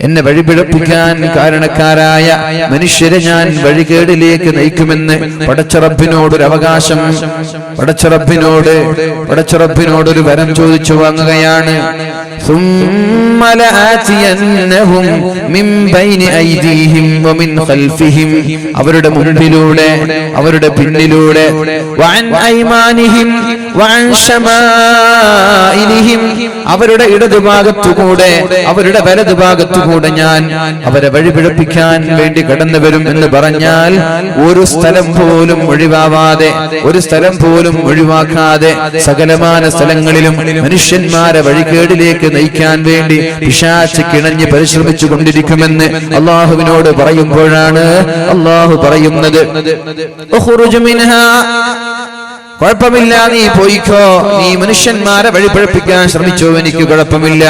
എന്നെ വഴിപിഴപ്പിക്കാൻ കാരണക്കാരായ മനുഷ്യരെ ഞാൻ വഴികേടിലേക്ക് നയിക്കുമെന്ന് പടച്ചറബ്ബിനോടൊരു അവകാശം, പടച്ചറബ്ബിനോടൊരു വരം ചോദിച്ചു വാങ്ങുകയാണ്. ثم لآتينهم من بين أيديهم ومن خلفهم, അവരുടെ മുൻപിലൂടെ അവരുടെ പിന്നിലൂടെ, وعن أيمانهم وعن شمائلهم, അവരുടെ ഇടതുഭാഗത്തുകൂടെ അവരുടെ വലതുഭാഗത്തുകൂടെ ഞാൻ അവരെ വഴിപിഴപ്പിക്കാൻ വേണ്ടി കടന്നു വരും എന്ന് പറഞ്ഞാൽ ഒരു സ്ഥലം പോലും ഒഴിവാവാതെ, ഒരു സ്ഥലം പോലും ഒഴിവാക്കാതെ സകലമാന സ്ഥലങ്ങളിലും മനുഷ്യന്മാരെ വഴികേടിലേക്ക് നയിക്കാൻ വേണ്ടി പിശാച് കിണഞ്ഞ് പരിശ്രമിച്ചു കൊണ്ടിരിക്കുമെന്ന് അല്ലാഹുവിനോട് പറയുമ്പോഴാണ് അല്ലാഹു പറയുന്നത്, കുഴപ്പമില്ല, നീ പോയിക്കോ, നീ മനുഷ്യന്മാരെ വഴിപഴപ്പിക്കാൻ ശ്രമിച്ചോ, എനിക്ക് കുഴപ്പമില്ല.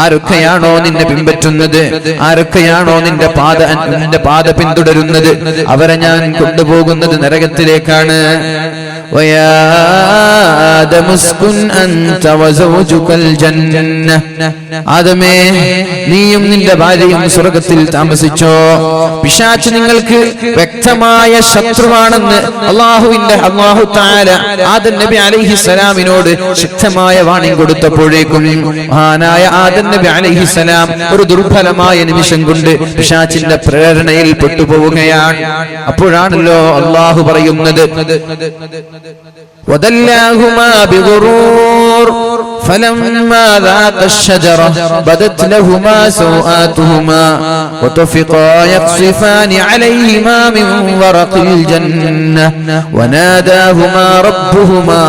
ആരൊക്കെയാണോ നിന്നെ പിൻപറ്റുന്നത്, ആരൊക്കെയാണോ നിന്റെ പാത പിന്തുടരുന്നത്, അവരെ ഞാൻ കൊണ്ടുപോകുന്നത് നരകത്തിലേക്കാണ്. ويا آدم اسكن أنت وزوجك الجنة, ആദമേ നീയും നിന്റെ ഭാര്യയും സ്വർഗ്ഗത്തിൽ താമസിച്ചോ. പിശാച് നിങ്ങൾക്ക് വ്യക്തമായ ശത്രുവാണെന്ന് അല്ലാഹു തആല ആദം നബി അലൈഹിസ്സലാമിനോട് ശക്തമായ വാണിംഗ് കൊടുത്തപ്പോഴേക്കും മഹാനായ ആദം നബി അലൈഹിസ്സലാം ഒരു ദുർബലമായ നിമിഷം കൊണ്ട് പിശാചിന്റെ പ്രേരണയിൽ പെട്ടുപോവുകയാണ്. അപ്പോഴാണല്ലോ അല്ലാഹു പറയുന്നത്, وَدَلَّاهُمَا بِغُرُورٍ فَلَمَّا ذَاقَا الشَّجَرَةَ بَدَتْ لَهُمَا سَوْآتُهُمَا وَطَفِقَا يَخْصِفَانِ عَلَيْهِمَا مِنْ وَرَقِ الْجَنَّةِ وَنَادَاهُمَا رَبُّهُمَا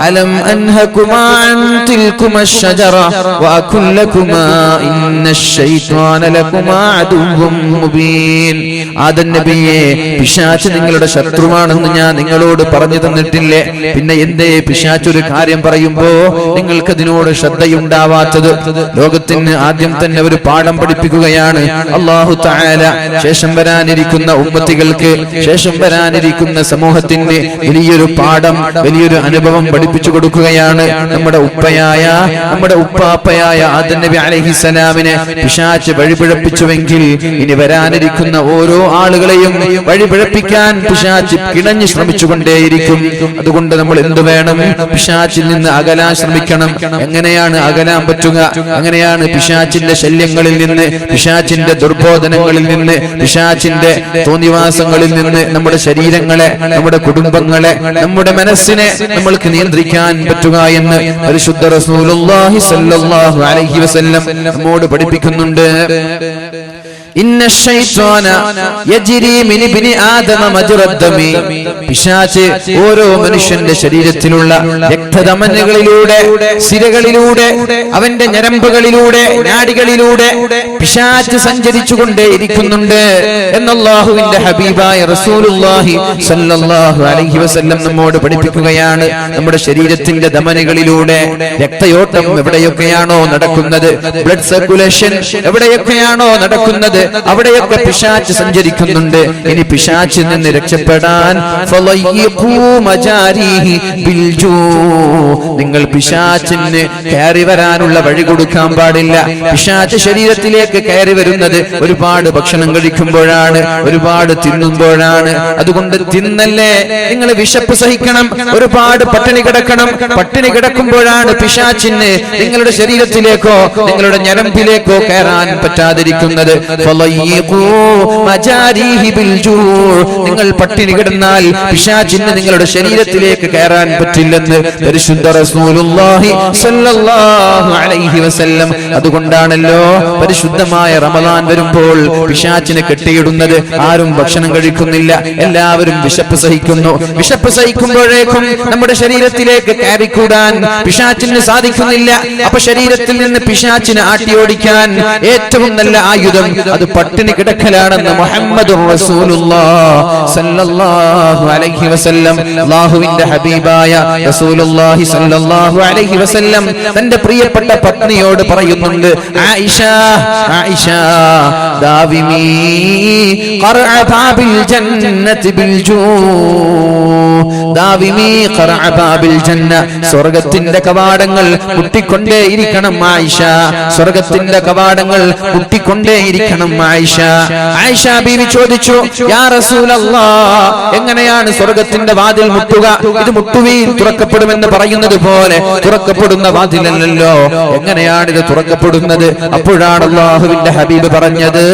أَلَمْ أَنْهَكُمَا عَنْ تِلْكُمَا الشَّجَرَةِ وَأَقُلْ لَكُمَا إِنَّ الشَّيْطَانَ لَكُمَا عَدُوٌّ مُبِينٌ. ആദം നബിയെ, പിശാച് നിങ്ങളുടെ ശത്രുവാണെന്ന് ഞാൻ നിങ്ങളോട് പറഞ്ഞു തന്നിട്ടില്ലേ? പിന്നെ എന്തേ പിശാച് ഒരു കാര്യം പറയുമ്പോ നിങ്ങൾക്കതിനോട് ശ്രദ്ധയുണ്ടാവാത്തത്? ലോകത്തിന് ആദ്യം തന്നെ ഒരു പാഠം പഠിപ്പിക്കുകയാണ് അല്ലാഹു തആല. ശേഷം വരാനിരിക്കുന്ന ഉമ്മത്തികൾക്ക്, ശേഷം വരാനിരിക്കുന്ന സമൂഹത്തിന് വലിയൊരു പാഠം, വലിയൊരു അനുഭവം പഠിപ്പിച്ചു കൊടുക്കുകയാണ്. നമ്മുടെ ഉപ്പാപ്പയായ ആദം നബി അലൈഹിസ്സലാമിനെ പിശാച് വഴിപിഴപ്പിച്ചുവെങ്കിൽ ഇനി വരാനിരിക്കുന്ന ഓരോ ആളുകളെയും വഴിപിഴപ്പിക്കാൻ പിശാച് കിണഞ്ഞ് ശ്രമിച്ചുകൊണ്ടേയിരിക്കും. അതുകൊണ്ട് നമ്മൾ എന്തു വേണം? പിശാചിൽ നിന്ന് അകലാൻ ശ്രമിക്കണം. എങ്ങനെയാണ് അകലാൻ പറ്റുക? എങ്ങനെയാണ് പിശാചിന്റെ ശല്യങ്ങളിൽ നിന്ന്, പിശാചിന്റെ ദുർബോധനങ്ങളിൽ നിന്ന്, പിശാചിന്റെ തോന്നിവാസങ്ങളിൽ നിന്ന് നമ്മുടെ ശരീരങ്ങളെ, നമ്മുടെ കുടുംബങ്ങളെ, നമ്മുടെ മനസ്സിനെ നമ്മൾക്ക് നിയന്ത്രിക്കാൻ പറ്റുക എന്ന് പരിശുദ്ധ റസൂലുള്ളാഹി സ്വല്ലല്ലാഹു അലൈഹി വസല്ലം നമ്മോട് പഠിപ്പിക്കുന്നുണ്ട്. ഇന്ന ശൈത്വാന യജ്രി മിൻ ഇബ്നി ആദമ മജ്റദ്ദമി, പിശാച് ഓരോ മനുഷ്യന്റെ ശരീരത്തിലുള്ള രക്തധമനികളിലൂടെ, സിരകളിലൂടെ, അവന്റെ ഞരമ്പുകളിലൂടെ, നാഡികളിലൂടെ പിശാച് സഞ്ചരിച്ചുകൊണ്ടേ ഇരിക്കുന്നുണ്ട് എന്ന് അല്ലാഹുവിന്റെ ഹബീബായ റസൂലുള്ളാഹി സ്വല്ലല്ലാഹു അലൈഹി വസല്ലം നമ്മോട് പഠിപ്പിക്കുകയാണ്. നമ്മുടെ ശരീരത്തിന്റെ ധമനികളിലൂടെ രക്തയോട്ടം എവിടെയൊക്കെയാണോ നടക്കുന്നത്, ബ്ലഡ് സർക്കുലേഷൻ എവിടെയൊക്കെയാണോ നടക്കുന്നത്, അവിടെയൊക്കെ പിശാച് സഞ്ചരിക്കുന്നുണ്ട്. ഇനി പിശാചിൽ നിന്ന് രക്ഷപ്പെടാൻ നിങ്ങൾ പിശാചിന് കയറി വരാനുള്ള വഴി കൊടുക്കാൻ പാടില്ല. പിശാച് ശരീരത്തിലേക്ക് കയറി വരുന്നത് ഒരുപാട് ഭക്ഷണം കഴിക്കുമ്പോഴാണ്, ഒരുപാട് തിന്നുമ്പോഴാണ്. അതുകൊണ്ട് തിന്നല്ലേ, നിങ്ങൾ വിശപ്പ് സഹിക്കണം, ഒരുപാട് പട്ടിണി കിടക്കണം. പട്ടിണി കിടക്കുമ്പോഴാണ് പിശാചിന് നിങ്ങളുടെ ശരീരത്തിലേക്കോ നിങ്ങളുടെ ഞരമ്പിലേക്കോ കയറാൻ പറ്റാതിരിക്കുന്നത്. നിങ്ങൾ പട്ടിണി കിടന്നാൽ പിശാചിന് നിങ്ങളുടെ ശരീരത്തിലേക്ക് കയറാൻ പറ്റില്ലെന്ന് പരിശുദ്ധ റസൂലുള്ളാഹി സ്വല്ലല്ലാഹു അലൈഹി വസല്ലം. അതുകൊണ്ടാണല്ലോ പരിശുദ്ധമായ റമദാൻ വരുമ്പോൾ പിശാചിനെ കെട്ടിയിടുന്നത്. ആരും ഭക്ഷണം കഴിക്കുന്നില്ല, എല്ലാവരും വിശപ്പ് സഹിക്കുന്നു. വിശപ്പ് സഹിക്കുമ്പോഴേക്കും നമ്മുടെ ശരീരത്തിലേക്ക് കയറിക്കൂടാൻ പിശാചിന് സാധിക്കുന്നില്ല. അപ്പൊ ശരീരത്തിൽ നിന്ന് പിശാചിനെ ആട്ടിയോടിക്കാൻ ഏറ്റവും നല്ല ആയുധം അത് പട്ടിണി കിടക്കലാണെന്ന് മുഹമ്മദുർ റസൂലുള്ളാഹി സല്ലല്ലാഹു അലൈഹി വസല്ലം. അല്ലാഹുവിന്റെ ഹബീബായ റസൂലുള്ളാഹി സല്ലല്ലാഹു അലൈഹി വസല്ലം തന്റെ പ്രിയപ്പെട്ട പത്നിയോട് പറയുന്നുണ്ട്, ആയിഷ ആയിഷ ദാവിമി ഖർഅ ബാബിൽ ജന്നതി ബിൽ ജൂ, ദാവിമി ഖർഅ ബാബിൽ ജന്ന, സ്വർഗ്ഗത്തിന്റെ കവാടങ്ങൾ മുട്ടിക്കൊണ്ടേയിരിക്കണം ആയിഷ, സ്വർഗ്ഗത്തിന്റെ കവാടങ്ങൾ മുട്ടിക്കൊണ്ടേയിരിക്കണം ആയിഷ. ആയിഷ ബീവി ചോദിച്ചു, യാ റസൂലല്ലാഹ്, എങ്ങനെയാണ് സ്വർഗ്ഗത്തിന്റെ വാതിൽ മുട്ടുക? ഇത് മുട്ടുവീൻ തുറക്കപ്പെടുമെന്ന് പറയുന്നത് പോലെ തുറക്കപ്പെടുന്ന വാതിലല്ലല്ലോ, എങ്ങനെയാണ് ഇത് തുറക്കപ്പെടുന്നത്? അപ്പോഴാണ് അല്ലാഹുവിന്റെ ഹബീബ് പറഞ്ഞത്,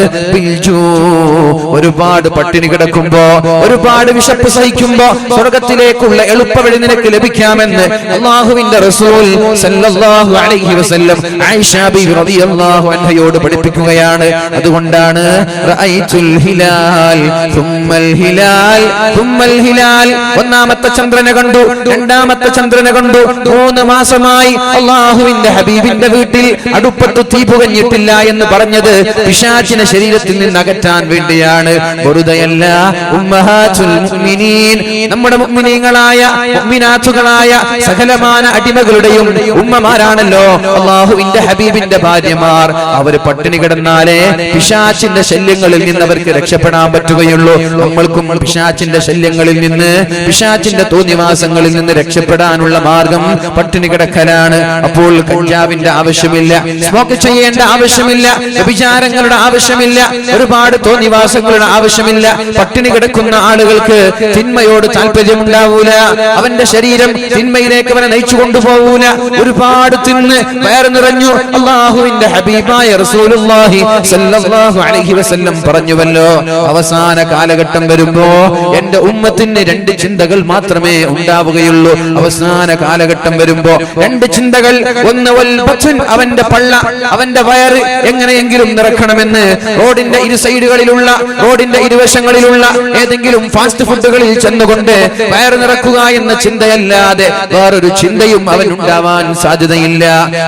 ഒരുപാട് പട്ടിണി കിടക്കുമ്പോ, ഒരുപാട് വിശപ്പ് സഹിക്കുമ്പോ സ്വർഗ്ഗത്തിലേക്കുള്ള എളുപ്പവഴി നിനക്ക് ലഭിക്കാമെന്ന് അല്ലാഹുവിന്റെ റസൂൽ സല്ലല്ലാഹു അലൈഹി വസല്ലം ആയിഷ ബീവി റളിയല്ലാഹു അൻഹയോട് പഠിപ്പിക്കുകയാണ്. അതുകൊണ്ടാണ് റഅയ്തുൽ ഹിലാൽ സുമ്മൽ ഹിലാൽ സുമ്മൽ ഹിലാൽ, ഒന്നാമത്തെ ചന്ദ്രനെ കണ്ടു, രണ്ടാമത്തെ ചന്ദ്രനെ കണ്ടു, 3 മാസമായി അല്ലാഹുവിന്റെ ഹബീബിന്റെ വീട്ടിൽ അടുപ്പത്ത് തീ പുകഞ്ഞിട്ടില്ല എന്ന് പറഞ്ഞത് പിശാചിനെ ശരീരത്തിൽ നിന്ന് അകറ്റാൻ വേണ്ടിയാണ്, വെറുതെയല്ല. ഉമ്മഹാത്തുൽ മുഅ്മിനീൻ, നമ്മുടെ മുഅ്മിനീങ്ങളായ മുഅ്മിനാത്തുകളായ സകലമാന അടിമകളുടെയും ഉമ്മമാരാണല്ലോ അല്ലാഹുവിന്റെ ഹബീബിന്റെ ഭാര്യമാർ. അവർ പട്ടിണി കിടന്നാലേ പിശാചിന്റെ ശല്യങ്ങളിൽ നിന്ന് അവർക്ക് രക്ഷപ്പെടാൻ പറ്റുകയുള്ളൂ. നമ്മൾക്കും പിശാചിന്റെ ശല്യങ്ങളിൽ നിന്ന്, പിശാചിന്റെ തോന്നിവാസങ്ങളിൽ നിന്ന് രക്ഷപ്പെടാനുള്ള മാർഗം പട്ടിണി കിടക്കലാണ്. അപ്പോൾ കഞ്ചാവിന്റെ ആവശ്യമില്ല, സ്മോക്ക് ചെയ്യേണ്ട ആവശ്യമില്ല, വ്യഭിചാരങ്ങളുടെ ആവശ്യമില്ല, ഒരുപാട് തോന്നിവാസങ്ങളുടെ ആവശ്യമില്ല. പട്ടിണി കിടക്കുന്ന ആളുകൾക്ക് തിന്മയോട് താല്പര്യമുണ്ടാവൂല, അവന്റെ ശരീരം തിന്മയിലേക്ക് അവനെ നയിച്ചു കൊണ്ടുപോകൂല. ഒരുപാട് തിന്ന് വയറ് നിറഞ്ഞു. അല്ലാഹുവിന്റെ ഹബീബായ റസൂലുള്ളാഹി സല്ലല്ലാഹു അലൈഹി വസല്ലം പറഞ്ഞുവല്ലോ, അവസാന കാലഘട്ടം വരുമ്പോ എന്റെ ഉമ്മത്തിന് 2 ചിന്തകൾ മാത്രമേ ഉണ്ടാവുകയുള്ളൂ. അവസാന കാലഘട്ടം വരുമ്പോ 2 ചിന്തകൾ. ഒന്ന് വൽ ബത്ൻ, അവന്റെ പള്ള, അവന്റെ വയറ് എങ്ങനെയെങ്കിലും നിറക്കണമെന്ന് റോഡിന്റെ ഇരു സൈഡുകളിലുള്ള, റോഡിന്റെ ഇരുവശങ്ങളിലുള്ള ഏതെങ്കിലും ഫാസ്റ്റ് ഫുഡുകളിൽ ചെന്നുകൊണ്ട് വയറ് നിറക്കുക എന്ന ചിന്തയല്ലാതെ വേറൊരു ചിന്തയും അവൻ ഉണ്ടാവാൻ സാധ്യതയില്ല.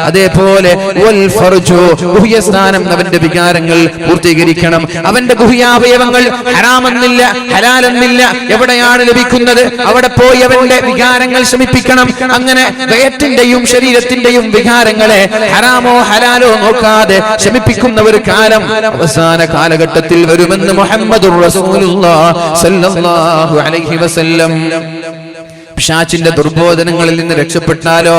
അതേപോലെ വൽ ഫർജു, ഗുഹ്യസ്ഥാനം, അവന്റെ വികാരങ്ങൾ പൂർത്തീകരിക്കണം. അവന്റെ ഗുഹ്യാവയവങ്ങൾ ഹറാമെന്നില്ല, ഹലാലെന്നില്ല, എവിടെയാണ് ലഭിക്കുന്നത് അവിടെ പോയി അവന്റെ വികാരങ്ങൾ ശമിപ്പിക്കണം. അങ്ങനെ വയറ്റിന്റെയും ശരീരത്തിന്റെയും വികാരങ്ങളെ ഹറാമോ ഹലാലോ നോക്കാതെ ശമിപ്പിക്കുന്ന ഒരു കാലം അവസാന കാലഘട്ടത്തിൽ വരുമെന്ന് മുഹമ്മദുർ റസൂലുള്ളാഹി സല്ലല്ലാഹു അലൈഹി വസല്ലം. പിശാചിന്റെ ദുർബോധനങ്ങളിൽ നിന്ന് രക്ഷപ്പെട്ടാലോ,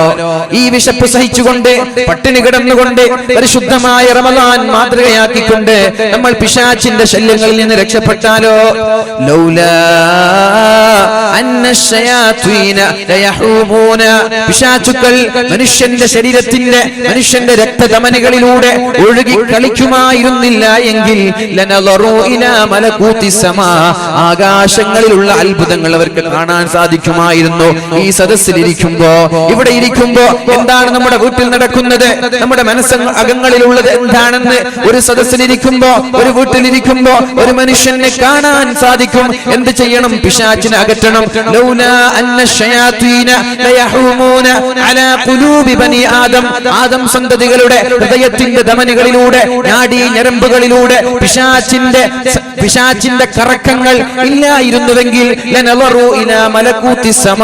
ഈ വിശപ്പ് സഹിച്ചുകൊണ്ട് പട്ടിണി കിടന്നുകൊണ്ട് പരിശുദ്ധമായ റമളാൻ മാതൃകയാക്കിക്കൊണ്ട് നമ്മൾ പിശാചിന്റെ ശല്യങ്ങളിൽ നിന്ന് രക്ഷപ്പെട്ടാലോ, ലൗലാ അന്നശയാത്വീന ലയഹൂമൂന, പിശാചുക്കൾ മനുഷ്യന്റെ ശരീരത്തിന്റെ, മനുഷ്യന്റെ രക്തധമനികളിലൂടെ ഒഴുകി കളിക്കുമായിരുന്നില്ല എങ്കിൽ ലനളറു ഇലാ മലകൂതി സമാ, ആകാശങ്ങളിലുള്ള അത്ഭുതങ്ങൾ അവർക്ക് കാണാൻ സാധിക്കുമായിരുന്നു. ഈ സദസ്സിലിരിക്കുമ്പോ, ഇവിടെ ഇരിക്കുമ്പോ എന്താണ് നമ്മുടെ വീട്ടിൽ നടക്കുന്നത്, നമ്മുടെ മനസ്സകങ്ങളിലുള്ളത് എന്താണെന്ന് ഒരു സദസ്സിലിരിക്കുമ്പോ, ഒരു വീട്ടിലിരിക്കുമ്പോ ഒരു മനുഷ്യനെ കാണാൻ സാധിക്കും. എന്ത് ചെയ്യണം? പിശാചിനെ അകറ്റണം. ലൗലാ അന്നശയാത്വീന ലയഹൂമൂന അലാ ഖുലൂബി ബനി ആദം, ആദം സന്തതികളുടെ ഹൃദയത്തിന്റെ ധമനികളിലൂടെ, നാഡീ ഞരമ്പുകളിലൂടെ പിശാചിന്റെ കറക്കങ്ങൾ ഇല്ലായിരുന്നുവെങ്കിൽ ലനളറു ഇലാ മലകൂതി സമാ,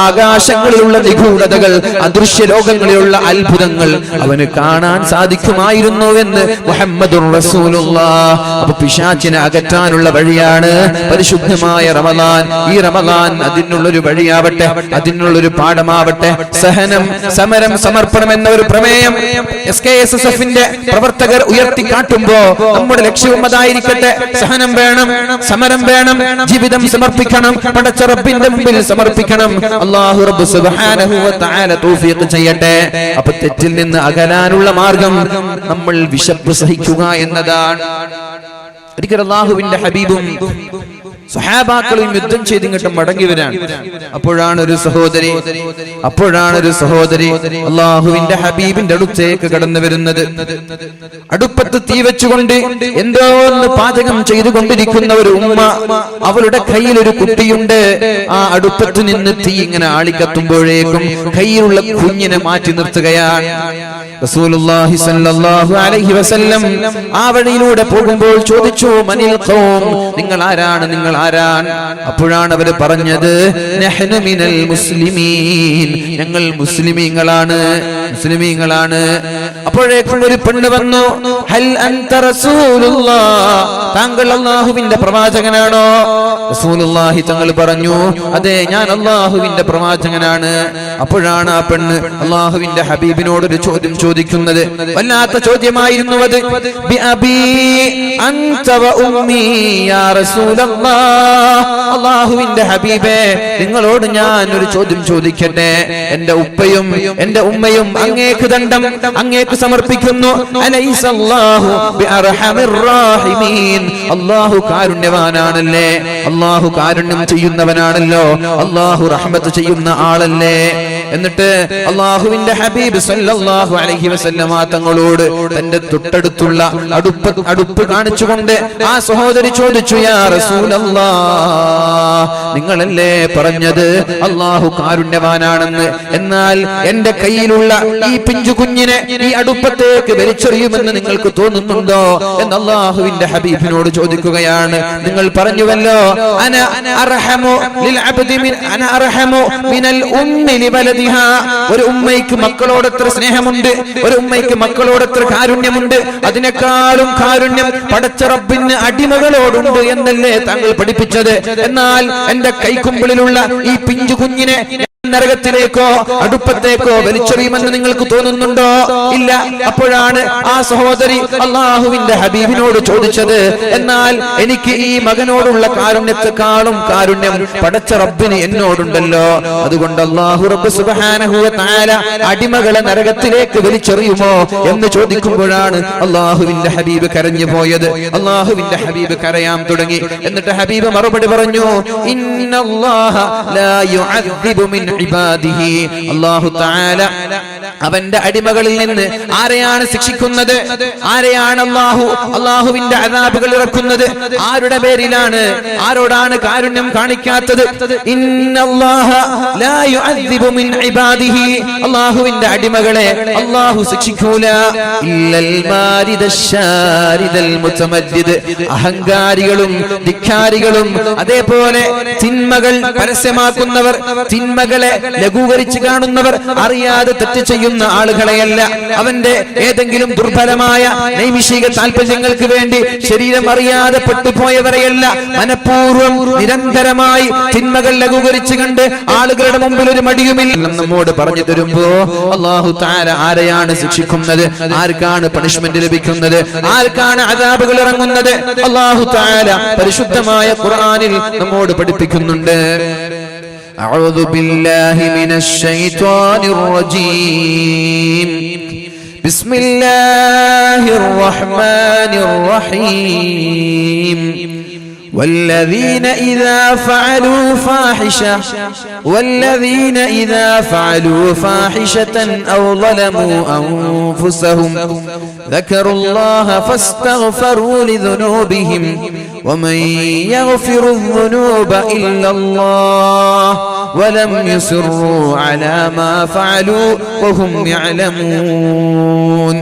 ആകാശങ്ങളിലുള്ള നിഗൂഢതകൾ, അദൃശ്യ ലോകങ്ങളിലുള്ള അത്ഭുതങ്ങൾ അവന് കാണാൻ സാധിക്കുമായിരുന്നു എന്ന് മുഹമ്മദുർ റസൂലുള്ളാഹി. അപ്പോൾ പിശാചിനെ അകറ്റാനുള്ള വഴിയാണ് പരിശുദ്ധമായ റമളാൻ. ഈ റമളാൻ അതിനുള്ളൊരു വഴിയാവട്ടെ, അതിനുള്ളൊരു പാഠമാവട്ടെ. സഹനം, സമരം, സമർപ്പണം എന്ന ഒരു പ്രമേയം SKSSFന്റെ പ്രവർത്തകർ ഉയർത്തിക്കാട്ടുമ്പോ നമ്മുടെ ലക്ഷ്യവും അതായിരിക്കട്ടെ. സഹനം വേണം, സമരം വേണം, ജീവിതം സമർപ്പിക്കണം, പടച്ച റബ്ബിന്റെ മുമ്പിൽ സമർപ്പിക്കണം. അല്ലാഹു റബ്ബ് സുബ്ഹാനഹു വ തആല തൗഫീഖ് ചെയ്യട്ടെ. അപ്പോൾ തെറ്റിൽ നിന്ന് അകലാനുള്ള മാർഗം നമ്മൾ വിശപ്പ് സഹിക്കുക എന്നതാണ്. ഒരിക്കൽ അല്ലാഹുവിന്റെ ഹബീബും സഹാബാക്കളും യുദ്ധം ചെയ്തിങ്ങോട്ട് മടങ്ങിവരാണ്. അപ്പോഴാണ് ഒരു സഹോദരി അല്ലാഹുവിന്റെ ഹബീബിന്റെ അടുത്തേക്ക് കടന്നു വരുന്നത്. അടുപ്പത്ത് തീ വെച്ചുകൊണ്ട് എന്തോ ഒന്ന് പാചകം ചെയ്തുകൊണ്ടിരിക്കുന്ന ഒരു ഉമ്മ, അവളുടെ കയ്യിൽ ഒരു കുട്ടിയുണ്ട്. ആ അടുപ്പത്ത് നിന്ന് തീ ഇങ്ങനെ ആളിക്കത്തുമ്പോഴേക്കും കയ്യിലുള്ള കുഞ്ഞിനെ മാറ്റി നിർത്തുകയാണ്. റസൂലുള്ളാഹി സ്വല്ലല്ലാഹു അലൈഹി വസല്ലം ആ വഴിയിലൂടെ പോകുമ്പോൾ ചോദിച്ചു, മനിൽ ഖൗം, നിങ്ങൾ ആരാണ്, നിങ്ങൾ ആരാണ്? അപ്പോഴാണ് അവർ പറഞ്ഞത്, നഹ്നു മിനൽ മുസ്ലിമീൻ, ഞങ്ങൾ മുസ്ലിമീങ്ങളാണ്, മുസ്ലിമീങ്ങളാണ്. അപ്പോഴേക്കും ഒരു പെണ്ണ് വന്നു, ഹൽ അൻത റസൂലുള്ളാഹ്, താങ്കൾ അല്ലാഹുവിന്റെ പ്രവാചകനാണോ? റസൂലുള്ളാഹി തങ്ങൾ പറഞ്ഞു, അതെ, ഞാൻ അല്ലാഹുവിന്റെ പ്രവാചകനാണ്. അപ്പോഴാണ് ആ പെണ്ണ് അല്ലാഹുവിന്റെ ഹബീബിനോട് ഒരു ചോദ്യം ചോദിക്കുന്നത്. വല്ലാത്ത ചോദ്യമായിരുന്നു അത്. ബി അബീ അൻത വ ഉമ്മീ യാ റസൂലല്ലാഹ്, അല്ലാഹുവിന്റെ ഹബീബേ, നിങ്ങളോട് ഞാൻ ഒരു ചോദ്യം ചോദിക്കട്ടെ. എന്റെ ഉപ്പയും എന്റെ ഉമ്മയും അങ്ങേക്ക് ദണ്ഡം, അങ്ങേക്ക് സമർപ്പിക്കുന്നു. അലൈസല്ലാഹു ബിഅർഹമിർ റഹീമീൻ, അല്ലാഹു കാരുണ്യവാനാണല്ലേ, അല്ലാഹു കാരുണ്യം ചെയ്യുന്നവനാണല്ലോ, അല്ലാഹു റഹ്മത്ത് ചെയ്യുന്ന ആളല്ലേ. എന്നിട്ട് അല്ലാഹുവിന്റെ ഹബീബ് സല്ലല്ലാഹു അലൈഹി വസല്ലമ തങ്ങളോട് തന്റെ തൊട്ടടുത്തുള്ള അടുപ്പ് കാണിച്ചുകൊണ്ട് ആ സഹോദരി ചോദിച്ചു, യാ റസൂലല്ലാഹ്, നിങ്ങളല്ലേ പറഞ്ഞത് അല്ലാഹു കാരുണ്യവാനാണെന്ന്? എന്നാൽ എന്റെ കയ്യിലുള്ള ഈ പിഞ്ചു കുഞ്ഞിനെ ഈ അടുപ്പത്തേക്ക് വലിച്ചെറിയുമെന്ന് നിങ്ങൾക്ക് തോന്നുന്നുണ്ടോ എന്ന് അല്ലാഹുവിന്റെ ഹബീബിനോട് ചോദിക്കുകയാണ്. നിങ്ങൾ പറഞ്ഞുവല്ലോ, അന അർഹമു ലിൽ അബ്ദി അന അർഹമു മിനൽ ഉമ്മി ലിവലദിഹാ, ഒരു ഉമ്മയ്ക്ക് മക്കളോട് എത്ര സ്നേഹമുണ്ട്, ഒരു ഉമ്മയ്ക്ക് മക്കളോട് എത്ര കാരുണ്യമുണ്ട്, അതിനേക്കാളും കാരുണ്യം പടച്ച റബ്ബിന് അടിമകളോടുണ്ട് എന്നല്ലേ താങ്കൾ പഠിപ്പിച്ചത്? എന്നാൽ എന്റെ കൈക്കുമ്പിളിലുള്ള ഈ പിഞ്ചു കുഞ്ഞിനെ നരകത്തിലേക്കോ അടുപ്പത്തേക്കോ വലിച്ചെറിയുമെന്ന് നിങ്ങൾക്ക് തോന്നുന്നുണ്ടോ? ഇല്ല. അപ്പോഴാണ് ആ സഹോദരി അല്ലാഹുവിന്റെ ഹബീബിനോട് ചോദിച്ചത്, എന്നാൽ എനിക്ക് ഈ മകനോടുള്ള കാരുണ്യത്തെക്കാളും കാരുണ്യം പടച്ച റബ്ബിന് എന്നോടുണ്ടല്ലോ, അതുകൊണ്ട് അല്ലാഹു റബ്ബ് സുബ്ഹാനഹു വ തആല അടിമകളെ നരകത്തിലേക്ക് വലിച്ചെറിയുമോ എന്ന് ചോദിക്കുമ്പോഴാണ് അല്ലാഹുവിന്റെ ഹബീബ് കരഞ്ഞു പോയത്. അല്ലാഹുവിന്റെ ഹബീബ് കരയാൻ തുടങ്ങി. എന്നിട്ട് ഹബീബ് മറുപടി പറഞ്ഞു, ഇന്നല്ലാഹ ലാ യുഅദ്ദിബു മിൻ ഇബാദിഹി, അല്ലാഹു തആല അവന്റെ അടിമകളിൽ നിന്ന് ആരെയാണ് ശിക്ഷിക്കുന്നത്, ആരെയാണ് അല്ലാഹുവിന്റെ അദാബുകൾ ഇറക്കുന്നത്, ആരുടെ പേരിലാണ്, ആരോടാണ് കാരുണ്യം കാണിക്കാത്തത്? ഇന്നല്ലാഹ ലാ യുഅദ്ദിബു മിൻ ഇബാദിഹി, അല്ലാഹുവിന്റെ അടിമകളെ അല്ലാഹു ശിക്ഷിക്കൂല. ഇല്ലൽ മാരിദശ്ശാരിദൽ മുതമദ്ദിദ്, അഹങ്കാരികളും ധിക്കാരികളും അതേപോലെ തിന്മകൾ പരസ്യമാക്കുന്നവർ, തിന്മകളെ ലഘൂകരിച്ച് കാണുന്നവർ, അറിയാതെ തെറ്റ് ചെയ്യുന്ന ആളുകളെയല്ല, അവന്റെ ഏതെങ്കിലും ദുർബലമായ നൈമിഷിക താല്പര്യങ്ങൾക്ക് വേണ്ടി ശരീരം അറിയാതെ പെട്ടുപോയവരെയല്ല, മനഃപൂർവ്വം നിരന്തരമായി തിന്മകൾ ലഘൂകരിച്ച് കണ്ട് ആളുകളുടെ മുമ്പിൽ ഒരു മടിയുമില്ല നമ്മോട് പറഞ്ഞു തരുമ്പോ അല്ലാഹു തആല ആരെയാണ് ശിക്ഷിക്കുന്നത്, ആർക്കാണ് പണിഷ്മെന്റ് ലഭിക്കുന്നത്, ആർക്കാണ് അദാബുകൾ ഇറങ്ങുന്നത്, അല്ലാഹു തആല പരിശുദ്ധമായ ഖുർആനിൽ നമ്മോട് പഠിപ്പിക്കുന്നുണ്ട്. أعوذ بالله من الشيطان الرجيم بسم الله الرحمن الرحيم والذين إذا فعلوا فاحشة أو ظلموا أنفسهم ذكروا الله فاستغفروا لذنوبهم ومن يغفر الذنوب إلا الله ولم يصروا على ما فعلوا وهم يعلمون.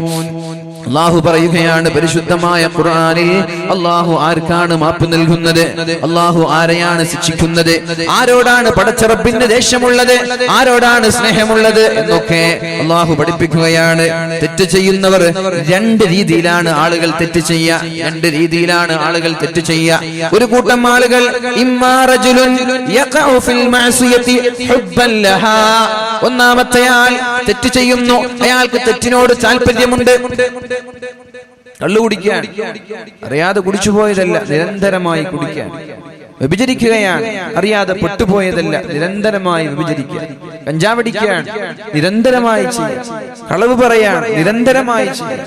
അല്ലാഹു പറയുകയാണ് പരിശുദ്ധമായ ഖുർആനിൽ, അല്ലാഹു ആർക്കാണ് മാപ്പ് നൽകുന്നത്, അല്ലാഹു ആരെയാണ് ശിക്ഷിക്കുന്നത്, ആരോടാണ് പടച്ച റബ്ബിന്റെ ദേഷ്യമുള്ളത്, ആരോടാണ് സ്നേഹമുള്ളത് എന്നൊക്കെ അല്ലാഹു പഠിപ്പിക്കുകയാണ്. തെറ്റ് ചെയ്യുന്നവർ രണ്ട് രീതിയിലാണ് ആളുകൾ തെറ്റ് ചെയ്യുക, രണ്ട് രീതിയിലാണ് ആളുകൾ തെറ്റ് ചെയ്യുക. ഒരു കൂട്ടം ആളുകൾ ഇമ്മാ റജുലുൻ യഖഉ ഫിൽ മഅസിയതി ഹുബ്ബൻ ലഹാ, ഒന്നാമത്തെ ആൾ തെറ്റ് ചെയ്യുന്നു, അയാൾക്ക് തെറ്റിനോട് താല്പര്യമുണ്ട്, കള്ളു കുടിക്കാൻ അറിയാതെ കുടിച്ചുപോയതല്ല, നിരന്തരമായി കുടിക്കാൻ, വ്യഭിചരിക്കുകയാണ് അറിയാതെ പെട്ടുപോയതല്ല, നിരന്തരമായി വ്യഭിചരിക്കുക, കഞ്ചാവടിക്കാൻ നിരന്തരമായി ചെയ്യുക, കളവ് പറയാൻ നിരന്തരമായി ചെയ്യുക,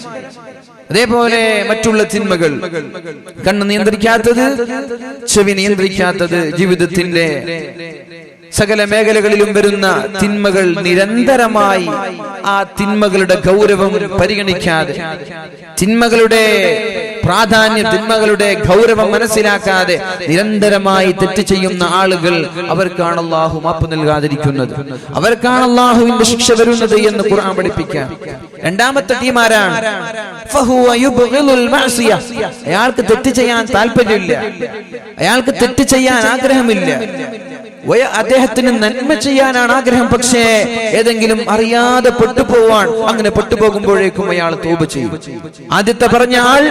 അതേപോലെ മറ്റുള്ള തിന്മകൾ, കണ്ണ് നിയന്ത്രിക്കാത്തത്, ചെവി നിയന്ത്രിക്കാത്തത്, ജീവിതത്തിന്റെ സകല മേഖലകളിലും വരുന്ന തിന്മകൾ നിരന്തരമായി ആ തിന്മകളുടെ ഗൗരവം പരിഗണിക്കാതെ തിന്മകളുടെ പ്രാധാന്യം, തിന്മകളുടെ ഗൗരവം മനസ്സിലാക്കാതെ നിരന്തരമായി തെറ്റ് ചെയ്യുന്ന ആളുകൾ, അവർക്കാണ് അല്ലാഹു മാപ്പ് നൽകാതിരിക്കുന്നത്, അവർക്കാണ് അല്ലാഹുവിന്റെ ശിക്ഷ വരുന്നത് എന്ന് ഖുർആൻ പഠിപ്പിക്കാം. രണ്ടാമത്തെ ടീം ആരാണ്? അയാൾക്ക് തെറ്റ് ചെയ്യാൻ താല്പര്യമില്ല, അയാൾക്ക് തെറ്റ് ചെയ്യാൻ ആഗ്രഹമില്ല, അദ്ദേഹത്തിന് നന്മ ചെയ്യാനാണ് ആഗ്രഹം, പക്ഷേ ഏതെങ്കിലും അറിയാതെ പെട്ടുപോവാൻ, അങ്ങനെ പെട്ടുപോകുമ്പോഴേക്കും അയാൾ തൗബ ചെയ്യും. ആദ്യത്തെ പറഞ്ഞ ആൾ,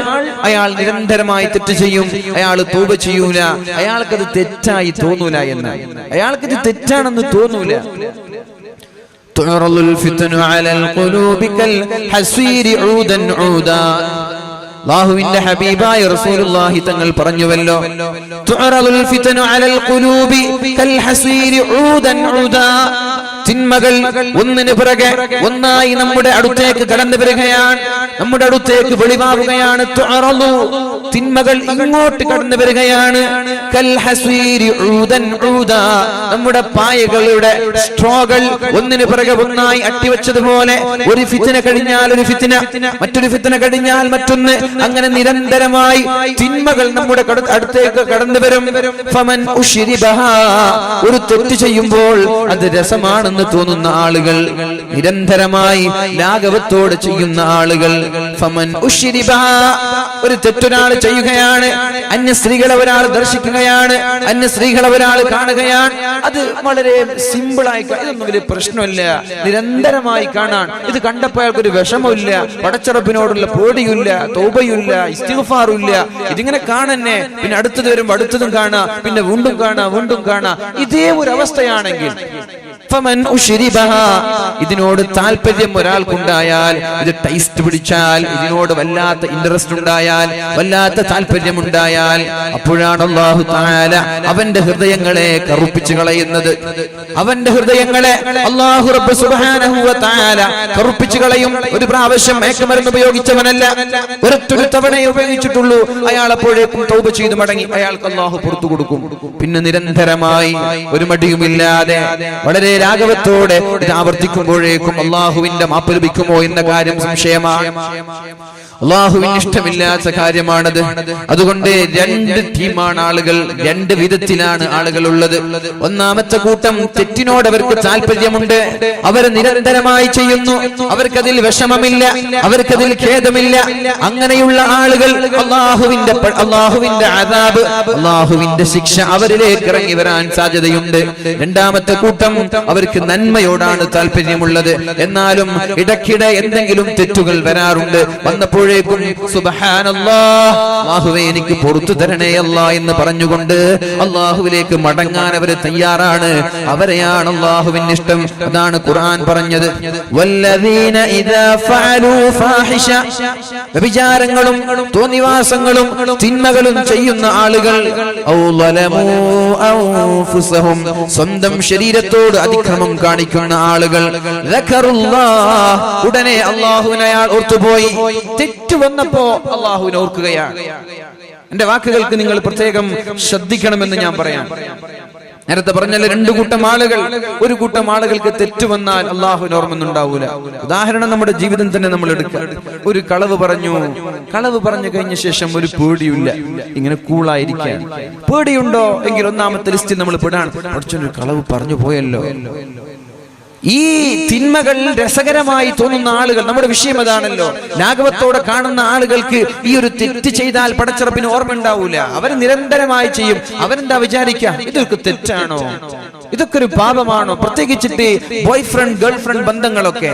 അയാൾ നിരന്തരമായി തെറ്റ് ചെയ്യും, അയാൾ തൗബ ചെയ്യൂല, അയാൾക്കത് തെറ്റായി തോന്നൂല എന്ന്, അയാൾക്കത് തെറ്റാണെന്ന് തോന്നൂല. തുറലുൽ ഫിത്നു അലൽ ഖുലൂബി കൽ ഹസീരി ഊദൻ ഊദാ. അല്ലാഹുവിന്റെ ഹബീബായ റസൂലുള്ളാഹി തങ്ങൾ പറഞ്ഞുവല്ലോ, തുറലുൽ ഫിത്നു അലൽ ഖുലൂബി കൽ ഹസീരി ഊദൻ ഊദാ. തിന്മകൾ ഒന്നിന് പിറകെ ഒന്നായി നമ്മുടെ അടുത്തേക്ക് കടന്നു വരികയാണ്, നമ്മുടെ അടുത്തേക്ക് വെളിവാവുകയാണ്. തുറലു, തിന്മകൾ ഇങ്ങോട്ട് കടന്നു വരികയാണ്. കൽ ഹസീരി ഊദൻ ഊദാ. നമ്മുടെ പായകളുടെ സ്ട്രോകൾ ഒന്നിന് പിറകെ ഒന്നായി അട്ടിവെച്ചതുപോലെ, ഒരു ഫിത്ന കഴിഞ്ഞാൽ ഒരു ഫിത്ന, മറ്റൊരു ഫിത്ന കഴിഞ്ഞാൽ മറ്റൊന്ന്, അങ്ങനെ നിരന്തരമായി തിന്മകൾ നമ്മുടെ അടുത്തേക്ക് കടന്നു വരും. ഫമൻ ഉശ്രിബഹാ, ഒരു തെറ്റ് ചെയ്യുമ്പോൾ അത് രസമാണെന്ന് തോന്നുന്ന ആളുകൾ, നിരന്തരമായി ലാഘവത്തോടെ ചെയ്യുന്ന ആളുകൾ. ഫമൻ ഉശ്രിബഹാ, ഒരു തെറ്റൊരാൾ ചെയ്യുകയാണ്, അന്യ സ്ത്രീകളെ ഒരാൾ ദർശിക്കുകയാണ്, അന്യ സ്ത്രീകളെ ഒരാൾ കാണുകയാണ്, അത് വളരെ സിമ്പിളായി, ഇതൊന്നും വലിയ പ്രശ്നമില്ല, നിരന്തരമായി കാണാൻ, ഇത് കണ്ടപ്പോൾ അയാൾക്കൊരു വിഷമമില്ല, പടച്ചറപ്പിനോടുള്ള പേടിയില്ല, തൗബയില്ല, ഇസ്തിഗ്ഫാറുമില്ല, ഇതിങ്ങനെ കാണന്നെ, പിന്നെ അടുത്തത് വരുമ്പോൾ അടുത്തതും കാണാ, പിന്നെ വീണ്ടും കാണാ, വീണ്ടും കാണാ, ഇതേ ഒരു അവസ്ഥയാണെങ്കിൽ ഇതിനോട് താല്പര്യം ഒരാൾക്കുണ്ടായാൽ, ഇത് ടേസ്റ്റ് പിടിച്ചാൽ, ഇതിനോട് വല്ലാത്ത ഇൻട്രസ്റ്റ് ഉണ്ടായാൽ, വല്ലാത്ത താല്പര്യം ഉണ്ടായാൽ, അപ്പോഴാണ് അല്ലാഹു തആല അവന്റെ ഹൃദയങ്ങളെ കറുപ്പിച്ചു കളയുന്നത്. അവന്റെ ഹൃദയങ്ങളെ അല്ലാഹു റബ്ബ് സുബ്ഹാനഹു വ തആല കറുപ്പിച്ചു കളയും. ഒരു പ്രാവശ്യം മയക്കുമരുന്ന് ഉപയോഗിച്ചവനല്ല, ഒരൊറ്റൊരു തവണയെ ഉപയോഗിച്ചിട്ടുള്ളൂ, അയാൾ അപ്പോഴേക്കും തൗബ ചെയ്തു മടങ്ങി, അയാൾക്ക് അല്ലാഹു പുറത്തു കൊടുക്കും. പിന്നെ നിരന്തരമായി ഒരു മടിയുമില്ലാതെ വളരെ രാഘവത്തോടെ ഇത് ആവർത്തിക്കുമ്പോഴേക്കും അള്ളാഹുവിന്റെ മാപ്പ് ലഭിക്കുമോ എന്ന കാര്യം സംശയമാണ്. അള്ളാഹുവിന് ഇഷ്ടമില്ലാത്ത കാര്യമാണത്. അതുകൊണ്ട് രണ്ട് ടീമാണ് ആളുകൾ, രണ്ട് വിധത്തിലാണ് ആളുകൾ ഉള്ളത്. ഒന്നാമത്തെ കൂട്ടം, തെറ്റിനോട് അവർക്ക് താല്പര്യമുണ്ട്, അവർ നിരന്തരമായി ചെയ്യുന്നു, അവർക്കതിൽ വിഷമമില്ല, അവർക്കതിൽ ഖേദമില്ല. അങ്ങനെയുള്ള ആളുകൾ അള്ളാഹുവിന്റെ അദാബ്, അള്ളാഹുവിന്റെ ശിക്ഷ അവരിലേക്ക് ഇറങ്ങി വരാൻ സാധ്യതയുണ്ട്. രണ്ടാമത്തെ കൂട്ടം, അവർക്ക് നന്മയോടാണ് താല്പര്യമുള്ളത്, എന്നാലും ഇടയ്ക്കിടെ എന്തെങ്കിലും തെറ്റുകൾ വരാറുണ്ട്. വന്നപ്പോഴേക്കും സുബ്ഹാനല്ലാഹ്, അല്ലാഹുവേ എനിക്ക് പുറത്തു തരണേ അല്ലാ എന്ന് പറഞ്ഞുകൊണ്ട് അല്ലാഹുവിലേക്ക് മടങ്ങാൻ അവർ തയ്യാറാണ്. അവരെയാണ് അല്ലാഹുവിന് ഇഷ്ടം. അതാണ് ഖുർആൻ പറഞ്ഞത്, വല്ലദീന ഇദാ ഫഅലൂ ഫാഹിഷ. വ്യഭിചാരങ്ങളും തോന്നിവാസങ്ങളും തിന്മകളും ചെയ്യുന്ന ആളുകൾ, ഔ ളലമൂ അൻഫുസഹും, സ്വന്തം ശരീരത്തോട് അതിക്രമം കാണിക്കുന്ന ആളുകൾ, ഉടനെ അല്ലാഹുവിനെ അയാൾ ഓർത്തുപോയി. തെറ്റ് വന്നപ്പോ അല്ലാഹുവിനെ ഓർക്കുകയാണ്. എന്റെ വാക്കുകൾക്ക് നിങ്ങൾ പ്രത്യേകം ശ്രദ്ധിക്കണമെന്ന് ഞാൻ പറയാം. നേരത്തെ പറഞ്ഞാൽ രണ്ടു കൂട്ടം ആളുകൾ. ഒരു കൂട്ടം ആളുകൾക്ക് തെറ്റ് വന്നാൽ അള്ളാഹുവിന് ഓർമ്മയൊന്നുണ്ടാവൂല. ഉദാഹരണം നമ്മുടെ ജീവിതം തന്നെ നമ്മൾ എടുക്കുക. ഒരു കളവ് പറഞ്ഞു, കളവ് പറഞ്ഞു കഴിഞ്ഞ ശേഷം ഒരു പേടിയില്ല, ഇങ്ങനെ കൂളായിരിക്കാൻ. പേടിയുണ്ടോ എങ്കിൽ ഒന്നാമത്തെ ലിസ്റ്റിൽ നമ്മൾ പെടാണ്. ഒരു കളവ് പറഞ്ഞു പോയല്ലോ. ഈ തിന്മകൾ രസകരമായി തോന്നുന്ന ആളുകൾ, നമ്മുടെ വിഷയം അതാണല്ലോ, ലാഘവത്തോടെ കാണുന്ന ആളുകൾക്ക് ഈ ഒരു തെറ്റ് ചെയ്താൽ പടച്ചിറപ്പിന് ഓർമ്മ ഉണ്ടാവൂല. അവർ നിരന്തരമായി ചെയ്യും. അവരെന്താ വിചാരിക്കുക, ഇതൊക്കെ തെറ്റാണോ, ഇതൊക്കെ ഒരു പാപമാണോ? പ്രത്യേകിച്ചിട്ട് ബോയ് ഫ്രണ്ട് ഗേൾ ഫ്രണ്ട് ബന്ധങ്ങളൊക്കെ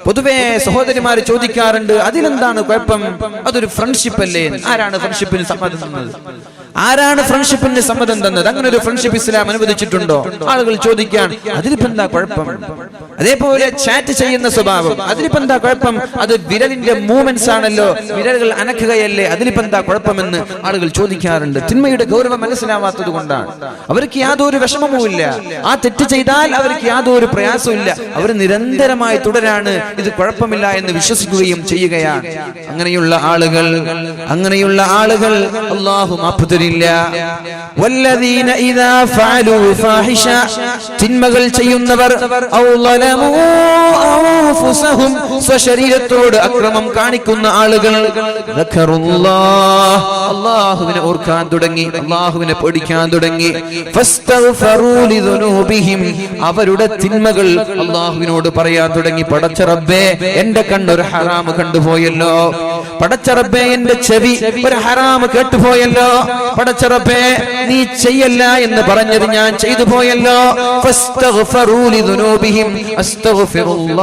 പൊതുവെ സഹോദരിമാര് ചോദിക്കാറുണ്ട്, അതിലെന്താണ് കുഴപ്പം, അതൊരു ഫ്രണ്ട്ഷിപ്പ് അല്ലേ? ആരാണ് ഫ്രണ്ട്ഷിപ്പിന് സമ്മതം തന്നത്? ആരാണ് ഫ്രണ്ട്ഷിപ്പിന് സമ്മതം തന്നത്? അങ്ങനെ ഒരു ഫ്രണ്ട്ഷിപ്പ് ഇസ്ലാം അനുവദിച്ചിട്ടുണ്ടോ? ആളുകൾ ചോദിക്കാൻ, അതിലിപ്പോ എന്താ കുഴപ്പം? അതേപോലെ ചാറ്റ് ചെയ്യുന്ന സ്വഭാവം, അതിലിപ്പോ എന്താ കുഴപ്പം? അത് വിരലിന്റെ മൂവ്മെന്റ്സ് ആണല്ലോ, വിരലുകൾ അനക്കുകയല്ലേ, അതിലിപ്പോ എന്താ കുഴപ്പമെന്ന് ആളുകൾ ചോദിക്കാറുണ്ട്. തിന്മയുടെ ഗൗരവം മനസ്സിലാവാത്തത് കൊണ്ടാണ്. അവർക്ക് യാതൊരു വിഷമവുമില്ല. ആ തെറ്റ് ചെയ്താൽ അവർക്ക് യാതൊരു പ്രയാസവും ഇല്ല. അവർ നിരന്തരമായി തുടരാണ്, ഇത് കുഴപ്പമില്ല എന്ന് വിശ്വസിക്കുകയും ചെയ്യുകയാണ്. അങ്ങനെയുള്ള ആളുകൾ അല്ലാഹു മാപ്പ് തരും. തരില്ല. വല്ലദീന ഇദാ ഫഅലൂ ഫാഹിഷ, തിന്മകൾ ചെയ്യുന്നവർ ഔ ളലമൂ അൻഫുസഹും, സ്വശരീരത്തോട് അക്രമം കാണിക്കുന്ന ആളുകൾ ദക്കറുല്ലാഹ്, അല്ലാഹുവിനെ ഓർക്കാൻ തുടങ്ങി, അല്ലാഹുവിനെ പേടിക്കാൻ തുടങ്ങി. ഫസ്തഗ്ഫറൂ ലിദുനൂബിഹിം, അവരുടെ തിന്മകൾ അല്ലാഹുവിനോട് പറയാൻ തുടങ്ങി. പടച്ച റബ്ബേ, എന്റെ കണ്ണൊരു ഹറാം കണ്ടുപോയല്ലോ. പടച്ച റബ്ബേ, എന്റെ ചെവി ഒരു ഹറാം കേട്ടുപോയല്ലോ. പടച്ച റബ്ബേ, നീ ചെയ്യല്ല എന്ന് പറഞ്ഞത് ഞാൻ ചെയ്തു പോയല്ലോ. ഫസ്തഗ്ഫറൂ ലിദുനൂബിഹിം അസ്തഗ്ഫിറുല്ലാഹ്.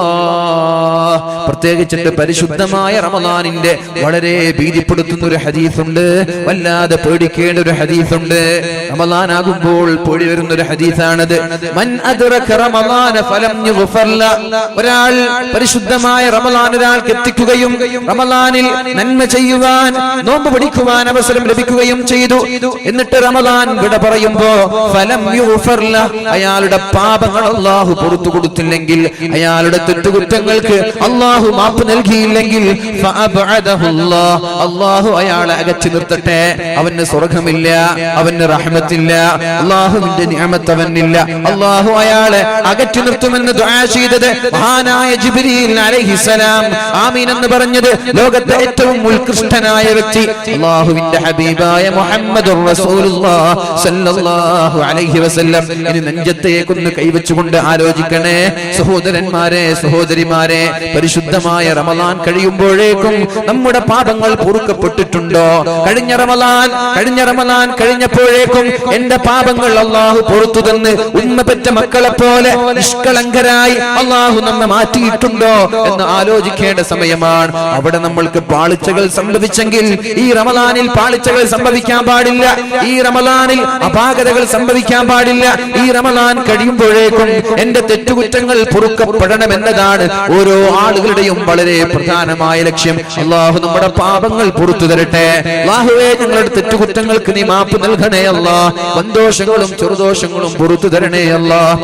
പ്രത്യേകിച്ചിട്ട് പരിശുദ്ധമായ റമളാനിന്റെ വളരെ ഭീതിപ്പെടുത്തുന്ന ഒരു ഹദീസുണ്ട്, വല്ലാതെ പേടിക്കേണ്ട ഒരു ഹദീസുണ്ട്. റമളാൻ ആകുമ്പോൾ പേടി വരുന്ന ഒരു ഹദീസാണത്. മൻ അദ്റക റമളാന ഫലം യുഗ്ഫർ ല, ഒരാൾ പരിശുദ്ധമായ റമളാൻ ഒരാൾക്ക് എത്തിക്കുകയും റമളാനിൽ നന്മ ചെയ്യുവാൻ നോമ്പ് പിടിക്കുവാൻ അവസരം ലഭിക്കുകയും ചെയ്തു, എന്നിട്ട് റമളാൻ വിട പറയുമ്പോ ഫലം യുഗ്ഫർ ല, അയാളുടെ പാപങ്ങൾ അല്ലാഹു പുറത്തു കൊടുത്തില്ലെങ്കിൽ, അയാളുടെ തെറ്റുകുറ്റങ്ങൾക്ക് അല്ലാഹു മാപ്പ് നൽകിയില്ലെങ്കിൽ ഫഅബ്അദഹുല്ലാഹ്, അല്ലാഹു അയാളെ അകറ്റി നിർത്തട്ടെ. അവന് സ്വർഗ്ഗമില്ല, അവന് റഹ്മത്തില്ല, അല്ലാഹുവിന്റെ നിഅമത്ത് അവനില്ല. അല്ലാഹു അയാളെ അകറ്റി നിർത്തുമെന്ന് ദുആ ചെയ്തത് മഹാനായ ജിബ്രീൽ അലൈഹിസ്സലാം ആമീൻ എന്ന് പറഞ്ഞത് ലോകത്തെ ഏറ്റവും ഉത്കൃഷ്ടനായ വ്യക്തി അല്ലാഹുവിന്റെ ഹബീബായ മുഹമ്മദുർ റസൂലുള്ളാഹി സ്വല്ലല്ലാഹു അലൈഹി വസല്ലം. ഇനി നെഞ്ചത്തേക്കൊന്ന് കൈവച്ചുകൊണ്ട് ആലോചിക്കണേ സഹോദരന്മാരെ, സഹോദരിമാരെ, പരിശുദ്ധമായ റമളാൻ കഴിയുമ്പോഴേക്കും നമ്മുടെ പാപങ്ങൾ പൊറുക്കപ്പെട്ടിട്ടുണ്ടോ? കഴിഞ്ഞ റമളാൻ കഴിഞ്ഞപ്പോഴേക്കും എന്റെ പാപങ്ങൾ അല്ലാഹു പുറത്തു തന്ന് ഉമ്മ പെറ്റ മക്കളെ പോലെ നിഷ്കളങ്കരായി അല്ലാഹു നമ്മെ മാറ്റിയിട്ടുണ്ടോ എന്ന് ആലോചിക്കേണ്ട സമയമാണ്. അവിടെ നമ്മൾക്ക് പാളിച്ചകൾ സംഭവിച്ചെങ്കിൽ ഈ റമളാനിൽ പാളിച്ചകൾ സംഭവിക്കാൻ പാടില്ല, ഈ റമളാനിൽ അപാകതകൾ സംഭവിക്കാൻ പാടില്ല. ഈ റമളാൻ കഴിയുമ്പോഴേക്കും എന്റെ തെറ്റുകുറ്റങ്ങൾ പൊറുക്കപ്പെടണമെന്നതാണ് ഓരോ ആളുകളുടെയും വളരെ പ്രധാനമായ ലക്ഷ്യം. അല്ലാഹു നമ്മുടെ പാപങ്ങൾ പുറത്തു തരട്ടെ. അല്ലാഹുവേ, ഞങ്ങളുടെ തെറ്റുകുറ്റങ്ങൾക്ക് നീ മാപ്പ് നൽകണേ അല്ലാഹ്. വൻദോഷങ്ങളും ചെറുദോഷങ്ങളും പുറത്തു തരണേ അല്ലാഹ്.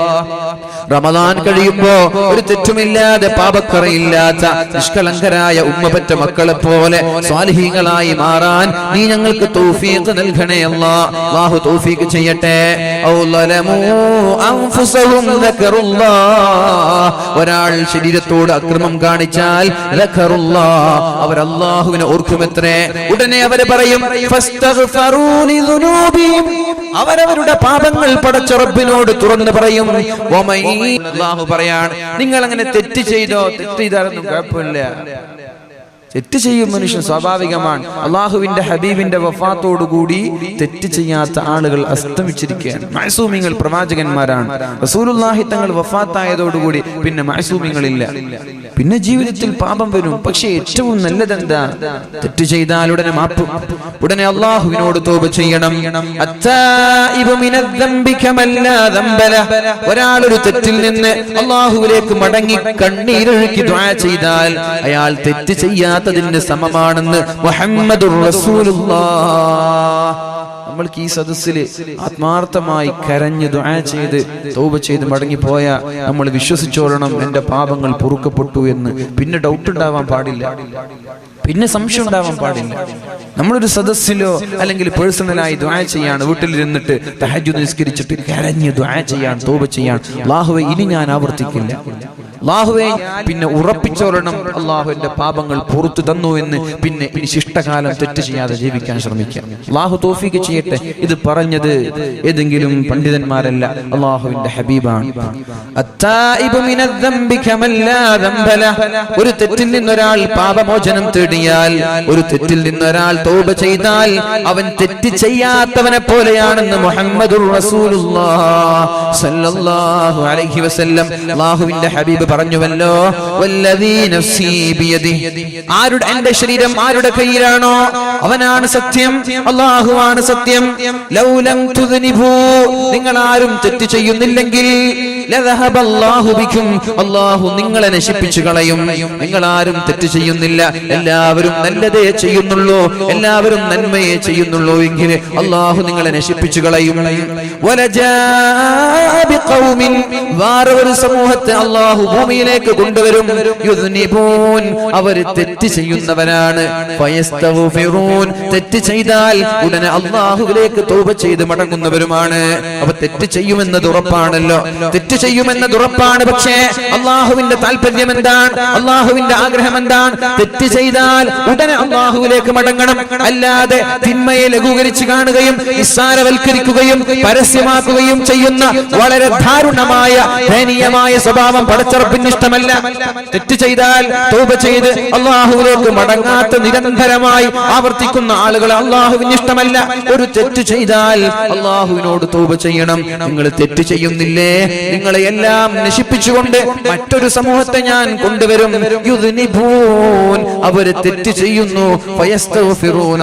റമളാൻ കഴിയുമ്പോ ഒരു തെറ്റുമില്ലാതെ പാപക്കറയില്ലാത്ത നിഷ്കളങ്കരായ ഉമ്മപെറ്റ മക്കളെ പോലെ സ്വാലിഹീങ്ങളായി മാറാൻ നീ ഞങ്ങൾക്ക് തൗഫീഖ് നൽകണേ അല്ലാഹ്. അല്ലാഹു തൗഫീഖ് ചെയ്യട്ടെ. ഔ ളലമൂ അൻഫുസഹും ദക്കറുല്ലാഹ്, ഒരാൾ ശരീരത്തോട് അക്രമം കാണിച്ചാൽ ദക്കറുല്ലാഹ്, അവർ അല്ലാഹുവിനെ ഓർക്കുമത്രേ. ഉടനെ അവർ പറയും ഫസ്തഗ്ഫറൂ ലിദുനൂബിഹിം, അവരവരുടെ പാപങ്ങൾ പടച്ച റബ്ബിനോട് തുറന്നു പറയും. അല്ലാഹു പറയാണ്, നിങ്ങൾ അങ്ങനെ തെറ്റ് ചെയ്തോ, തെറ്റ് ചെയ്താലൊന്നും കുഴപ്പമില്ല, തെറ്റ് ചെയ്യും മനുഷ്യൻ, സ്വാഭാവികമാണ്. അള്ളാഹുവിന്റെ ഹബീബിന്റെ വഫാത്തോടുകൂടി തെറ്റ് ചെയ്യാത്ത ആളുകൾ അസ്തമിച്ചിരിക്കുകയാണ്. മഅസൂമിങ്ങൾ പ്രവാചകന്മാരാണ്. റസൂലുള്ളാഹി തങ്ങൾ വഫാത്തായതോടുകൂടി പിന്നെ മഅസൂമിങ്ങളില്ല. പിന്നെ ജീവിതത്തിൽ പാപം വരും. പക്ഷേ ഏറ്റവും നല്ലതെന്താ? തെറ്റ് ചെയ്താൽ ഉടനെ മാപ്പ്, ഉടനെ അള്ളാഹുവിനോട് തൗബ ചെയ്യണം. ഒരാൾ ഒരു തെറ്റിൽ നിന്ന് അള്ളാഹുവിലേക്ക് മടങ്ങി കണ്ണീരൊഴുക്കി ദുആ ചെയ്താൽ അയാൾ തെറ്റ് ചെയ്യാത്തതിന് സമമാണെന്ന് മുഹമ്മദുർ റസൂലുള്ളാഹ്. നമ്മൾക്ക് ഈ സദസ്സിൽ ആത്മാർത്ഥമായി കരഞ്ഞ് ദുആ ചെയ്ത് തൗബ ചെയ്ത് മടങ്ങിപ്പോയ നമ്മൾ വിശ്വസിച്ചോളണം, എന്റെ പാപങ്ങൾ പൊറുക്കപ്പെട്ടു എന്ന്. പിന്നെ ഡൗട്ട് ഉണ്ടാവാൻ പാടില്ല, പിന്നെ സംശയം ഉണ്ടാവാൻ പാടില്ല. നമ്മളൊരു സദസ്സിലോ അല്ലെങ്കിൽ പേഴ്സണലായി ദുആ ചെയ്യാണ്, വീട്ടിലിരുന്നിട്ട് തഹജ്ജുദ് നിസ്കരിച്ചിട്ട് കരഞ്ഞ് ദുആ ചെയ്യാൻ, തൗബ ചെയ്യാൻ, അല്ലാഹുവേ ഇനി ഞാൻ ആവർത്തിക്കില്ല, അല്ലാഹുവേ, പിന്നെ ഉറപ്പിച്ചോളണം അല്ലാഹു എന്റെ പാപങ്ങൾ പുറത്തു തന്നു എന്ന്. പിന്നെ ഇനി ശിഷ്ടകാലം തെറ്റ് ചെയ്യാതെ ജീവിക്കാൻ ശ്രമിക്കാം. അല്ലാഹു തൗഫീഖ് ചെയ്യട്ടെ. ഇത് പറഞ്ഞത് ഏതെങ്കിലും പണ്ഡിതന്മാരല്ല, അല്ലാഹുവിന്റെ ഹബീബാണ്. ഒരു തെറ്റിൽ നിന്നൊരാൾ പാപമോചനം തേടിയാൽ, ഒരു തെറ്റിൽ നിന്നൊരാൾ തൗബ ചെയ്താൽ അവൻ തെറ്റ് ചെയ്യാത്തവനെ പോലെയാണെന്ന് മുഹമ്മദുർ റസൂലുള്ളാഹി സ്വല്ലല്ലാഹു അലൈഹി വസല്ലം അല്ലാഹുവിന്റെ ഹബീബ് പറഞ്ഞുവല്ലോ, വല്ലദീ നഫ്സീ ബിയദിഹി, ആരുടെ എന്റെ ശരീരം ആരുടെ കയ്യിലാണോ അവനാണ് സത്യം, അല്ലാഹുവാണ് സത്യം. ലൗ ലം തുദ്നിബൂ, നിങ്ങൾ ആരും തെറ്റ് ചെയ്യുന്നില്ലെങ്കിൽ ലദഹബല്ലാഹു ബിക്കും, അല്ലാഹു നിങ്ങളെ നശിപ്പിച്ചു കളയും. നിങ്ങൾ ആരും തെറ്റ് ചെയ്യുന്നില്ല, എല്ലാവരും നല്ലതേ ചെയ്യുന്നുള്ളൂ, എല്ലാവരും നന്മയെ ചെയ്യുന്നുള്ളൂ എങ്കിൽ അല്ലാഹു നിങ്ങളെ നശിപ്പിച്ചു കളയും. വലജാ ബിഖൗമിൻ, വേറെ ഒരു സമൂഹത്തെ അല്ലാഹു ഭൂമിയിലേക്ക് കൊണ്ടുവരും. യുദ്നിബൂൻ, അവർ തെറ്റ് ചെയ്യുന്നവരാണ്. ഫയസ്തഗ്ഫിറൂൻ, തെറ്റ് ചെയ്താൽ ഉടനെ അല്ലാഹുവിലേക്ക് തൗബ ചെയ്ത് മടങ്ങുന്നവരുമാണ്. അപ്പൊ തെറ്റ് ചെയ്യുമെന്നത് ഉറപ്പാണല്ലോ, തെറ്റ് ചെയ്യുമെന്നത് ഉറപ്പാണ്. പക്ഷേ അല്ലാഹുവിന്റെ താല്പര്യം എന്താണ്? അല്ലാഹുവിന്റെ ആഗ്രഹം എന്താണ്? തെറ്റ് ചെയ്താൽ ഉടനെ അല്ലാഹുവിലേക്ക് മടങ്ങണം. അല്ലാതെ തിന്മയെ ലഘൂകരിച്ച് കാണുകയും നിസ്സാരവൽക്കരിക്കുകയും പരസ്യമാക്കുകയും ചെയ്യുന്ന വളരെ ദാരുണമായ ദയനീയമായ സ്വഭാവം പടച്ചറപ്പിന് ഇഷ്ടമല്ല. തെറ്റ് ചെയ്താൽ തൗബ ചെയ്ത് അല്ലാഹുവിലേക്ക് മടങ്ങാത്ത നിരന്തരമായി ആവർത്തിക്കുന്ന ആളുകൾ അല്ലാഹുവിന് ഇഷ്ടമല്ല. ഒരു തെറ്റ് ചെയ്താൽ അല്ലാഹുവിനോട് തൗബ ചെയ്യണം. നിങ്ങൾ തെറ്റ് ചെയ്യുന്നില്ലേ? നിങ്ങളെ എല്ലാം നശിപ്പിച്ചുകൊണ്ട് മറ്റൊരു സമൂഹത്തെ ഞാൻ കൊണ്ടുവരും. യുദ്നിബൂൻ, അവർ തെറ്റ് ചെയ്യുന്നു. ഫയസ്തഗ്ഫിറൂൻ,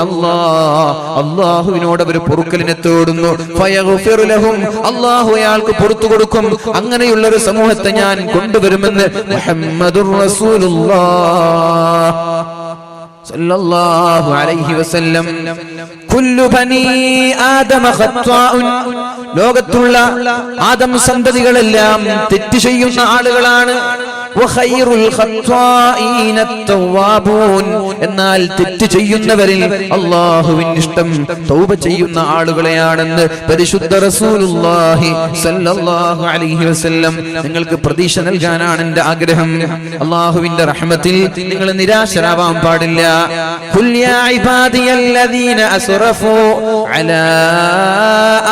അല്ലാഹുവിനോട് അവർ പൊറുക്കലിനെ തേടുന്നു. ഫയഗ്ഫിറു ലഹും, അല്ലാഹു അയാൾക്ക് പുറത്തു കൊടുക്കും. അങ്ങനെയുള്ള ഒരു സമൂഹത്തെ ഞാൻ കൊണ്ടുവരുമെന്ന് മുഹമ്മദുർ റസൂലുള്ളാഹ് സല്ലല്ലാഹു അലൈഹി വസല്ലം. കുല്ലു ബനീ ആദമ ഖത്വാഉൻ, ലോകത്തുള്ള ആദം സന്തതികളെല്ലാം തെറ്റ് ചെയ്യുന്ന ആളുകളാണ്. വഖൈറുൽ ഖത്വാഈന അത്തവാബൂൻ, എന്നാൽ തെറ്റ് ചെയ്യുന്നവരിൽ അല്ലാഹുവിന് ഇഷ്ടം തൗബ ചെയ്യുന്ന ആളുകളെയാണെന്ന് പരിശുദ്ധ റസൂലുള്ളാഹി സ്വല്ലല്ലാഹു അലൈഹി വസല്ലം. നിങ്ങൾക്ക് പ്രതീക്ഷ നൽകാനാണ് എൻ്റെ ആഗ്രഹം. അല്ലാഹുവിന്റെ റഹ്മത്തിൽ നിങ്ങൾ നിരാശരാവാൻ പാടില്ല. ഖുൽ യാ ഇബാദിയല്ലദീന അസ്റഫൂ അലാ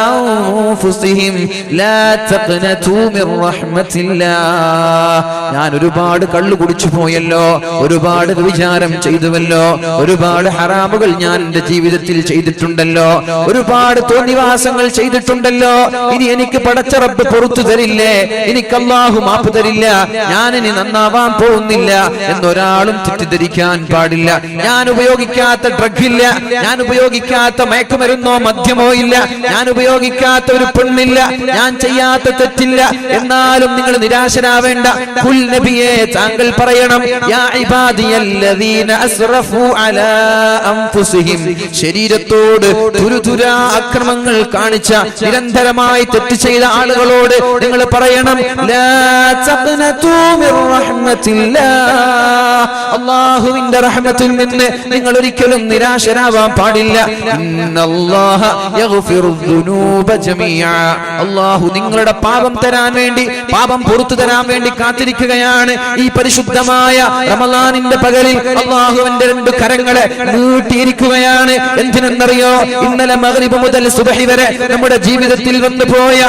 അൻഫുസിഹിം ലാ തഖ്നതൂ മിർ റഹ്മത്തില്ലാഹ്. ഞാൻ ഒരുപാട് കള്ളു കുടിച്ചു പോയല്ലോ, ഒരുപാട് വിചാരം ചെയ്തുവല്ലോ, ഒരുപാട് ഹറാമുകൾ ഞാൻ എന്റെ ജീവിതത്തിൽ ചെയ്തിട്ടുണ്ടല്ലോ, ഒരുപാട് തോന്നിവാസങ്ങൾ ചെയ്തിട്ടുണ്ടല്ലോ. ഇനി എനിക്ക് പടച്ച റബ്ബ് പുറത്തു തരില്ലേ? എനിക്ക് അല്ലാഹു മാപ്പ് തരില്ല, ഞാൻ ഇനി നന്നാവാൻ പോകുന്നില്ല എന്നൊരാളും തെറ്റിദ്ധരിക്കാൻ പാടില്ല. ഞാൻ ഉപയോഗിക്കാത്ത ഡ്രഗില്ല, ഞാൻ ഉപയോഗിക്കാത്ത മയക്കുമരുന്നോ മദ്യമോ ഇല്ല, ഞാൻ ഉപയോഗിക്കാത്ത ഒരു പെണ്ണില്ല, ഞാൻ ചെയ്യാത്ത തെറ്റില്ല. എന്നാലും നിങ്ങൾ നിരാശരാവേണ്ട. ഖുൽ നബിയെ, താങ്കൾ പറയണം, യാ ഇബാദിയല്ലദീന അസ്റഫൂ അലാ അൻഫുസിഹിം, ശരീരത്തോട് തുരുതുരാ അക്രമങ്ങൾ കാണിച്ച നിരന്തരമായി തെറ്റ് ചെയ്ത ആളുകളോട് നിങ്ങൾ പറയണം, ലാ തഖ്നതൂ മിർ റഹ്മത്തില്ലാഹ്, അല്ലാഹുവിന്റെ റഹ്മത്തിൽ നിന്ന് നിങ്ങൾ ഒരിക്കലും നിരാശരാവാൻ പാടില്ല. ഇന്നല്ലാഹ യഗ്ഫിറുദ് ദുനൂബ ജമീഅ, അല്ലാഹു നിങ്ങളുടെ പാപം തരാൻ വേണ്ടി, പാപം പുറത്തു തരാൻ വേണ്ടി കാത്തിരിക്കുകയാണ്. ഈ പരിശുദ്ധമായ റമളാനിന്റെ പകലിൽ അല്ലാഹുവിന്റെ രണ്ട് കരങ്ങളെ നീട്ടിയിരിക്കുകയാണ്. എന്തിനെന്നറിയോ? ഇന്നലെ മഗ്രിബ് മുതൽ സുബ്ഹി വരെ നമ്മുടെ ജീവിതത്തിൽ വന്നു പോയ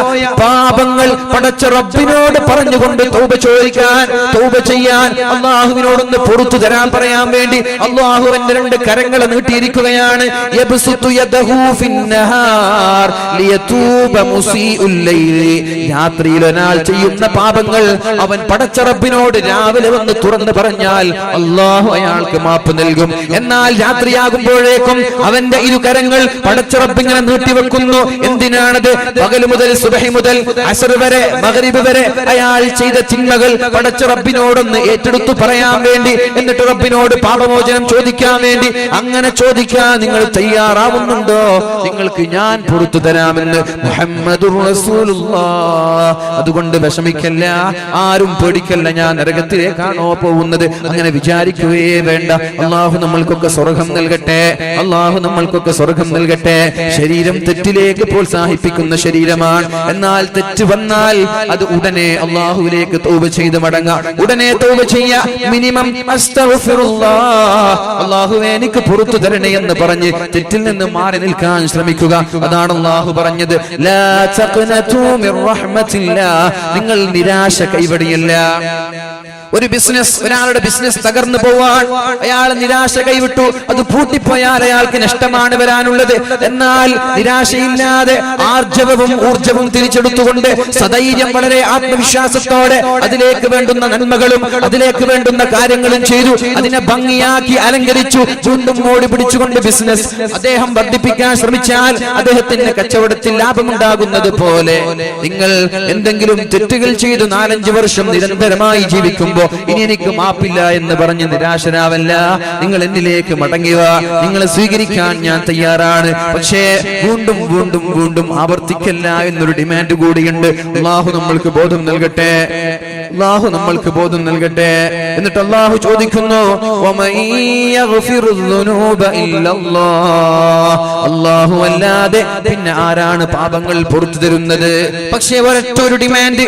പാപങ്ങൾ പടച്ച റബ്ബിനോട് പറഞ്ഞുകൊണ്ട് തൗബ ചോദിക്കാൻ, തൗബ ചെയ്യാൻ, അല്ലാഹുവിനോടൊന്ന് പുറത്തു തരാൻ പറയാൻ വേണ്ടി അല്ലാഹുവിന്റെ രണ്ട് കരങ്ങളെ നീട്ടിയിരിക്കുകയാണ്. യബ്സുതു യദഹു ഫിന്നഹാർ ലിയതൂബ മുസീഉൽ ലൈലി, രാത്രിയിൽ ഒരാൾ ചെയ്യുന്ന പാപങ്ങൾ അവൻ പടച്ച റബ്ബിനോട് രാവിലെ വന്ന് തുറന്നു പറഞ്ഞാൽ അല്ലാഹു അയാൾക്ക് മാപ്പ് നൽകും. എന്നാൽ രാത്രിയാകുമ്പോഴേക്കും അവന്റെ ഇരുകരങ്ങൾ പടച്ച റബ്ബിങ്ങനെ നീട്ടിവെക്കുന്നു. എന്തിനാണത്? പകൽ മുതൽ സുബ്ഹി മുതൽ അസ്ർ വരെ, മഗ്രിബ് വരെ അയാൾ ചെയ്ത തിന്മകൾ പടച്ച റബ്ബിനോടൊന്ന് ഏറ്റെടുത്തു പറയാൻ വേണ്ടി, എന്നിട്ട് റബ്ബിനോട് പാപമോചനം ചോദിക്കാൻ വേണ്ടി. അങ്ങനെ ചോദിക്കാൻ നിങ്ങൾ തയ്യാറാവുന്നുണ്ടോ? നിങ്ങൾക്ക് ഞാൻ പുറത്തു തരാമെന്ന് മുഹമ്മദുർ റസൂലുള്ളാഹ്. അതുകൊണ്ട് വിഷമിക്കല്ല, ആരും പേടിക്കല്ല, ഞാൻ നരകത്തിലേക്കാണോ പോകുന്നത് അങ്ങനെ വിചാരിക്കുകയേ വേണ്ട. അല്ലാഹു നമ്മൾക്കൊക്കെ സ്വർഗ്ഗം നൽകട്ടെ, അല്ലാഹു നമ്മൾക്കൊക്കെ സ്വർഗ്ഗം നൽകട്ടെ. ശരീരം തെറ്റിലേക്ക് പ്രോത്സാഹിപ്പിക്കുന്ന ശരീരമാണ്. എന്നാൽ തെറ്റ് വന്നാൽ അത് ഉടനെ അല്ലാഹുവിലേക്ക് തൗബ ചെയ്ത് മടങ്ങാം. ഉടനെ തൗബ ചെയ്യാ. മിനിമം അസ്തഗ്ഫിറുല്ലാഹ്, അല്ലാഹുവേ എനിക്ക് പുറത്തു തരണേ എന്ന് പറഞ്ഞ് തെറ്റിൽ നിന്ന് മാറി നിൽക്കാൻ ശ്രമിക്കുക. അതാണ് അല്ലാഹു പറഞ്ഞത്, ലാ തഖ്നതൂ മിർ റഹ്മത്തില്ലാഹ്, നിങ്ങൾ നിരാശ കൈവടിയല്ല. ഒരു ബിസിനസ്, ഒരാളുടെ ബിസിനസ് തകർന്നു പോവാൻ അയാൾ നിരാശ കൈവിട്ടു, അത് പൂട്ടിപ്പോയാൽ അയാൾക്ക് നഷ്ടമാണ് വരാനുള്ളത്. എന്നാൽ നിരാശയില്ലാതെ ആർജവവും ഊർജവും തിരിച്ചെടുത്തുകൊണ്ട് സധൈര്യം, വളരെ ആത്മവിശ്വാസത്തോടെ അതിലേക്ക് വേണ്ടുന്ന നന്മകളും അതിലേക്ക് വേണ്ടുന്ന കാര്യങ്ങളും ചെയ്തു, അതിനെ ഭംഗിയാക്കി അലങ്കരിച്ചു, വീണ്ടും ഓടി പിടിച്ചുകൊണ്ട് ബിസിനസ് അദ്ദേഹം വർദ്ധിപ്പിക്കാൻ ശ്രമിച്ചാൽ അദ്ദേഹത്തിന്റെ കച്ചവടത്തിൽ ലാഭമുണ്ടാകുന്നത് പോലെ നിങ്ങൾ എന്തെങ്കിലും തെറ്റുകൾ ചെയ്തു 4-5 വർഷം നിരന്തരമായി ജീവിക്കുമ്പോൾ ഇനി എനിക്ക് മാപ്പില്ല എന്ന് പറഞ്ഞ് നിരാശരാവല്ല. നിങ്ങൾ എന്നിലേക്ക് മടങ്ങുക, നിങ്ങളെ സ്വീകരിക്കാൻ ഞാൻ തയ്യാറാണ്. പക്ഷേ വീണ്ടും വീണ്ടും വീണ്ടും ആവർത്തിക്കല്ല എന്നൊരു ഡിമാൻഡ് കൂടിയുണ്ട്. അല്ലാഹു നമ്മൾക്ക് ബോധം നൽകട്ടെ. അല്ലാഹു നമ്മൾക്ക് ബോധം നൽകട്ടെ. എന്നിട്ട് അല്ലാഹു ചോദിക്കുന്നു, അല്ലാഹു അല്ലാതെ പിന്നെ ആരാണ് പാപങ്ങൾ പുറത്തു തരുന്നത്? പക്ഷേ ഒരൊറ്റൊരു ഡിമാൻഡ്,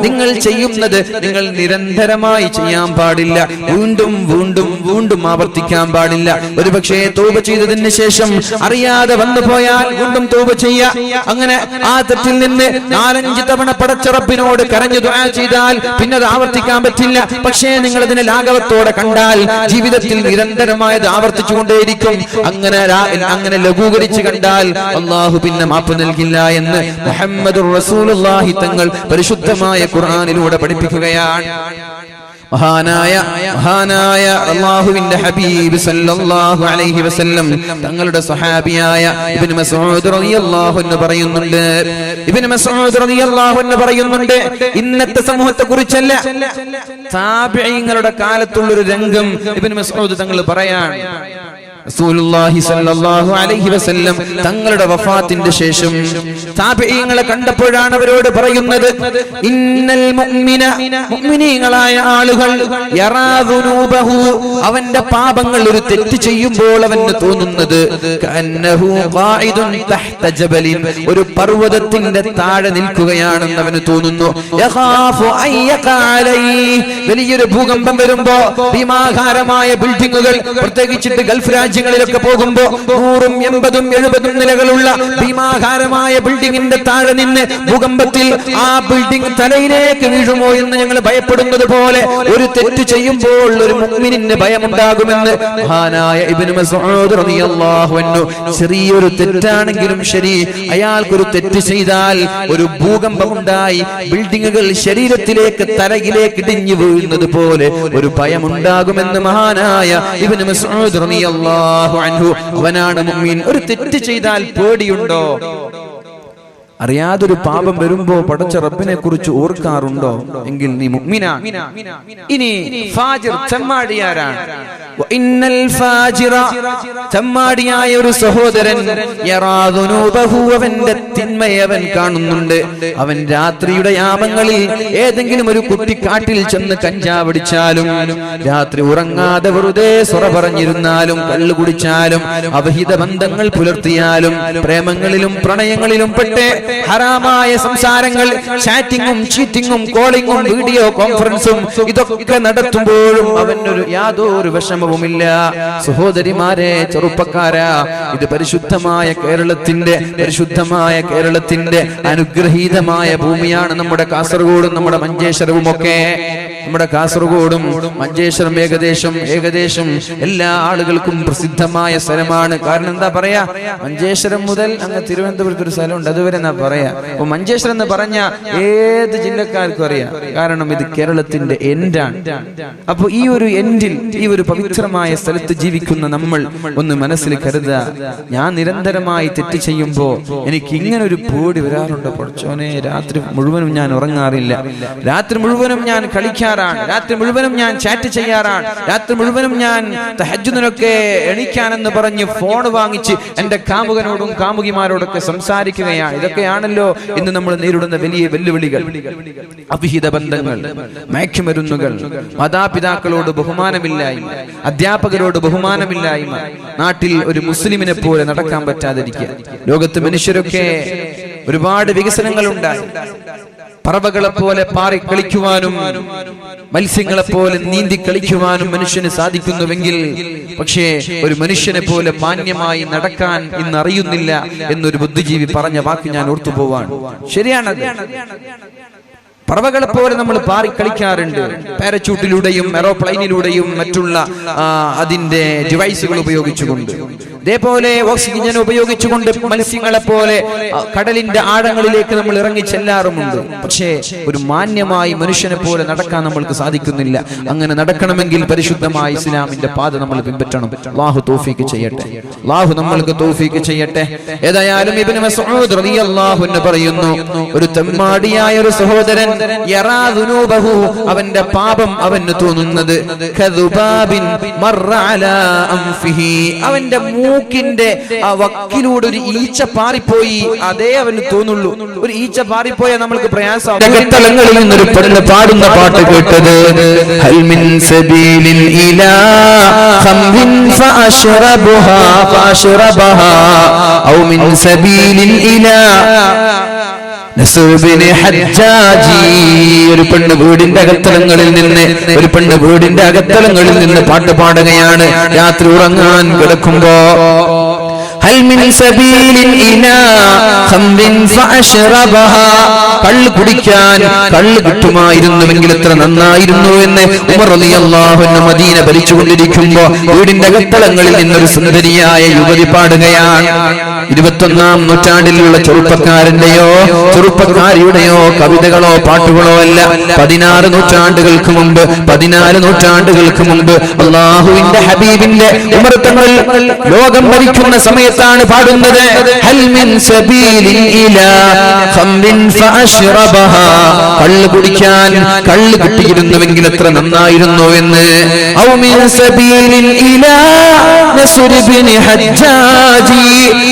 നിങ്ങൾ ചെയ്യുന്നത് നിങ്ങൾ നിരന്തരമായി ചെയ്യാൻ പാടില്ല, വീണ്ടും വീണ്ടും വീണ്ടും ആവർത്തിക്കാൻ പാടില്ല. ഒരുപക്ഷേ തൗബ ചെയ്തതിന് ശേഷം അറിയാതെ വന്നു പോയാൽ വീണ്ടും തൗബ ചെയ്യാ. അങ്ങനെ ആ തെറ്റിൽ നിന്ന് 4-5 തവണ പടച്ച റബ്ബിനോട് കരഞ്ഞു ദുആ ചെയ്താൽ പിന്നെ അത് ആവർത്തിക്കാൻ പറ്റില്ല. പക്ഷേ നിങ്ങൾ അതിനെ ലാഘവത്തോടെ കണ്ടാൽ ജീവിതത്തിൽ നിരന്തരമായത് ആവർത്തിച്ചുകൊണ്ടേയിരിക്കും. അങ്ങനെ ലഘൂകരിച്ച് കണ്ടാൽ അല്ലാഹു പിന്നെ മാപ്പ് നൽകില്ല എന്ന് മുഹമ്മദുർ റസൂലുള്ളാഹി തങ്ങൾ പരിശുദ്ധമായ ഖുർആനിലൂടെ പഠിപ്പിക്കുകയാണ്. മഹാനായ അല്ലാഹുവിന്റെ ഹബീബ് സല്ലല്ലാഹു അലൈഹി വസല്ലം തങ്ങളുടെ സ്വഹാബിയായ ഇബ്നു മസ്ഊദ് റളിയല്ലാഹു അൻഹു പറയുന്നുണ്ട്, ഇന്നത്തെ സമൂഹത്തെ കുറിച്ചല്ല, താബിഈങ്ങളുടെ കാലത്തുള്ളൊരു രംഗം ഇബ്നു മസ്ഊദ് തങ്ങൾ പറയാണ്. റസൂലുള്ളാഹി സ്വല്ലല്ലാഹു അലൈഹി വസല്ലം തങ്ങളുടെ വഫാത്തിന്റെ ശേഷം താബിഈങ്ങളെ കണ്ടപ്പോഴാണ് അവരോട് പറയുന്നത്, ഇന്നൽ മുഅ്മിനീങ്ങളായ ആളുകൾ യറാ ദുനൂബഹു, അവന്റെ പാപങ്ങൾ ഒരു തെറ്റ് ചെയ്യുമ്പോൾ അവന് തോന്നുന്നത് കഅന്നഹു ഖായിദുൻ തഹ്ത ജബലിൻ, ഒരു പർവതത്തിന്റെ താഴെ നിൽക്കുകയാണെന്ന് അവന് തോന്നുന്നു. യഖാഫു അയ്യഖ അലൈഹി, വലിയൊരു ഭൂകമ്പം വരുമ്പോ ഭീമാകാരമായ ബിൽഡിങ്ങുകൾ, പ്രത്യേകിച്ചിട്ട് ഗൾഫ് രാജ്യങ്ങളിലൊക്കെ പോകുമ്പോ 100, 80, 70 നിലകളുള്ള ഭീമാകാരമായ ബിൽഡിങ്ങിന്റെ താഴെ നിന്ന് ഭൂകമ്പത്തിൽ ആ ബിൽഡിംഗ് തലയിലേക്ക് വീഴുമോ എന്ന് ഞങ്ങൾ ഭയപ്പെടുന്നത് പോലെ ഒരു തെറ്റ് ചെയ്യുമ്പോൾ ഒരു മുഅ്മിനിന് ഭയമുണ്ടാകുമെന്ന് മഹാനായ ഇബ്നു മസ്ഊദ് റളിയല്ലാഹു അൻഹു, ചെറിയൊരു തെറ്റാണെങ്കിലും ശരി, അയാൾക്കൊരു തെറ്റ് ചെയ്താൽ ഒരു ഭൂകമ്പമുണ്ടായി ബിൽഡിങ്ങുകൾ ശരീരത്തിലേക്ക് തലയിലേക്ക് ഇടിഞ്ഞു വീഴുന്നത് പോലെ ഒരു ഭയമുണ്ടാകുമെന്ന് മഹാനായ ഇബ്നു മസ്ഊദ് റളിയല്ലാഹു അൻഹു, അവനാണ് മുഅ്മിൻ. ഒരു തെറ്റ് ചെയ്താൽ പേടിയുണ്ടോ? അറിയാതൊരു പാപം വരുമ്പോ പടച്ച റബ്ബിനെ കുറിച്ച് ഓർക്കാറുണ്ടോ? എങ്കിൽ നീ മുഅ്മിനാണ്. ഇനി ഫാജിർ, ചെമ്മാടിയാരാണ്? ഇന്നൽ ഫാജിറ, ചെമ്മാടിയായ ഒരു സഹോദരൻ, യറാ ദുനൂബഹു, അവന്റെ തിന്മയെ അവൻ കാണുന്നുണ്ട്. അവൻ രാത്രിയുടെ യാമങ്ങളിൽ ഏതെങ്കിലും ഒരു കുട്ടിക്കാട്ടിൽ ചെന്ന് കഞ്ചാവടിച്ചാലും, രാത്രി ഉറങ്ങാതെ വെറുതെ സൊറ പറഞ്ഞിരുന്നാലും, കള്ളു കുടിച്ചാലും, അവഹിത ബന്ധങ്ങൾ പുലർത്തിയാലും, പ്രേമങ്ങളിലും പ്രണയങ്ങളിലും പെട്ട് ഹറാമായ സംസാരങ്ങൾ, ചാറ്റിങ്ങും ചീറ്റിങ്ങും കോളിങ്ങും വീഡിയോ കോൺഫറൻസും ഇതൊക്കെ നടത്തുമ്പോഴും അവനൊരു യാതൊരു വിഷമവുമില്ല. സഹോദരിമാരെ, ചെറുപ്പക്കാരാ, ഇത് പരിശുദ്ധമായ കേരളത്തിന്റെ അനുഗ്രഹീതമായ ഭൂമിയാണ് നമ്മുടെ കാസർഗോഡും നമ്മുടെ മഞ്ചേശ്വരവും ഒക്കെ. നമ്മുടെ കാസർഗോഡും മഞ്ചേശ്വരം ഏകദേശം എല്ലാ ആളുകൾക്കും പ്രസിദ്ധമായ സ്ഥലമാണ്. കാരണം എന്താ പറയാ, മഞ്ചേശ്വരം മുതൽ അങ്ങ് തിരുവനന്തപുരത്ത് ഒരു സ്ഥലമുണ്ട്, അതുവരെ എന്നാ പറയാ. അപ്പൊ മഞ്ചേശ്വരം എന്ന് പറഞ്ഞ ഏത് ജില്ലക്കാർക്കും അറിയാം, കാരണം ഇത് കേരളത്തിന്റെ എൻഡാണ്. അപ്പൊ ഈ ഒരു എൻഡിൽ, ഈ ഒരു പവിത്രമായ സ്ഥലത്ത് ജീവിക്കുന്ന നമ്മൾ ഒന്ന് മനസ്സിൽ കരുതുക, ഞാൻ നിരന്തരമായി തെറ്റ് ചെയ്യുമ്പോ എനിക്ക് ഇങ്ങനെ ഒരു പേടി വരാറുണ്ട്. പഠിച്ചോനെ, രാത്രി മുഴുവനും ഞാൻ ഉറങ്ങാറില്ല, രാത്രി മുഴുവനും ഞാൻ കളിക്കാറാണ്, രാത്രി മുഴുവനും ഞാൻ ചാറ്റ് ചെയ്യാറാണ്, രാത്രി മുഴുവനും ഞാൻ തഹജ്ജുദിനൊക്കെ എണീക്കാനെന്ന് പറഞ്ഞ് ഫോൺ വാങ്ങിച്ച് എന്റെ കാമുകനോടും കാമുകിമാരോടൊക്കെ സംസാരിക്കുകയാണ്. ഇതൊക്കെയാണല്ലോ ഇന്ന് നമ്മൾ നേരിടുന്ന വലിയ വെല്ലുവിളികൾ. അവിഹിത ബന്ധങ്ങൾ, മയക്കുമരുന്നുകൾ, മാതാപിതാക്കളോട് ബഹുമാനമില്ലായ്മ, അധ്യാപകരോട് ബഹുമാനമില്ലായ്മ, നാട്ടിൽ ഒരു മുസ്ലിമിനെ പോലെ നടക്കാൻ പറ്റാതിരിക്കുക. ലോകത്ത് മനുഷ്യരൊക്കെ ഒരുപാട് വികസനങ്ങൾ ഉണ്ടായി. പറവകളെ പോലെ പാറി കളിക്കുവാനും മത്സ്യങ്ങളെ പോലെ നീന്തി കളിക്കുവാനും മനുഷ്യന് സാധിക്കുന്നുവെങ്കിൽ, പക്ഷേ ഒരു മനുഷ്യനെ പോലെ മാന്യമായി നടക്കാൻ ഇന്ന് അറിയുന്നില്ല എന്നൊരു ബുദ്ധിജീവി പറഞ്ഞ വാക്ക് ഞാൻ ഓർത്തുപോവാണ്. ശരിയാണത്. പറവകളെ പോലെ നമ്മൾ പാറി കളിക്കാറുണ്ട്, പാരച്യൂട്ടിലൂടെയും എറോപ്ലെയിനിലൂടെയും മറ്റുള്ള അതിന്റെ ഡിവൈസുകൾ ഉപയോഗിച്ചുകൊണ്ട്. ഇതേപോലെ ഓക്സിജൻ ഉപയോഗിച്ചുകൊണ്ട് മത്സ്യങ്ങളെ പോലെ കടലിന്റെ ആഴങ്ങളിലേക്ക് നമ്മൾ ഇറങ്ങി ചെല്ലാറുമുണ്ട്. പക്ഷേ ഒരു മാന്യമായി മനുഷ്യനെ പോലെ നടക്കാൻ നമ്മൾക്ക് സാധിക്കുന്നില്ല. അങ്ങനെ നടക്കണമെങ്കിൽ പരിശുദ്ധമായ ഇസ്ലാമിന്റെ പാത നമ്മൾ പിൻപറ്റണം. അല്ലാഹു തൗഫീഖ് ചെയ്യട്ടെ, അല്ലാഹു നമ്മൾക്ക് തൗഫീഖ് ചെയ്യട്ടെ. ഏതായാലും ഇബ്നു മസ്ഊദ് റളിയല്ലാഹു അൻഹു പറയുന്നു, ഒരു തെമ്മാടിയായ ഒരു സഹോദരൻ, യറാ ദുനൂബഹു, അവന്റെ പാപം അവന് തോന്നുന്നത് കദുബാബിൻ മർറ അലാ അൻഫിഹി, അവന്റെ മൂക്കിന്റെ ആ വക്കിലൂടെ ഒരു ഈച്ച പാറിപ്പോയി, അതേ അവന് തോന്നുള്ളൂ. ഒരു ഈച്ച പാറിപ്പോയാൽ നമ്മൾക്ക് പ്രയാസം. അകത്തളങ്ങളിൽ നിന്നൊരു പെണ്ണ് പാടുന്ന പാട്ട് കേട്ടത്, ഹൽ മിൻ സബീലിൻ ഇലാ ഖംറിൻ ഫഅശ്റബുഹാ ഫഅശ്റബഹാ ഔ മിൻ സബീലിൻ ഇലാ നസുബിനെ ഹജ്ജാജി. ഒരു പെണ്ണ് വീടിന്റെ അകത്തളങ്ങളിൽ നിന്ന് പാട്ട് പാടുകയാണ് രാത്രി ഉറങ്ങാൻ കിടക്കുമ്പോ. ഹൽ മിൻ സബീലിൻ ഇലാ ഖംറിൻ ഫഅശ്റബഹാ. കള്ള് കുടിക്കാൻ കള്ള് കിട്ടുമായിരുന്നുവെങ്കിൽ എത്ര നന്നായിരുന്നു എന്ന് ഉമർ റളിയല്ലാഹു അൻഹു മദീന ഭരിച്ചുകൊണ്ടിരിക്കുമ്പോ വീടിന്റെ അകത്തളങ്ങളിൽ നിന്നൊരു സുന്ദരിയായ യുവതി പാടുകയാണ്. 21-ാം നൂറ്റാണ്ടിലുള്ള ചെറുപ്പക്കാരന്റെയോ ചെറുപ്പക്കാരിയുടെയോ കവിതകളോ പാട്ടുകളോ അല്ല. 16 നൂറ്റാണ്ടുകൾക്ക് മുമ്പ് 14 നൂറ്റാണ്ടുകൾക്ക് മുമ്പ് അല്ലാഹുവിന്റെ ഹബീബിന്റെ ഉമർ തങ്ങൾ ലോകം ഭരിക്കുന്ന സമയത്താണ് പാടുന്നത്. ഹൽ മിൻ സബീലിൻ ഇലാ ഖംറിൻ ഫഅശ്റബഹാ. കള്ള് കുടിക്കാൻ കള്ള് കിട്ടിയിരുന്നുവെങ്കിൽ എത്ര നന്നായിരുന്നു എന്ന്. ഔ മിൻ സബീലിൻ ഇലാ നസ്രിബിനി ഹജ്ജാജി.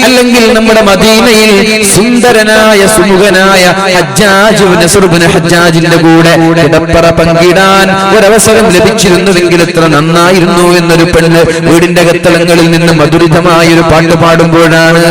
അല്ലെങ്കിൽ നമ്മുടെ മദീനയിൽ സുന്ദരനായ സുമുഖനായ ഹജ്ജാജ് നസ്ർ ഇബ്നു ഹജ്ജാജിന്റെ കൂടെ കിടപ്പറ പങ്കിടാൻ ഒരവസരം ലഭിച്ചിരുന്നുവെങ്കിൽ എത്ര നന്നായിരുന്നു എന്നൊരു പെണ്ണ് വീടിന്റെ അകത്തളങ്ങളിൽ നിന്ന് മധുരിതമായ ഒരു പാട്ട് പാടുമ്പോഴാണ്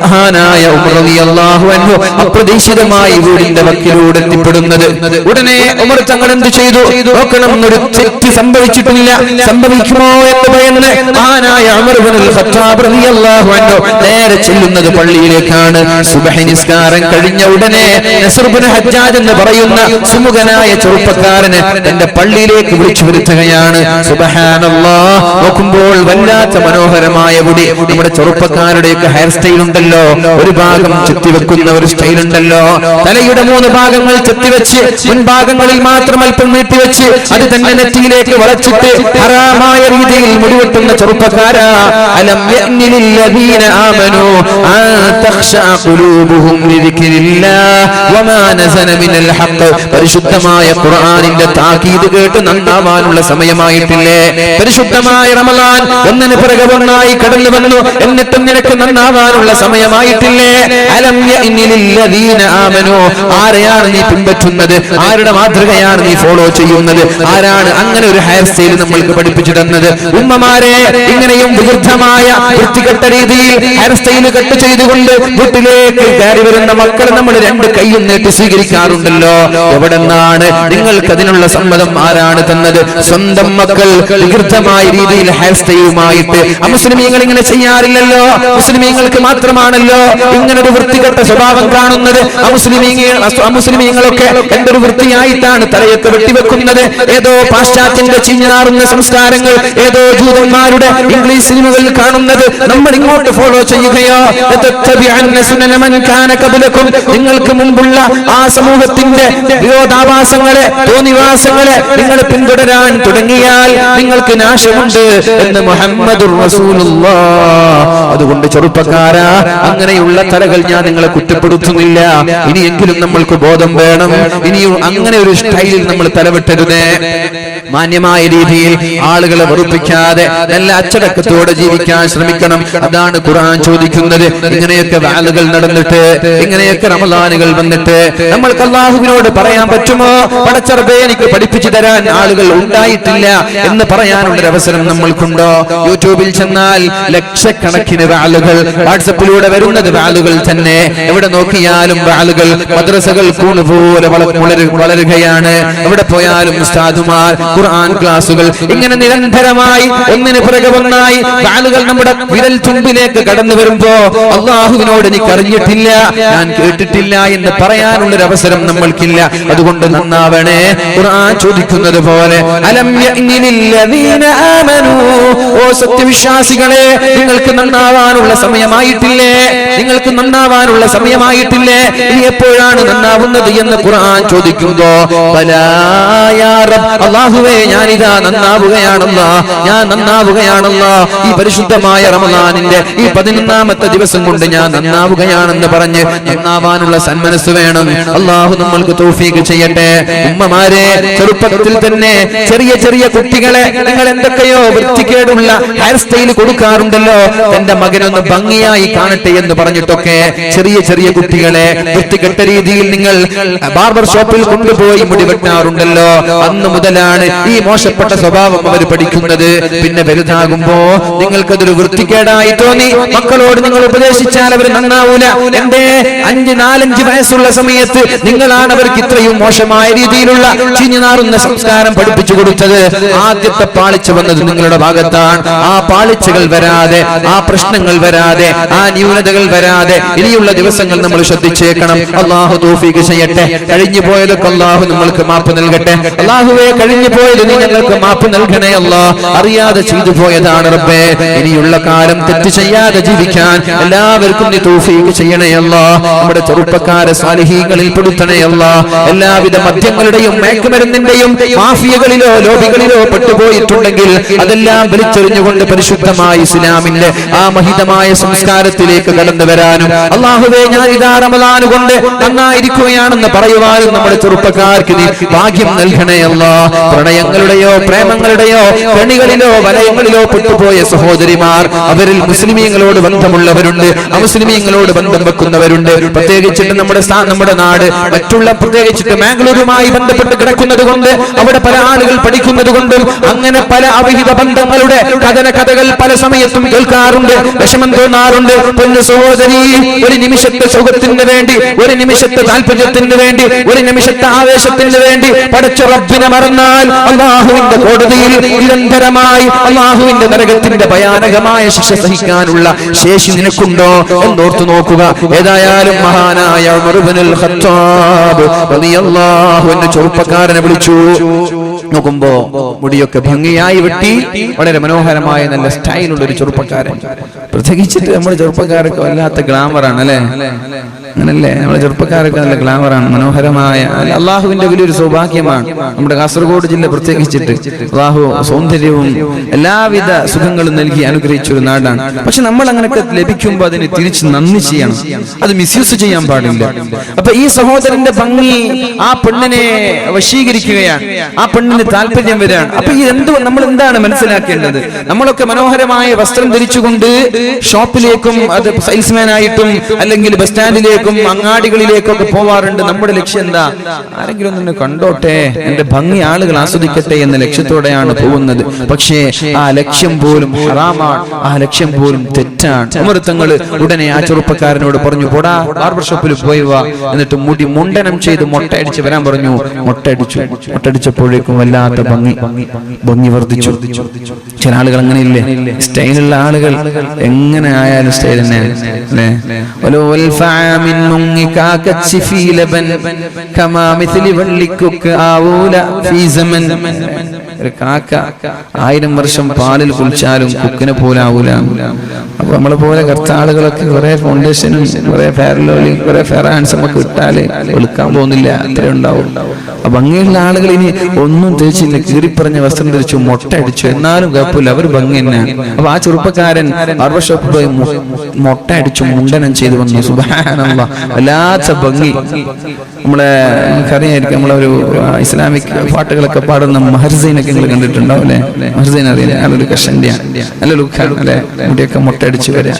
മഹാനായ ഉമർ റളിയല്ലാഹു അൻഹു അപ്രതീക്ഷിതമായി വീടിന്റെ വക്കിലൂടെ എത്തിപ്പെടുന്നത്. ഉടനെ ഉമർ തങ്ങൾ എന്ത് ചെയ്തു നോക്കണം, ഒരു തെറ്റ് സംഭവിച്ചിട്ടില്ല, സംഭവിക്കുമോ എന്ന് ഭയന്ന് മഹാനായ ഉമർ ഇബ്നുൽ ഖത്താബ് റളിയല്ലാഹു അൻഹു നേരെ ചെല്ലുന്നത് പള്ളിയിലേക്കാണ്. സുബ്ഹി നിസ്കാരം കഴിഞ്ഞ ഉടനെ നസ്ർ ഇബ്നു ഹജ്ജാജ് എന്ന് പറയുന്ന സുമുഖനായ ചെറുപ്പക്കാരനെ തന്റെ പള്ളിയിലേക്ക് വിളിച്ചു വരുത്തുകയാണ്. സുബ്ഹാനല്ലാഹ്. നോക്കുമ്പോൾ വല്ലാത്ത മനോഹരമായ മുടി. നമ്മുടെ ചെറുപ്പക്കാരുടെയൊക്കെ ഹെയർ സ്റ്റൈൽ ഉണ്ടല്ലോ, ഒരു ഭാഗം ചെത്തിവെക്കുന്ന ഒരു സ്റ്റൈൽ ഉണ്ടല്ലോ. തലയുടെ 3 ഭാഗങ്ങൾ ചെത്തിവെച്ച് മുൻഭാഗങ്ങളിൽ മാത്രം അല്പം നീട്ടിവെച്ച് അത് തന്നെ നെറ്റിയിലേക്ക് വളച്ചിട്ട് ഹറാമായ രീതിയിൽ മുടിവെട്ടുന്ന ചെറുപ്പക്കാരാ. അലം യഅ്നി ലില്ലദീന ആമനൂ അൻ തഖ്ശഅ ഖുലൂബുഹും ലിദിക്രില്ലാഹ് വമാ നസല മിനൽ ഹഖ്. പരിശുദ്ധമായ ഖുർആനിന്റെ താക്കീത് കേട്ട് നന്നാവാനുള്ള സമയമായിട്ടില്ലേ? പരിശുദ്ധമായ റമളാൻ ഒന്നിന് പിറകെ ഒന്നായി കടന്നു വന്നു, എന്നിട്ടും നിനക്ക് നന്നാവാനുള്ള സമയമായിട്ടില്ലേ? അലം യഅ്നി ലില്ലദീന ആമനൂ. ആരെയാണ് നീ പിൻപറ്റുന്നത്? ആരുടെ മാതൃകയാണ് നീ ഫോളോ ചെയ്യുന്നത്? ആരാണ് അങ്ങനെ ഒരു ഹെയർ സ്റ്റൈൽ നമ്മൾക്ക് പഠിപ്പിച്ചു തന്നത്? ഉമ്മമാരെ, ഇങ്ങനെയും വിരുദ്ധമായ വൃത്തികെട്ട രീതിയിൽ ഹെയർ സ്റ്റൈൽ കട്ട് ചെയ്തുകൊണ്ട് വീട്ടിലേക്ക് കയറി വരുന്ന മക്കളെ നമ്മൾ 2 കൈയും നീട്ടി സ്വീകരിക്കാറുണ്ടല്ലോ. എവിടെന്നാണ് നിങ്ങൾക്ക് അതിനുള്ള സമ്മതം ആരാണ് തന്നത്? സ്വന്തം മക്കൾ വികൃതമായ രീതിയിൽ ഹെയർ സ്റ്റൈലുമായിട്ട് അമുസ്ലിമീങ്ങൾ ഇങ്ങനെ ചെയ്യാറില്ലല്ലോ. മുസ്ലിമീങ്ങൾക്ക് മാത്രമാണല്ലോ ഇങ്ങനെ ഒരു വൃത്തികെട്ട സ്വഭാവം കാണുന്നത്. അമുസ്ലിമീങ്ങളൊക്കെ എന്തൊരു വൃത്തിയായിട്ടാണ് തലയൊക്കെ വെട്ടിവെക്കുന്നത്. ഏതോ പാശ്ചാത്യന്റെ ചീഞ്ഞാറുന്ന സംസ്കാരങ്ങൾ, ഏതോ ജൂതന്മാരുടെ ഇംഗ്ലീഷ് സിനിമകളിൽ കാണുന്നത് നമ്മൾ ഇങ്ങോട്ട് ഫോളോ ചെയ്യുകയോ? നിങ്ങൾക്ക് മുമ്പുള്ള ആ സമൂഹത്തിന്റെ വിരോധാഭാസങ്ങളെ, തോന്നിവാസങ്ങളെ നിങ്ങൾ പിന്തുടരാൻ തുടങ്ങിയാൽ നിങ്ങൾക്ക് നാശമുണ്ട് എന്ന് മുഹമ്മദുർ റസൂലുള്ളാഹ്. അതുകൊണ്ട് ചെറുപ്പക്കാരാ, അങ്ങനെയുള്ള തലകൾ ഞാൻ നിങ്ങളെ കുറ്റപ്പെടുത്തുന്നില്ല. ഇനിയെങ്കിലും നമ്മൾക്ക് ബോധം വേണം. ഇനിയും അങ്ങനെ ഒരു സ്റ്റൈലിൽ നമ്മൾ തലവെട്ടരുത്. മാന്യമായ രീതിയിൽ ആളുകളെ വെറുപ്പിക്കാതെ നല്ല അച്ചടക്കത്തോടെ ജീവിക്കാൻ ശ്രമിക്കണം. അതാണ് ഖുർആൻ ചോദിക്കുന്നത്. ഇങ്ങനെയൊക്കെ വാലുകൾ നടന്നിട്ട്, ഇങ്ങനെയൊക്കെ റമളാനുകൾ വന്നിട്ട് നമ്മൾക്ക് അല്ലാഹുവിനോട് പറയാൻ പറ്റുമോ? പടച്ചറബേ, എനിക്ക് പഠിപ്പിച്ചു തരാൻ ആളുകൾ ഉണ്ടായിട്ടില്ല എന്ന് പറയാനുള്ള അവസരം നമ്മൾക്കുണ്ടോ? യൂട്യൂബിൽ ചെന്നാൽ ലക്ഷക്കണക്കിന് വാലുകൾ, വാട്സപ്പിലൂടെ വരുന്നത് വാലുകൾ തന്നെ. എവിടെ നോക്കിയാലും വാലുകൾ. മദ്രസകൾ കൂണുപോലെ വളരുകയാണ്. എവിടെ പോയാലും ഉസ്താദുമാർ, ഖുർആൻ ക്ലാസുകൾ, ഇങ്ങനെ നിരന്തരമായി ഒന്നിന് പിറകെ ഒന്നായി വാലുകൾ നമ്മുടെ വിരൽ തുമ്പിലേക്ക് കടന്നു വരുമ്പോ അല്ലാഹുവിനോട് എനിക്ക് അറിഞ്ഞിട്ടില്ല, ഞാൻ കേട്ടിട്ടില്ല എന്ന് പറയാനുള്ളൊരു അവസരം നമ്മൾക്കില്ല. അതുകൊണ്ട് നന്നാവണേ. ഖുർആൻ ചോദിക്കുന്നത് പോലെ അലം യഅ്നി ലില്ലദീന ആമനൂ. ഓ സത്യവിശ്വാസികളെ, നിങ്ങൾക്ക് നന്നാവാനുള്ള സമയമായിട്ടില്ലേ? നിങ്ങൾക്ക് നന്നാവാനുള്ള സമയമായിട്ടില്ലേ? ഇനി എപ്പോഴാണ് നന്നാവുന്നത് എന്ന് ഖുർആൻ ചോദിക്കുമ്പോ ബലാ യാ റബ്ബ്, അല്ലാഹുവേ ഞാനിതാ നന്നാവുകയാണല്ലോ, ഞാൻ നന്നാവുകയാണല്ലോ. ഈ പരിശുദ്ധമായ റമദാനിന്റെ ഈ 11ാമത്തെ ദിവസം കൊണ്ട് ഞാൻ നന്നാവുകയാണെന്ന് പറഞ്ഞ് നന്നാവാനുള്ള സന്മനസ് വേണം. അള്ളാഹു നമ്മൾക്ക് തൗഫീഖ് ചെയ്യട്ടെ. ഉമ്മമാരെ, ചെറുപ്പത്തിൽ തന്നെ ചെറിയ ചെറിയ കുട്ടികളെ നിങ്ങൾ എന്തൊക്കെയോ വൃത്തികേടുള്ള ഹെയർ സ്റ്റൈൽ കൊടുക്കാറുണ്ടല്ലോ, എന്റെ മകനൊന്ന് ഭംഗിയായി കാണട്ടെ എന്ന് പറഞ്ഞിട്ടൊക്കെ ചെറിയ ചെറിയ കുട്ടികളെ വൃത്തികെട്ട രീതിയിൽ നിങ്ങൾ ബാർബർ ഷോപ്പിൽ കൊണ്ടുപോയി മുടി വെട്ടാറുണ്ടല്ലോ. അന്ന് മുതലാണ് ഈ മോശപ്പെട്ട സ്വഭാവം അവർ പഠിക്കുന്നത്. പിന്നെ വലുതാകുമ്പോ നിങ്ങൾക്കതൊരു വൃത്തികേടായി തോന്നി. മക്കളോട് നിങ്ങൾ ഉപദേശിച്ചാൽ അവർ നന്നാവൂല. എന്റെ 4-5 വയസ്സുള്ള സമയത്ത് നിങ്ങളാണ് അവർക്ക് ഇത്രയും മോശമായ രീതിയിലുള്ള ചീഞ്ഞുനാറുന്ന സംസ്കാരം പഠിപ്പിച്ചു കൊടുത്തത്. ആദ്യത്തെ പാളിച്ച വന്നത് നിങ്ങളുടെ ഭാഗത്താണ്. ആ പാളിച്ചകൾ വരാതെ, ആ പ്രശ്നങ്ങൾ വരാതെ, ആ ന്യൂനതകൾ വരാതെ ഇനിയുള്ള ദിവസങ്ങൾ നമ്മൾ ശ്രദ്ധിച്ചേക്കണം. അള്ളാഹു തൗഫീഖ് ചെയ്യട്ടെ. കഴിഞ്ഞു പോയതൊക്കെ അള്ളാഹു നമ്മൾക്ക് മാപ്പ് നൽകട്ടെ. അള്ളാഹുവേ, കഴിഞ്ഞു പോയത് നീ ഞങ്ങൾക്ക് മാപ്പ് നൽകണേ അല്ലാ. അറിയാതെ ചെയ്തു പോയതാണ് റബ്ബേ. ഇനിയുള്ള കാലം തെറ്റ് ചെയ്യാതെ ജീവിക്കാൻ എല്ലാവർക്കും നീ തൗഫീഖ് ചെയ്യണേ അല്ലാ. നമ്മുടെ ചെറുപ്പക്കാരെ സാലിഹീങ്ങളിൽ പെടുത്തണേ അല്ലാ. എല്ലാവിധ മദ്യങ്ങളുടെയും മയക്കുമരുന്നിന്റെയും മാഫിയകളിലോ ലോബികളിലോ പെട്ടുപോയിട്ടുണ്ടെങ്കിൽ അതെല്ലാം വലിച്ചെറിഞ്ഞുകൊണ്ട് പരിശുദ്ധമായ ഇസ്ലാമിന്റെ ആ മഹിതമായ സംസ്കാരത്തിലേക്ക് കടന്നു വരാനും അല്ലാഹുവേ, ഞാൻ ഇതാ റമദാൻ കൊണ്ട് നന്നായിരിക്കുകയാണെന്ന് പറയുവാനും നമ്മുടെ ചെറുപ്പക്കാർക്ക് നീ ഭാഗ്യം നൽകണേ അല്ലാ. പ്രണയങ്ങളുടെയോ പ്രേമങ്ങളുടെയോ കെണികളിലോ വലയങ്ങളിലോ പെട്ടുപോയ സഹോദരിമാർ, അവരിൽ മുസ്ലിമീങ്ങളോട് ബന്ധമുള്ളവരുണ്ട്, അമുസ്ലിമീങ്ങളോട് ബന്ധം വെക്കുന്നവരുണ്ട്. പ്രത്യേകിച്ചിട്ട് നമ്മുടെ നാട് മറ്റുള്ള പ്രത്യേകിച്ചിട്ട് മാംഗ്ലൂരുമായി ബന്ധപ്പെട്ട് കിടക്കുന്നത് കൊണ്ട് അവിടെ പല ആളുകൾ പഠിക്കുന്നത് കൊണ്ടും അങ്ങനെ പല അവിഹിത ബന്ധങ്ങളുടെ കഥകൾ പല സമയത്തും കേൾക്കാറുണ്ട്, വിഷമം തോന്നാറുണ്ട്. പൊന്നു സഹോദരി, ഒരു നിമിഷത്തെ സുഖത്തിന് വേണ്ടി, ഒരു നിമിഷത്തെ താല്പര്യത്തിന് വേണ്ടി, ഒരു നിമിഷത്തെ ആവേശത്തിന് വേണ്ടി പടച്ച റബ്ബിനെ മറന്നാൽ അല്ലാഹുവിന്റെ കോടതിയിൽ നിരന്തരമായി അല്ലാഹുവിന്റെ നരകത്തിന്റെ ഭയാനകമായ ശിക്ഷ സഹിക്കാനുള്ള ശേഷി നിനക്കുണ്ടോ എന്നോർത്തു നോക്കുക. ഏതായാലും മഹാനായ ഉമർ ഇബ്നുൽ ഖത്താബ് റളിയല്ലാഹു അൻഹു ചെറുപ്പക്കാരനെ വിളിച്ചു. നോക്കുമ്പോ മുടിയൊക്കെ ഭംഗിയായി വെട്ടി വളരെ മനോഹരമായ നല്ല സ്റ്റൈലുള്ള ഒരു ചെറുപ്പക്കാരൻ. പ്രത്യേകിച്ചിട്ട് നമ്മുടെ ചെറുപ്പക്കാരൊക്കെ വല്ലാത്ത ഗ്ലാമറാണ് അല്ലെ, അങ്ങനല്ലേ? നമ്മുടെ ചെറുപ്പക്കാരൊക്കെ നല്ല ഗ്ലാമറാണ്, മനോഹരമായ. അള്ളാഹുവിന്റെ വലിയൊരു സൗഭാഗ്യമാണ് നമ്മുടെ കാസർഗോഡ് ജില്ല പ്രത്യേകിച്ചിട്ട്. അള്ളാഹു സൗന്ദര്യവും എല്ലാവിധ സുഖങ്ങളും നൽകി അനുഗ്രഹിച്ച ഒരു നാടാണ്. പക്ഷെ നമ്മൾ അങ്ങനെയൊക്കെ ലഭിക്കുമ്പോൾ അതിന് തിരിച്ച് നന്ദി ചെയ്യണം, അത് മിസ്യൂസ് ചെയ്യാൻ പാടില്ല. അപ്പൊ ഈ സഹോദരന്റെ ഭംഗി ആ പെണ്ണിനെ വശീകരിക്കുകയാണ്, ആ പെണ്ണിന് താല്പര്യം വരികയാണ്. അപ്പൊ നമ്മൾ എന്താണ് മനസ്സിലാക്കേണ്ടത്? നമ്മളൊക്കെ മനോഹരമായ വസ്ത്രം ധരിച്ചുകൊണ്ട് ഷോപ്പിലേക്കും അത് സെയിൽസ്മാൻ ആയിട്ടും അല്ലെങ്കിൽ ബസ് സ്റ്റാൻഡിലേക്കും അങ്ങാടികളിലേക്കൊക്കെ പോവാറുണ്ട്. നമ്മുടെ ലക്ഷ്യം എന്താ? ആരെങ്കിലും ഒന്ന് കണ്ടോട്ടെ, എന്റെ ഭംഗി ആളുകൾ ആസ്വദിക്കട്ടെ എന്ന ലക്ഷ്യത്തോടെയാണ് പോകുന്നത്. പക്ഷേ ആ ലക്ഷ്യം പോലും ഹറാമാണ്, ആ ലക്ഷ്യം പോലും തെറ്റാണ്. ഉമർ തങ്ങൾ ഉടനെ ആ ചെറുപ്പക്കാരനോട് പറഞ്ഞു, പോടാ ബാർബർ ഷോപ്പിൽ പോയി വാ, എന്നിട്ട് മുടി മുണ്ടനം ചെയ്ത് മൊട്ടയടിച്ച് വരാൻ പറഞ്ഞു. മൊട്ടടിച്ചപ്പോഴേക്കും വല്ലാത്ത ഭംഗി വർദ്ധിച്ചു. ചില ആളുകൾ അങ്ങനെയില്ലേ, സ്റ്റൈലുള്ള ആളുകൾ എങ്ങനെ ആയാലും സ്റ്റൈൽ തന്നെയാണ്. ഒരു കാക്ക 1000 വർഷം പാലിൽ കുളിച്ചാലും കുക്കിനെ പോലെ ആവൂല. അപ്പൊ നമ്മളെ പോലെ കുറച്ച് ആളുകളൊക്കെ കുറെ ഫൗണ്ടേഷനും കുറെ ഫെയർലോലി കുറെ ഫെയർ ഹാൻഡ്സം ഒക്കെ ഇട്ടാല് വെളുക്കാൻ പോകുന്നില്ല, അത്ര ഉണ്ടാവും. ഭംഗിയുള്ള ആളുകൾ ഇനി ഒന്നും തേച്ചില്ല, കീറിപ്പറഞ്ഞ വസ്ത്രം ധരിച്ചു, മൊട്ട അടിച്ചു, എന്നാലും കുഴപ്പമില്ല, അവർ ഭംഗി തന്നെയാണ്. അപ്പൊ ആ ചെറുപ്പക്കാരൻ ബാർബർ ഷോപ്പിൽ പോയി മൊട്ട അടിച്ചു മുണ്ടനം ചെയ്തു വന്നു. സുബ്ഹാനല്ലാഹ്, വല്ലാത്ത ഭംഗി. നമുക്കറിയായിരിക്കും, നമ്മളൊരു ഇസ്ലാമിക് പാട്ടുകളൊക്കെ പാടുന്ന മഹർസൈനൊക്കെ നിങ്ങൾ കണ്ടിട്ടുണ്ടാവും അല്ലെ? മഹർസൈൻ അറിയില്ല, നല്ലൊരു കഷന്റെയാണ്, നല്ല ലുക്കാണ് അല്ലെ, മുടിയൊക്കെ മൊട്ടടിച്ചു വരാം.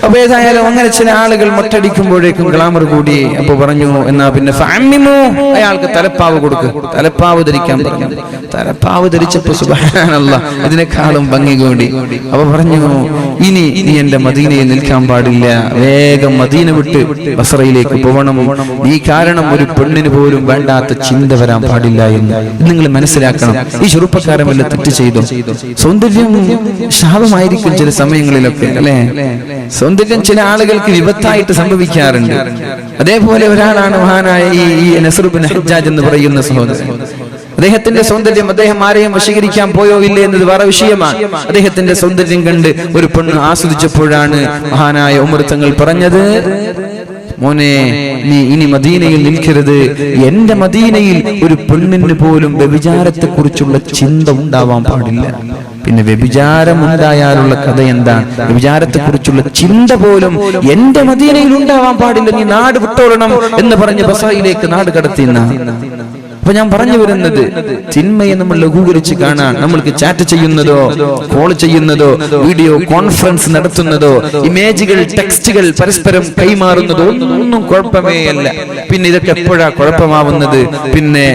അപ്പൊ ഏതായാലും അങ്ങനെ ചില ആളുകൾ മൊട്ടടിക്കുമ്പോഴേക്കും ഗ്ലാമർ കൂടി. അപ്പൊ പറഞ്ഞു, എന്നാ പിന്നെ അയാൾക്ക് തലപ്പാവ് കൊടുക്ക്, തലപ്പാവ് ധരിക്കാൻ പറഞ്ഞു. തലപ്പാവ് ധരിച്ചപ്പോ സുബ്ഹാനല്ലാഹ് ഇതിനേക്കാളും ഭംഗി കൂടി. അപ്പൊ പറഞ്ഞു, ഇനി എന്റെ മദീനയിൽ നിൽക്കാൻ പാടില്ല, വേഗം മദീന വിട്ട് ബസറയിലേക്ക് പോകണം. ഈ കാരണം ഒരു പെണ്ണിന് പോലും വേണ്ടാത്ത ചിന്ത വരാൻ പാടില്ല എന്ന് നിങ്ങൾ മനസ്സിലാക്കണം. ഈ ചെറുപ്പക്കാരൻ വല്ല തെറ്റ് ചെയ്തു? സൗന്ദര്യം ശാപമായിരിക്കും ചില സമയങ്ങളിലൊക്കെ അല്ലെ? സൗന്ദര്യം ചില ആളുകൾക്ക് വിപത്തായിട്ട് സംഭവിക്കാറുണ്ട്. അതേപോലെ ഒരാളാണ് മഹാനായ ഈ നസ്ർ ഇബ്നു ഹജ്ജാജ് എന്ന് പറയുന്ന സഹോദരൻ. അദ്ദേഹത്തിന്റെ സൗന്ദര്യം, അദ്ദേഹം ആരെയും വശീകരിക്കാൻ പോയോ ഇല്ലേ എന്നത് വേറെ വിഷയമാണ്. അദ്ദേഹത്തിന്റെ സൗന്ദര്യം കണ്ട് ഒരു പെണ്ണ് ആസ്വദിച്ചപ്പോഴാണ് മഹാനായ ഉമർ തങ്ങൾ പറഞ്ഞത്, മോനെ, നീ ഇനി മദീനയിൽ നിൽക്കരുത്. എന്റെ മദീനയിൽ ഒരു പെണ്ണിന് പോലും വ്യഭിചാരത്തെ കുറിച്ചുള്ള ചിന്ത ഉണ്ടാവാൻ പാടില്ല. പിന്നെ വ്യഭിചാരം ഉണ്ടായാലുള്ള കഥ എന്താണ്? വ്യഭിചാരത്തെ കുറിച്ചുള്ള ചിന്ത പോലും എന്റെ മദീനയിൽ ഉണ്ടാവാൻ പാടില്ല, നീ നാട് വിട്ടോളണം എന്ന് പറഞ്ഞ് ബസായിലേക്ക് നാട് കടത്തിയെന്ന. അപ്പൊ ഞാൻ പറഞ്ഞു വരുന്നത്, തിന്മയെ നമ്മൾ ലഘൂകരിച്ച് കാണാൻ, നമ്മൾക്ക് ചാറ്റ് ചെയ്യുന്നതോ കോൾ ചെയ്യുന്നതോ വീഡിയോ കോൺഫറൻസ് നടത്തുന്നതോ ഇമേജുകൾ ടെക്സ്റ്റുകൾ പരസ്പരം കൈമാറുന്നതോ ഒന്നും കുഴപ്പമേ അല്ല. പിന്നെ ഇതൊക്കെ എപ്പോഴാ കുഴപ്പമാവുന്നത്? പിന്നെ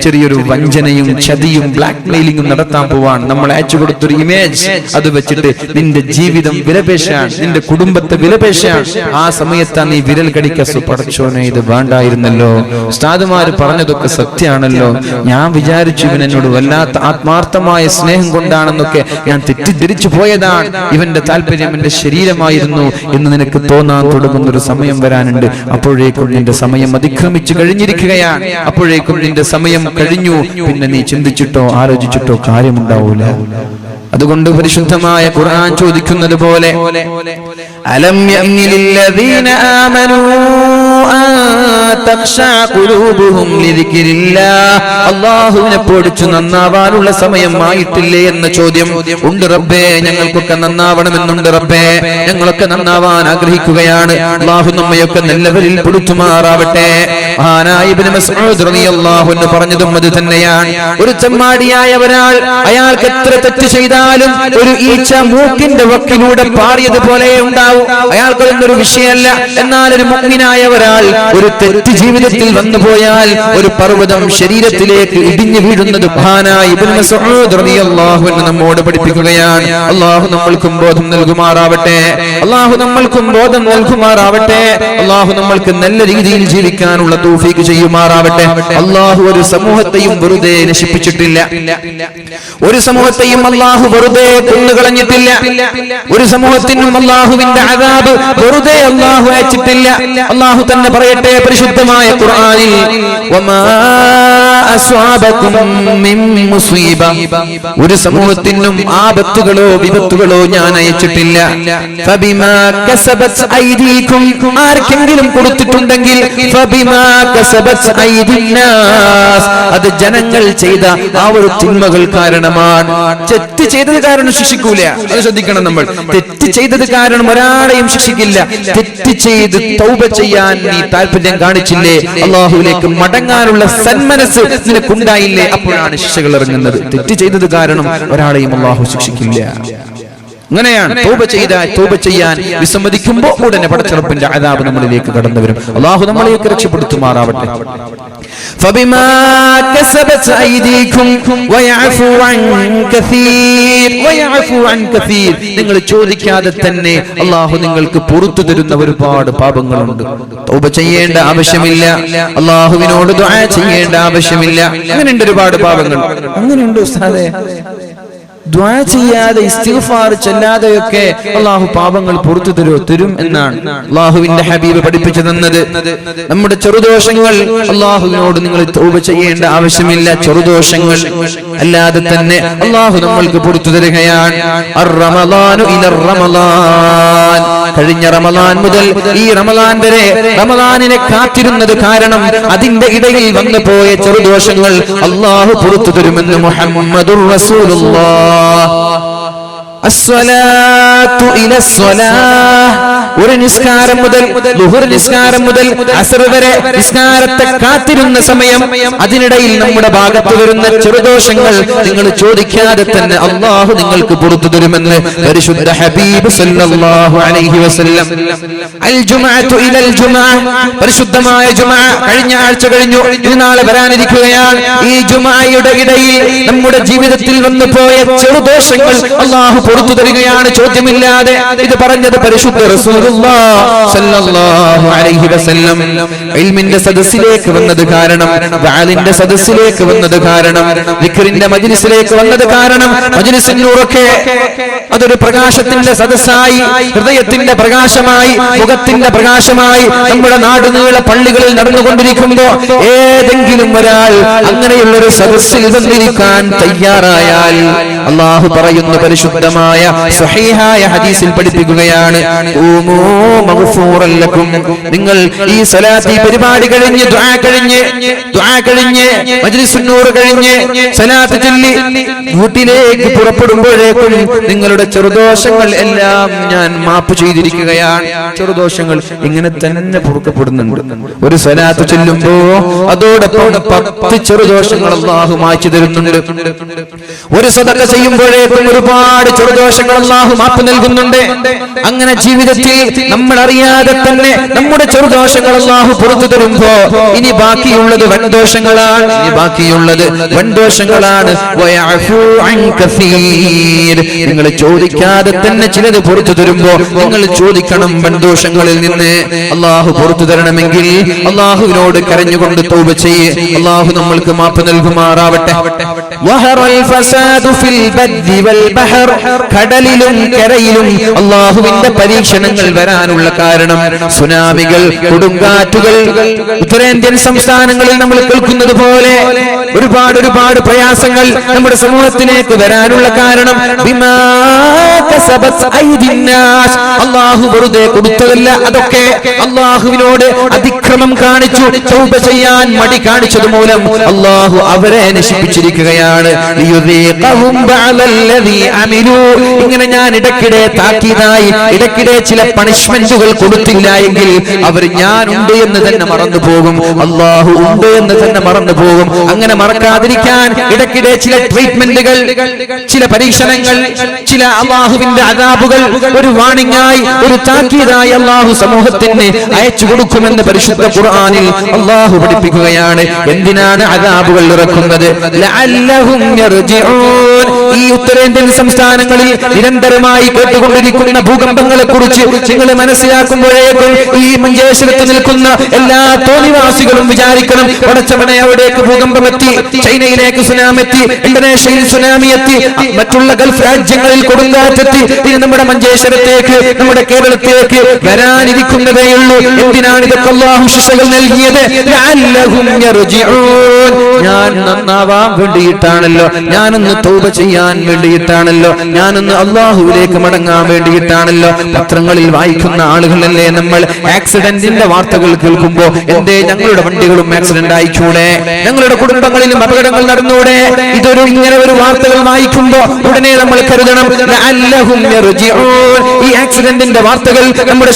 ചെറിയൊരു വഞ്ചനയും ചതിയും ബ്ലാക്ക് മെയിലിംഗും നടത്താൻ പോവാൻ നമ്മൾ അയച്ചു കൊടുത്തൊരു ഇമേജ്, അത് വെച്ചിട്ട് നിന്റെ ജീവിതം വിലപേശാൻ, നിന്റെ കുടുംബത്തെ വിലപേശാൻ, ആ സമയത്താണ് നീ വിരൽ കടിക്ക പടച്ചോനെ ഇത് വേണ്ടായിരുന്നല്ലോ. ഉസ്താദുമാര് പറഞ്ഞതൊക്കെ സത്യമാണല്ലോ, ഞാൻ വിചാരിച്ചു ഇവൻ എന്നോട് വല്ലാത്ത ആത്മാർത്ഥമായ സ്നേഹം കൊണ്ടാണെന്നൊക്കെ ഞാൻ തെറ്റിദ്ധരിച്ചു പോയതാണ്, ഇവന്റെ താല്പര്യം എന്റെ ശരീരമായിരുന്നു എന്ന് നിനക്ക് തോന്നാൻ തുടങ്ങുന്നൊരു സമയം വരാനുണ്ട്. അപ്പോഴേക്കും നിന്റെ സമയം അതിക്രമിച്ചു കഴിഞ്ഞിരിക്കുകയാണ്, അപ്പോഴേക്കും നിന്റെ സമയം കഴിഞ്ഞു. പിന്നെ നീ ചിന്തിച്ചിട്ടോ ആലോചിച്ചിട്ടോ കാര്യമുണ്ടാവൂല. അതുകൊണ്ട് പരിശുദ്ധമായ ഖുർആൻ ചോദിക്കുന്നത് പോലെ, അലം യഅ്നിലില്ലദീന ആമനൂ തഖ്ശഅ ഖുലൂബുഹും ലിദിക്രില്ലാഹ്, അല്ലാഹുവിനെ പേടിച്ചു നന്നാവാനുള്ള സമയമായിട്ടില്ലേ എന്ന ചോദ്യം ഉണ്ട്. റബ്ബേ, ഞങ്ങൾക്കൊക്കെ നന്നാവണമെന്നുണ്ട്. റബ്ബേ, ഞങ്ങളൊക്കെ നന്നാവാൻ ആഗ്രഹിക്കുകയാണ്. അല്ലാഹു നമ്മയൊക്കെ നല്ലവരിൽ പെടുത്തുമാറാവട്ടെ. മഹാനായ ഇബ്നു മസ്ഊദ് റളിയല്ലാഹു അൻഹു പറഞ്ഞതും അത് തന്നെയാണ്. ഒരു ചെമ്മാടിയായ ഒരാൾ, അയാൾക്ക് എത്ര തെറ്റ് ചെയ്താലും ഒരു ഈച്ച മൂക്കിന്റെ വക്കിലൂടെ പാറിയതുപോലെ ഉണ്ടാവും, അയാൾക്കൊരു വിഷയമല്ല. എന്നാൽ ഒരു മുഅ്മിനായ ഒരാൾ ഒരു തെറ്റ് ജീവിതത്തിൽ വന്നുപോയാൽ ഒരു പർവ്വതം ശരീരത്തിലേക്ക് ഇടിഞ്ഞു വീഴുന്നത് മഹാനായ ഇബ്നു മസ്ഊദ് റളിയല്ലാഹു അൻഹു നമ്മോട് പഠിപ്പിക്കുകയാണ്. അല്ലാഹു നമ്മൾക്കും ബോധം നൽകുമാറാവട്ടെ. അല്ലാഹു നമ്മൾക്കും ബോധം നൽകുമാറാവട്ടെ. അല്ലാഹു നമ്മൾക്ക് നല്ല രീതിയിൽ ജീവിക്കാനുള്ള തൗഫീഖ് ചെയ്യുമാറാവട്ടെ. അല്ലാഹു ഒരു സമൂഹത്തെയും വെറുതെ നശിപ്പിച്ചിട്ടില്ല, ഒരു സമൂഹത്തെയും അല്ലാഹു വെറുതെ കൊന്നുകളഞ്ഞിട്ടില്ല, ഒരു സമൂഹത്തിനും അല്ലാഹുവിന്റെ അദാബ് വെറുതെ അല്ലാഹു അയച്ചിട്ടില്ല. അല്ലാഹു തന്നെ പറയട്ടെ പരിശുദ്ധമായ ഖുർആനിൽ, വമാ അസ്വാബകും മിൻ മുസീബ, ഒരു സമൂഹത്തിനും ആപത്തുകളോ വിപത്തുകളോ ഞാൻ അയച്ചിട്ടില്ല. ഫബിമാ കസബത് ഐദീകും, ആർക്കെങ്കിലും കൊടുത്തിട്ടുണ്ടെങ്കിൽ ഫബിമാ കസബത് ഐദിന്നാസ്, അത് ജനങ്ങൾ ചെയ്ത ആ ഒരു തിന്മകൾ കാരണമാണ്. തെറ്റ് ചെയ്തത് കാരണം ശിക്ഷിക്കൂല, അത് ശ്രദ്ധിക്കണം നമ്മൾ. തെറ്റ് ചെയ്തത് കാരണം ഒരാളെയും ശിക്ഷിക്കില്ല. തെറ്റ് ചെയ്ത് തൗബ ചെയ്യാൻ നീ താല്പര്യം കാണിച്ചില്ലേ, അല്ലാഹുവിലേക്ക് മടങ്ങാനുള്ള സന്മനസ് നിനക്കുണ്ടായില്ലേ, അപ്പോഴാണ് ശിക്ഷകൾ ഇറങ്ങുന്നത്. തെറ്റ് ചെയ്തത് കാരണം ഒരാളെയും അല്ലാഹു ശിക്ഷിക്കില്ല. അങ്ങനെയാണ്. തൗബ ചെയ്യാൻ വിസമ്മതിക്കുമ്പോൾ ഉടനെ പടച്ചറപ്പിന്റെ അദാബ് നമ്മളിലേക്ക് കടന്നു വരും. അല്ലാഹു നമ്മളെയൊക്കെ രക്ഷപ്പെടുത്തുമാറാവട്ടെ. ഫബിമാ കസബത് ഐദീകും വയഅഫു അൻ കസീർ, നിങ്ങൾ ചോദിക്കാതെ തന്നെ അല്ലാഹു നിങ്ങൾക്ക് പുറത്തു തരുന്ന ഒരുപാട് പാപങ്ങളുണ്ട്. തൗബ ചെയ്യേണ്ട ആവശ്യമില്ല, അല്ലാഹുവിനോട് ദുആ ചെയ്യേണ്ട ആവശ്യമില്ല. അങ്ങനെയുണ്ട് ഒരുപാട് പാപങ്ങൾ. അങ്ങനെയുണ്ട് ഉസ്താദേ, ദുആ ചെയ്യാതെ ഇസ്തിഗ്ഫാർ ചൊല്ലാതെയൊക്കെ അല്ലാഹു പാപങ്ങൾ പുറത്തു തരും എന്നാണ് അല്ലാഹുവിന്റെ ഹബീബ് പഠിപ്പിച്ചു തന്നത്. നമ്മുടെ ചെറുദോഷങ്ങൾ അല്ലാഹുവിനോട് നിങ്ങൾ തൗബ ചെയ്യേണ്ട ആവശ്യമില്ല. ചെറുദോഷങ്ങൾ അല്ലാതെ തന്നെ അല്ലാഹു നമ്മൾക്ക് പുറത്തു തരികയാണ്. അർ-റമളാനു ഇലർ റമളാൻ, കഴിഞ്ഞ റമളാൻ മുതൽ ഈ റമളാൻ വരെ റമളാനിനെ കാത്തിരുന്നത് കാരണം അതിന്റെ ഇടയിൽ വന്നു പോയ ചെറുദോഷങ്ങൾ അല്ലാഹു പുറത്തു തരുമെന്ന് മുഹമ്മദുർ റസൂലുള്ളാഹ്. അസ്സലാത്തു ഇലസ്സലാഹ്, ഒരു നിസ്കാരം മുതൽ ളുഹർ നിസ്കാരം മുതൽ അസ്ർ വരെ നിസ്കാരത്തെ കാത്തിരുന്ന സമയം, അതിനിടയിൽ നമ്മുടെ ഭാഗത്ത് വരുന്ന ചെറുദോഷങ്ങൾ നിങ്ങൾ ചോദിക്കാതെ തന്നെ അല്ലാഹു നിങ്ങൾക്ക് പുറത്തു തരുമെന്ന് പരിശുദ്ധ ഹബീബ് സല്ലല്ലാഹു അലൈഹി വസല്ലം. അൽ ജുമുഅത്തു ഇലൽ ജുമുഅ, പരിശുദ്ധമായ ജുമുഅ കഴിഞ്ഞ ആഴ്ച കഴിഞ്ഞു, ഇനി നാളെ വരാനിരിക്കുകയാണ്. ഈ ജുമുഅയുടെ ഇടയിൽ നമ്മുടെ ജീവിതത്തിൽ വന്നു പോയ ചെറുദോഷങ്ങൾ അല്ലാഹു പുറത്തു തരികയാണ്, ചോദ്യമില്ലാതെ. ഇത് പറഞ്ഞത് പരിശുദ്ധ റസൂലുള്ളാഹി സ്വല്ലല്ലാഹു അലൈഹി വസല്ലം. ഇൽമിന്റെ സദസ്സിലേക്ക് വന്നത് കാരണം, വഅലിന്റെ സദസ്സിലേക്ക് വന്നത് കാരണം, ദിക്റിന്റെ മജ്ലിസിലേക്ക് വന്നത് കാരണം, മജ്ലിസിനൂറൊക്കെ അതൊരു പ്രകാശത്തിന്റെ സദസ്സായി, ഹൃദയത്തിന്റെ പ്രകാശമായി, മുഖത്തിന്റെ പ്രകാശമായി നമ്മുടെ നാടുനീള പള്ളികളിൽ നടന്നുകൊണ്ടിരിക്കുമ്പോ ഏതെങ്കിലും ഒരാൾ അങ്ങനെയുള്ളൊരു സദസ്സിൽ വന്നിരിക്കാൻ തയ്യാറായാൽ അള്ളാഹു പറയുന്ന പരിശുദ്ധമായ സ്വഹീഹായ ഹദീസിൽ പഠിപ്പിക്കുകയാണ്, നിങ്ങൾ ഈ സ്വലാത്ത്, ഈ പരിപാടി കഴിഞ്ഞ് ദുആ കഴിഞ്ഞ് മജ്ലിസുൻ നൂർ കഴിഞ്ഞ് സ്വലാത്ത് ചൊല്ലി വീട്ടിലേക്ക് പുറപ്പെടുമ്പോഴേക്കും നിങ്ങളുടെ ചെറുദോഷങ്ങൾ എല്ലാം ഞാൻ മാപ്പ് ചെയ്തിരിക്കുകയാണ്. ചെറുദോഷങ്ങൾ ഇങ്ങനെ തന്നെ പൊറുക്കപ്പെടുന്നുണ്ട്. ഒരു സ്വലാത്ത് ചൊല്ലുമ്പോ അതോടൊപ്പം 10 ചെറുദോഷങ്ങൾ അല്ലാഹു മായ്ച്ചു തരുന്നുണ്ട്. ഒരു സദഖ ചെയ്യുമ്പോഴേക്കും ഒരുപാട് ചെറുദോഷങ്ങൾ അല്ലാഹു മാപ്പ് നൽകുന്നുണ്ട്. അങ്ങനെ ജീവിതത്തിൽ നമ്മൾ അറിയാതെ തന്നെ നമ്മുടെ ചെറുദോഷങ്ങൾ അല്ലാഹു പുറത്തു തരുമ്പോ ഇനി ബാക്കിയുള്ളത് വൻദോഷങ്ങളാണ്. നിങ്ങൾ ചോദിക്കാതെ തന്നെ ചിലത് പുറത്തു തരുമ്പോ നിങ്ങൾ ചോദിക്കണം വൻദോഷങ്ങളിൽ നിന്ന്. അള്ളാഹു പുറത്തു തരണമെങ്കിൽ അള്ളാഹുവിനോട് കരഞ്ഞുകൊണ്ട് തൗബ ചെയ്യ്. അള്ളാഹു നമ്മൾക്ക് മാപ്പ് നൽകുമാറാവട്ടെ. കടലിലും കരയിലും അള്ളാഹുവിന്റെ പരീക്ഷണങ്ങൾ വരാനുള്ള കാരണം സുനാമികൾ, കൊടുങ്കാറ്റുകൾ, ഉത്തരേന്ത്യൻ സംസ്ഥാനങ്ങളിൽ നമ്മൾ കേൾക്കുന്നത് പോലെ ഒരുപാട് പ്രയാസങ്ങൾ നമ്മുടെ സമൂഹത്തിലേക്ക് വരാനുള്ള കാരണം അള്ളാഹു വെറുതെ കൊടുത്തതല്ല. അതൊക്കെ അള്ളാഹുവിനോട് അതിക്രമം കാണിച്ചു, തൗബ ചെയ്യാൻ മടി കാണിച്ചത് മൂലം അള്ളാഹു അവരെ നശിപ്പിച്ചിരിക്കുകയാണ്. ഇങ്ങനെ ഞാൻ ഇടയ്ക്കിടെ താക്കീതായി, ഇടയ്ക്കിടെ ചില പണിഷ്മെന്റുകൾ കൊടുത്തില്ല എങ്കിൽ അവർ ഞാനുണ്ട് എന്ന് തന്നെ മറന്നു പോകും, അള്ളാഹു ഉണ്ട് എന്ന് തന്നെ മറന്നു പോകും. അങ്ങനെ മറക്കാതിരിക്കാൻ ഇടയ്ക്കിടെ ചില ട്രീറ്റ്മെന്റുകൾ, ചില പരീക്ഷണങ്ങൾ, ചില അള്ളാഹുവിന്റെ അദാബുകൾ ഒരു വാണിംഗായി, ഒരു താക്കീതായി അള്ളാഹു സമൂഹത്തിന് അയച്ചു കൊടുക്കുമെന്ന് പരിശുദ്ധ ഖുർആനിൽ അള്ളാഹു പഠിപ്പിക്കുകയാണ്. എന്തിനാണ് അദാബുകൾ ഇറക്കുന്നത്? ലഅല്ലഹും യർജിഊൻ. ഈ ഉത്തരേന്ത്യൻ സംസ്ഥാനങ്ങളിൽ നിരന്തരമായി കേട്ടുകൊണ്ടിരിക്കുന്ന ഭൂകമ്പങ്ങളെ കുറിച്ച് നിങ്ങൾ മനസ്സിലാക്കുമ്പോഴേക്കും ഈ മഞ്ചേശ്വരത്ത് നിൽക്കുന്ന എല്ലാ തോന്നിവാസികളും വിചാരിക്കണം, പടച്ചവനെ അവിടേക്ക് ഭൂകമ്പമെത്തി, ചൈനയിലേക്ക് സുനാമി എത്തി, ഇന്തോനേഷ്യയിൽ സുനാമി എത്തി, മറ്റുള്ള ഗൾഫ് രാജ്യങ്ങളിൽ കൊടുങ്കാറ്റെത്തി, ഇനി നമ്മുടെ മഞ്ചേശ്വരത്തേക്ക്, നമ്മുടെ കേരളത്തിലേക്ക് വരാനിരിക്കുന്നതേയുള്ളൂ. എന്തിനാണ് ഇതൊക്കെ അല്ലാഹു ശിക്ഷകൾ നൽകിയത്? ലഅല്ലഹും യർജിഊൻ. ഞാൻ നന്നാവാൻ വേണ്ടിയിട്ടാണല്ലോ, ഞാനൊന്ന് തൗബ ചെയ്യാൻ വേണ്ടിയിട്ടാണല്ലോ, ഞാനൊന്ന് അള്ളാഹുവിലേക്ക് മടങ്ങാൻ വേണ്ടിയിട്ടാണല്ലോ. പത്രങ്ങളിൽ വായിക്കുന്ന ആളുകളല്ലേ നമ്മൾ. ആക്സിഡന്റിന്റെ വാർത്തകൾ കേൾക്കുമ്പോ എന്തേ ഞങ്ങളുടെ വണ്ടികളും ആക്സിഡന്റ് ആയിക്കൂടെ, ഞങ്ങളുടെ കുടുംബങ്ങളിലും അപകടങ്ങൾ നടന്നൂടെ? ഇങ്ങനെ ഒരു വാർത്തകൾ വായിക്കുമ്പോ ഉടനെ നമ്മൾ കരുതണം ലഅല്ലഹും യർജിഊൻ. ഈ ആക്സിഡന്റിന്റെ വാർത്തകൾ നമ്മുടെ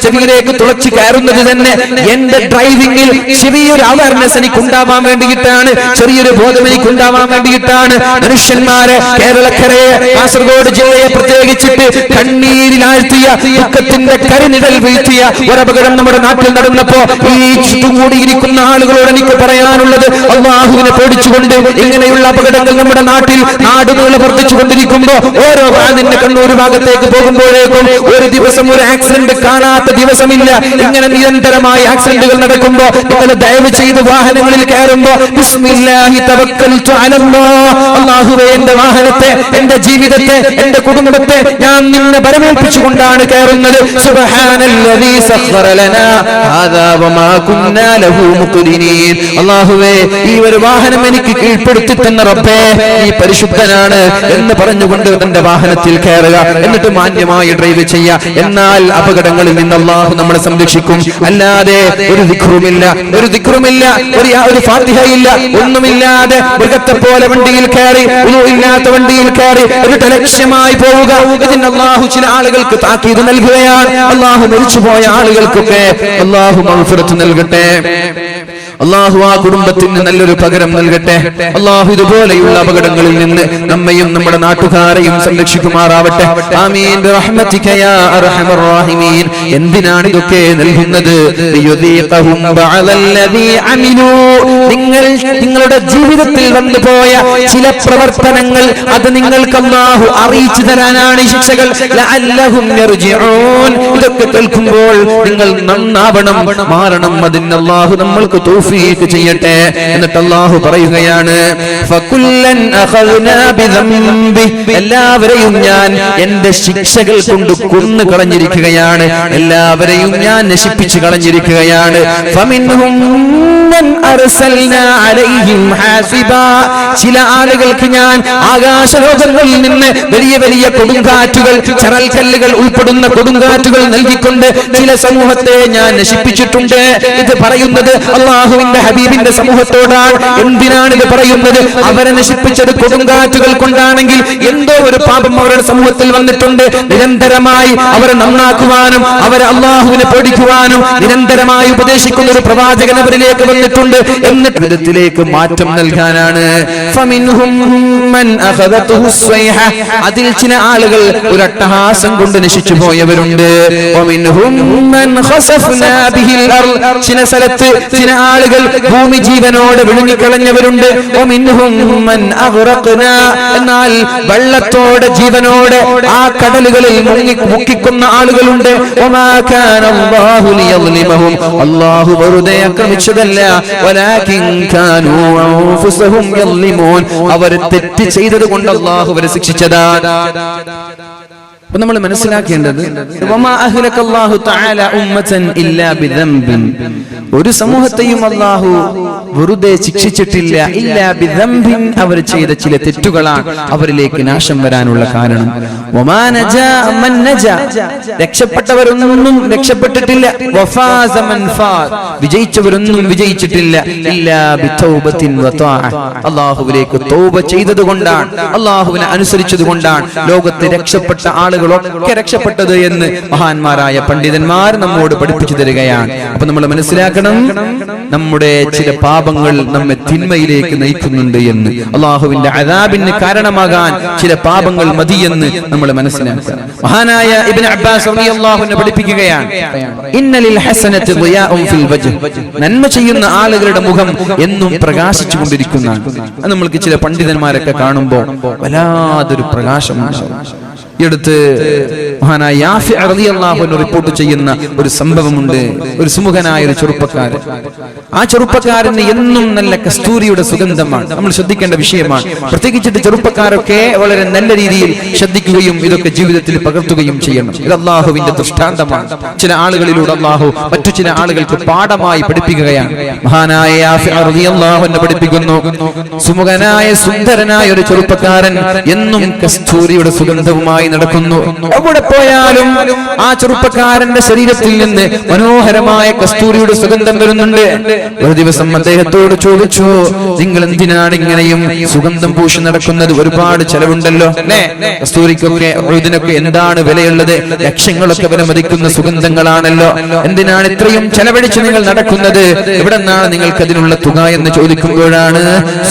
ചെവിയിലേക്ക് തുളച്ചു കയറുന്നത് തന്നെ എന്റെ ഡ്രൈവിംഗിൽ ചെറിയൊരു അവയർനെസ് എനിക്ക് ഉണ്ടാവാൻ വേണ്ടിയിട്ടാണ്, ചെറിയൊരു ബോധം എനിക്ക് ഉണ്ടാവാൻ വേണ്ടിയിട്ടാണ്. മനുഷ്യന്മാരെ, കേരളക്കരയെ, കാസർഗോഡ് ജില്ലയെ പ്രത്യേകിച്ചിട്ട് കണ്ണീരിലാഴ്ത്തിയ, ദുഃഖത്തിന്റെ കരിനിഴൽ വീഴ്ത്തിയ ഒരപകടം നമ്മുടെ നാട്ടിൽ നടന്നപ്പോ ഈ ചുറ്റുകൂടിയിരിക്കുന്ന ആളുകളോട് എനിക്ക് പറയാനുള്ളത്, അള്ളാഹുവിനെ പേടിച്ചുകൊണ്ട് ഇങ്ങനെയുള്ള അപകടങ്ങൾ നമ്മുടെ നാട്ടിൽ നാടുനീളെ വർദ്ധിച്ചുകൊണ്ടിരിക്കുമ്പോ ഓരോ വാതിന്റെ കണ്ണൂർ ഭാഗത്തേക്ക് പോകുമ്പോഴേക്കും ഒരു ദിവസം ഒരു ആക്സിഡന്റ് കാണാത്ത ദിവസമില്ല. ഇങ്ങനെ നിരന്തരമായ ആക്സിഡന്റുകൾ നടക്കുമ്പോ നിങ്ങൾ ദയവ് ചെയ്ത് വാഹനങ്ങളിൽ കയറുമ്പോ ബിസ്മില്ലാഹി തവക്കൽതു അലല്ലാഹ്, അല്ലാഹുവേ എന്റെ വാഹനത്തെ, എന്റെ ജീവിതത്തെ, എന്റെ കുടുംബത്തെ ഞാൻ നിന്നെ ബലമേൽപ്പിച്ചുകൊണ്ടാണ് കയറുന്നത്. സുബ്ഹാനല്ലദീ സഖറ ലനാ ഹാദാ വമാ കുന്നാ ലഹു മുഖ്രിനീൻ. അല്ലാഹുവേ ഈ ഒരു വാഹനം എനിക്ക് കീഴ്പ്പെടുത്തി തന്ന റബ്ബേ, ഈ പരിശുദ്ധനാണ് എന്ന് പറഞ്ഞുകൊണ്ട് തന്റെ വാഹനത്തിൽ കയറുക, എന്നിട്ട് മാന്യമായി ഡ്രൈവ് ചെയ്യുക. എന്നാൽ അപകടങ്ങളിൽ നിന്ന് അല്ലാഹു നമ്മളെ സംരക്ഷിക്കും. അല്ലാതെ ഒരു ദിക്റുമില്ല, ഒരു ഫാത്തിഹയില്ല, ഒന്നുമില്ലാതെ മൃഗത്തെ പോലെ വണ്ടിയിൽ കയറി, ഇല്ലാത്ത വണ്ടിയിൽ കയറി ഒരു ലക്ഷ്യമായി പോവുക. ഇതിന് അല്ലാഹു ചില ആളുകൾക്ക് താക്കീത് നൽകുകയാണ്. അല്ലാഹു മരിച്ചുപോയ ആളുകൾക്കൊക്കെ അല്ലാഹു മഗ്ഫിറത്ത് നൽകട്ടെ. അല്ലാഹു ആ കുടുംബത്തിന് നല്ലൊരു പകരം നൽകട്ടെ. അല്ലാഹു ഇതുപോലെയുള്ള അപകടങ്ങളിൽ നിന്ന് നമ്മയും നമ്മുടെ നാട്ടുകാരെയും സംരക്ഷിക്കുമാറാവട്ടെ. ആമീൻ ബിറഹ്മതിക യാ അർഹമർ റഹീമീൻ. എന്തിനാണ് ഇതൊക്കെ നൽകുന്നത്? ലിയുദീഖഹും ബഅദല്ലദീ അമിലൂ. നിങ്ങളുടെ ജീവിതത്തിൽ വന്നുപോയ ചില പ്രവർത്തനങ്ങൾ അത് നിങ്ങൾക്ക് അല്ലാഹു അറിയിച്ചു തരാനാണ് ഈ ശിക്ഷകൾ. ലഅല്ലഹും യർജിഊൻ. ഇതൊക്കെ കേൾക്കുമ്പോൾ നിങ്ങൾ നന്നാവണം, മാറണം. അതിന് അല്ലാഹു നമ്മൾക്ക് തൗഫീഖ് തൗഫീഖ് ചെയ്യട്ടെ. എന്നിട്ട് അല്ലാഹു പറയുകയാണ്, ഫകുല്ലൻ അഖദ്നാ ബിദംബി, എല്ലാവരെയും ഞാൻ എന്റെ ശിക്ഷകൾ കൊണ്ട് കൊന്നു കളഞ്ഞിരിക്കുകയാണ്, എല്ലാവരെയും ഞാൻ നശിപ്പിച്ചു കളഞ്ഞിരിക്കുകയാണ്. ഫമിൻഹും മൻ അർസൽനാ അലൈഹിം ഹാസിബാ, ചില ആളുകൾക്ക് ഞാൻ ആകാശലോകങ്ങളിൽ നിന്ന് വലിയ വലിയ കൊടുങ്കാറ്റുകൾ, ചരൽക്കല്ലുകൾ ഉൾപ്പെടുന്ന കൊടുങ്കാറ്റുകൾ നൽകിക്കൊണ്ട് ചില സമൂഹത്തെ ഞാൻ നശിപ്പിച്ചിട്ടുണ്ട്. ഇത് പറയുന്നത് അള്ളാഹുവിന്റെ ഹബീബിന്റെ സമൂഹത്തോടാണ്. എന്തിനാണ് ഇത് പറയുന്നത്? അവരെ നശിപ്പിച്ചത് കൊടുങ്കാറ്റുകൾ കൊണ്ടാണെങ്കിൽ എന്തോ ഒരു പാപം അവരുടെ സമൂഹത്തിൽ വന്നിട്ടുണ്ട്. നിരന്തരമായി അവരെ നന്നാക്കുവാനും അവരെ അള്ളാഹുവിനെ പേടിക്കുവാനും നിരന്തരമായി ഉപദേശിക്കുന്ന ഒരു പ്രവാചകൻ അവരിലേക്ക് വന്നിട്ടുണ്ട്. എന്നിട്ട് വിധത്തിലേക്ക് മാറ്റം നൽകാനാണ്. അതിൽ ചില ആളുകൾ ഒരു അട്ടഹാസം കൊണ്ട് നശിച്ചു പോയവരുണ്ട്. ചില സ്ഥലത്ത് ചില ആളുകൾ ഭൂമി ജീവനോടെ വിഴുങ്ങിക്കളഞ്ഞവരുണ്ട്. എന്നാൽ വെള്ളത്തോടെ ജീവനോടെ ആ കടലുകളിൽ മുക്കിക്കുന്ന ആളുകളുണ്ട്. അല്ലാഹു വെറുതെ ആക്രമിച്ചതല്ല, അവർ തെറ്റ് ചെയ്തത് കൊണ്ട് അല്ലാഹു അവരെ ശിക്ഷിച്ചതാണ്. അപ്പൊ നമ്മൾ മനസ്സിലാക്കേണ്ടത്, ഒരു സമൂഹത്തെയും അല്ലാഹു വെറുതെ ശിക്ഷിച്ചിട്ടില്ല. ഇല്ലാ ബിദംബിൻ, അവർ ചെയ്ത ചില തെറ്റുകളാണ് അവരിലേക്ക് നാശം വരാനുള്ള കാരണം. രക്ഷപ്പെട്ടവരൊന്നും രക്ഷപ്പെട്ടിട്ടില്ല. വിജയിച്ചവരൊന്നും വിജയിച്ചിട്ടില്ല. ഇല്ലാ ബിതൗബത്തിൻ വതാഅ, അല്ലാഹുവിലേക്ക് തൗബ ചെയ്തതുകൊണ്ടാണ്, അല്ലാഹുവിനെ അനുസരിച്ചതുകൊണ്ടാണ് ലോകത്തെ രക്ഷപ്പെട്ട ആളുകളൊക്കെ രക്ഷപ്പെട്ടത് എന്ന് മഹാന്മാരായ പണ്ഡിതന്മാർ നമ്മോട് പഠിപ്പിച്ചു തരികയാണ്. അപ്പൊ നമ്മൾ മനസ്സിലാക്കണം, നമ്മുടെ ചില പാപങ്ങൾ നമ്മെ തിന്മയിലേക്ക് നയിക്കുന്നുണ്ട് എന്ന്. അള്ളാഹുവിന്റെ അദാബിന് കാരണമാകാൻ ചില പാപങ്ങൾ മതിയെന്ന് നമ്മൾ മനസ്സിലാക്കുക. മഹാനായ ഇബ്നു അബ്ബാസ് റളിയല്ലാഹു അൻഹു പഠിപ്പിക്കുകയാണ്, ഇന്നലിൽ ഹസനത്തി ദിയാഉൻ ഫിൽ വജ്ഹ്, നന്മ ചെയ്യുന്ന ആളുകളുടെ മുഖം എന്നും പ്രകാശിച്ചു കൊണ്ടിരിക്കുന്നതാണ്. അത് നമ്മൾക്ക് ചില പണ്ഡിതന്മാരൊക്കെ കാണുമ്പോൾ വല്ലാതൊരു പ്രകാശമാണ്. ഈ അടുത്ത് മഹാനായ യാഫി റളിയല്ലാഹു അൻഹു റിപ്പോർട്ട് ചെയ്യുന്ന ഒരു സംഭവമുണ്ട്. ഒരു സുമുഖനായ ഒരു ചെറുപ്പക്കാരൻ, ആ ചെറുപ്പക്കാരന് എന്നും നല്ല കസ്തൂരിയുടെ സുഗന്ധമാണ്. നമ്മൾ ശ്രദ്ധിക്കേണ്ട വിഷയമാണ്. പ്രത്യേകിച്ചിട്ട് ചെറുപ്പക്കാരൊക്കെ വളരെ നല്ല രീതിയിൽ ശ്രദ്ധിക്കുകയും ഇതൊക്കെ ജീവിതത്തിൽ പകർത്തുകയും ചെയ്യണം. ഇത് അല്ലാഹുവിന്റെ ദൃഷ്ടാന്തമാണ്. ചില ആളുകളിലൂടെ അല്ലാഹു മറ്റു ചില ആളുകൾക്ക് പാഠമായി പഠിപ്പിക്കുകയാണ്. മഹാനായ യാഫി റളിയല്ലാഹു അൻഹു പഠിപ്പിക്കുന്നു, സുമുഖനായ സുന്ദരനായ ഒരു ചെറുപ്പക്കാരൻ എന്നും കസ്തൂരിയുടെ സുഗന്ധവുമായി നടക്കുന്നു. എവിടെ പോയാലും ആ ചെറുപ്പക്കാരന്റെ ശരീരത്തിൽ നിന്ന് മനോഹരമായ കസ്തൂരിയുടെ സുഗന്ധം വരുന്നുണ്ട്. ഒരു ദിവസം അദ്ദേഹത്തോട് ചോദിച്ചു, നിങ്ങൾ എന്തിനാണ് ഇങ്ങനെയും സുഗന്ധം പൂശി നടക്കുന്നത്? ഒരുപാട് ചെലവുണ്ടല്ലോ അല്ലേ? കസ്തൂരിക്കൊക്കെ ഇതിനൊക്കെ എന്താണ് വിലയുള്ളത്? ലക്ഷങ്ങളൊക്കെ വിലമതിക്കുന്ന സുഗന്ധങ്ങളാണല്ലോ. എന്തിനാണ് ഇത്രയും ചെലവഴിച്ച് നിങ്ങൾ നടക്കുന്നത്? എവിടെ നിന്നാണ് നിങ്ങൾക്ക് അതിനുള്ള തുക എന്ന് ചോദിക്കുമ്പോഴാണ്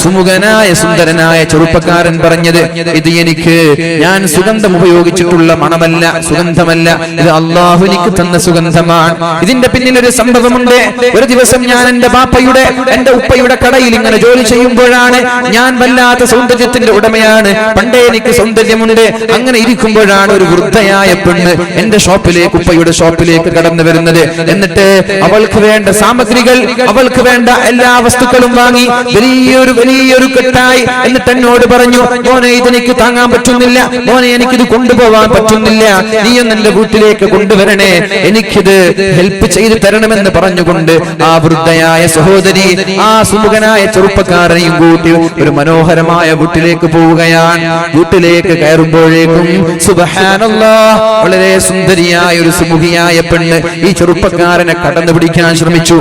സുമുഖനായ സുന്ദരനായ ചെറുപ്പക്കാരൻ പറഞ്ഞത്, ഇത് എനിക്ക് ഞാൻ സുഗന്ധം ഉപയോഗിച്ചിട്ടുള്ള മണമല്ല, സുഗന്ധമല്ല, ഇത് അല്ലാഹു എനിക്ക് തന്ന സുഗന്ധമാണ്. ഇതിന്റെ പിന്നിൽ ഒരു സംഭവമുണ്ട്. ഒരു ദിവസം ഞാൻ എന്റെ ഉപ്പയുടെ കടയിൽ ഇങ്ങനെ ജോലി ചെയ്യുമ്പോഴാണ്, ഞാൻ വല്ലാത്ത സൗന്ദര്യത്തിന്റെ ഉടമയാണ്, പണ്ടേ എനിക്ക് സൗന്ദര്യമുണ്ട്. അങ്ങനെ ഇരിക്കുമ്പോഴാണ് ഒരു വൃദ്ധയായ പെണ്ണ് എന്റെ ഷോപ്പിലേക്ക്, ഉപ്പയുടെ ഷോപ്പിലേക്ക് കടന്നു വരുന്നത്. എന്നിട്ട് അവൾക്ക് വേണ്ട സാമഗ്രികൾ, അവൾക്ക് വേണ്ട എല്ലാ വസ്തുക്കളും വാങ്ങി വലിയൊരു കെട്ടായി. എന്നിട്ട് എന്നോട് പറഞ്ഞു, മോനെ ഇതെനിക്ക് താങ്ങാൻ പറ്റുന്നില്ല, മോനെ എനിക്കിത് കൊണ്ടുപോവാൻ പറ്റുന്നില്ല, നീയൊന്ന് എന്റെ വീട്ടിലേക്ക് കൊണ്ടുവരണേ, എനിക്കിത് ഹെൽപ്പ് ചെയ്തു തരണമെന്ന് പറഞ്ഞുകൊണ്ട് ആ വൃദ്ധയായ സഹോദരി ആ സുമുഖനായ ചെറുപ്പക്കാരനെയും കൂട്ടി ഒരു മനോഹരമായ വീട്ടിലേക്ക് പോവുകയാണ്. വീട്ടിലേക്ക് കയറുമ്പോഴേക്കും സുബ്ഹാനല്ലാഹ്, വളരെ സുന്ദരിയായ ഒരു സുമുഖിയായ പെണ്ണ് ഈ ചെറുപ്പക്കാരനെ കടന്നു പിടിക്കാൻ ശ്രമിച്ചു.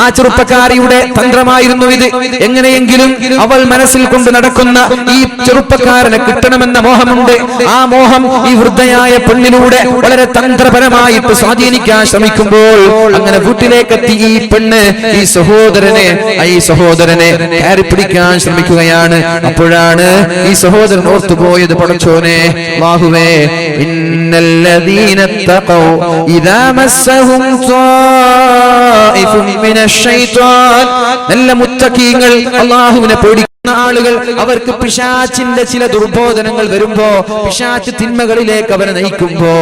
ആ ചെറുപ്പക്കാരിയുടെ തന്ത്രമായിരുന്നു ഇത്. എങ്ങനെയെങ്കിലും അവൾ മനസ്സിൽ കൊണ്ട് നടക്കുന്ന ഈ ചെറുപ്പക്കാരനെ കിട്ടണമെന്ന മോഹമുണ്ട്. ആ മോഹം ഈ വൃദ്ധയായ പെണ്ണിലൂടെ വളരെ തന്ത്രപരമായിട്ട് സ്വാധീനിക്കാൻ ശ്രമിക്കുമ്പോൾ അങ്ങനെ വീട്ടിലേക്കെത്തി ഈ പെണ്ണ് ഈ സഹോദരനെ കയറി പിടിക്കാൻ ശ്രമിക്കുകയാണ്. അപ്പോഴാണ് ഈ സഹോദരൻ ഓർത്തുപോയത്, പടച്ചോനെ അല്ലാഹുവേ, ഇന്നല്ലദീന തഖൗ ഇദാ മസ്സഹും ത്വായിഫുൻ മിനശ് ശൈത്വാൻ, നല്ല മുത്തഖീങ്ങൾ, അല്ലാഹുവിനെ പേടിക്കുന്ന ആളുകൾ, അവർക്ക് പിശാചിന്റെ ചില ദുർബോധനങ്ങൾ വരുമ്പോ, പിശാച് തിന്മകളിലേക്ക് അവരെ നയിക്കുമ്പോ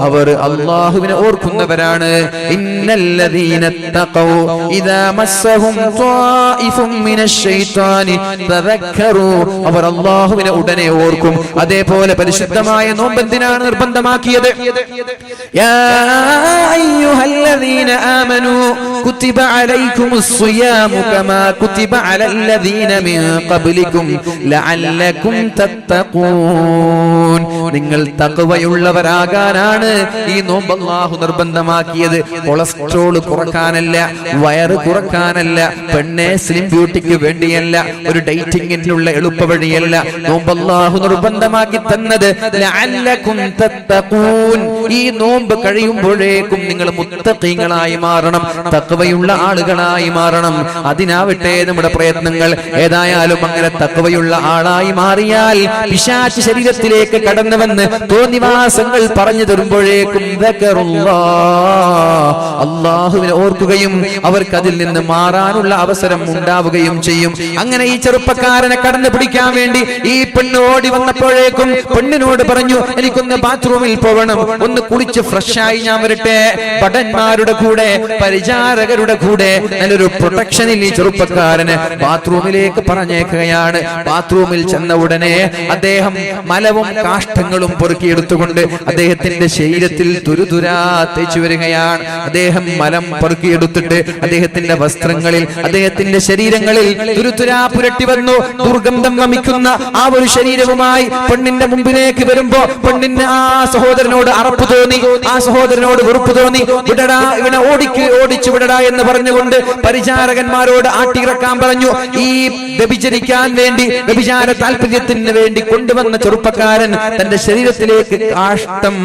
അവർ അല്ലാഹുവിനെ ഓർക്കുന്നവരാണ്. ഇന്നല്ലദീന തഖൗ ഇദാ മസ്സഹും ത്വായിഫും മിനശ് ശൈത്വാനി തദക്കറു, അവർ അല്ലാഹുവിനെ ഉടനെ ഓർക്കും. അതേപോലെ പരിശുദ്ധമായ നോമ്പ് എന്തിനാണ് നിർബന്ധമാക്കിയത്? യാ അയ്യുഹല്ലദീന ആമനൂ കുതിബ അലൈക്കുമുസ് സിയാമു കമാ കുതിബ അലല്ലദീന മിൻ ഖബ്ലികും ലഅല്ലകും തത്തഖൂൻ. നിങ്ങൾ തഖ്വയുള്ളവരാകാനാണ് ഈ നോമ്പ് അല്ലാഹു നിർബന്ധമാക്കിയത്. കൊളസ്ട്രോൾ കുറക്കാനല്ല, വയറ് കുറക്കാനല്ല, പെണ്ണെ സ്ലിം ബ്യൂട്ടിക്ക് വേണ്ടിയല്ല, ഒരു ഡേറ്റിംഗിനുള്ള എളുപ്പ വഴിയല്ല. നോമ്പ് അല്ലാഹു നിർബന്ധമാക്കി തന്നത് ലഅല്ലകും തത്തഖൂൻ. ഈ നോമ്പ് കഴിയുമ്പോഴേക്കും നിങ്ങൾ മുത്തഖീങ്ങളായി മാറണം, തഖ്വയുള്ള ആളുകളായി മാറണം. അതിനാവട്ടെ നമ്മുടെ പ്രയത്നങ്ങൾ. ഏതായാലും അങ്ങനെ തഖ്വയുള്ള ആളായി മാറിയാൽ പിശാച് ശരീരത്തിലേക്ക് കടന്നു വന്ന് തോന്നിവാസങ്ങൾ പറഞ്ഞു തരുമ്പോഴേക്കും അല്ലാഹുവിനെ ഓർക്കുകയും അവർക്ക് അതിൽ നിന്ന് മാറാനുള്ള അവസരം ഉണ്ടാവുകയും ചെയ്യും. അങ്ങനെ ഈ ചെറുപ്പക്കാരനെ കടന്നു പിടിക്കാൻ വേണ്ടി ഈ പെണ്ണ് ഓടി വന്നപ്പോഴേക്കും പെണ്ണിനോട് പറഞ്ഞു, എനിക്കൊന്ന് ബാത്റൂമിൽ പോകണം, ഒന്ന് കുളിച്ച് ഫ്രഷായി ഞാൻ വരട്ടെ. ഭടന്മാരുടെ കൂടെ, പരിചാരകരുടെ കൂടെ നല്ലൊരു പ്രൊട്ടക്ഷനിൽ ഈ ചെറുപ്പക്കാരന് ബാത്റൂമിലേക്ക് പറഞ്ഞേക്കുകയാണ്. ബാത്റൂമിൽ ചെന്ന ഉടനെ അദ്ദേഹം മലവും കാഷ്ടങ്ങളും പൊറുക്കിയെടുത്തുകൊണ്ട് അദ്ദേഹത്തിന്റെ ശരീരത്തിൽ തുരുതുരാ തേച്ചു വരികയാണ്. അദ്ദേഹം മലം പൊറുക്കിയെടുത്തിട്ട് അദ്ദേഹത്തിന്റെ വസ്ത്രങ്ങളിൽ, അദ്ദേഹത്തിന്റെ ശരീരങ്ങളിൽ തുരുതുരാ പുരട്ടി വന്നു. ദുർഗന്ധം വമിക്കുന്ന ആ ഒരു ശരീരവുമായി പെണ്ണിന്റെ മുമ്പിലേക്ക് വരുമ്പോ പെണ്ണിന് ആ സഹോദരനോട് അറപ്പ് തോന്നി, ആ സഹോദരനോട് വെറുപ്പ് തോന്നി. വിടടാ, ഇവനെ ഓടിച്ചു വിടടാ എന്ന് പറഞ്ഞുകൊണ്ട് പരിചാരകന്മാരോട് ആട്ടിയിറക്കാൻ പറഞ്ഞു. ഈ വ്യഭിചരിക്കാൻ വേണ്ടി, വ്യഭിചാര താല്പര്യത്തിന് വേണ്ടി കൊണ്ടുവന്ന ചെറുപ്പക്കാരൻ തന്റെ ശരീരത്തിലേക്ക് കാഷ്ടം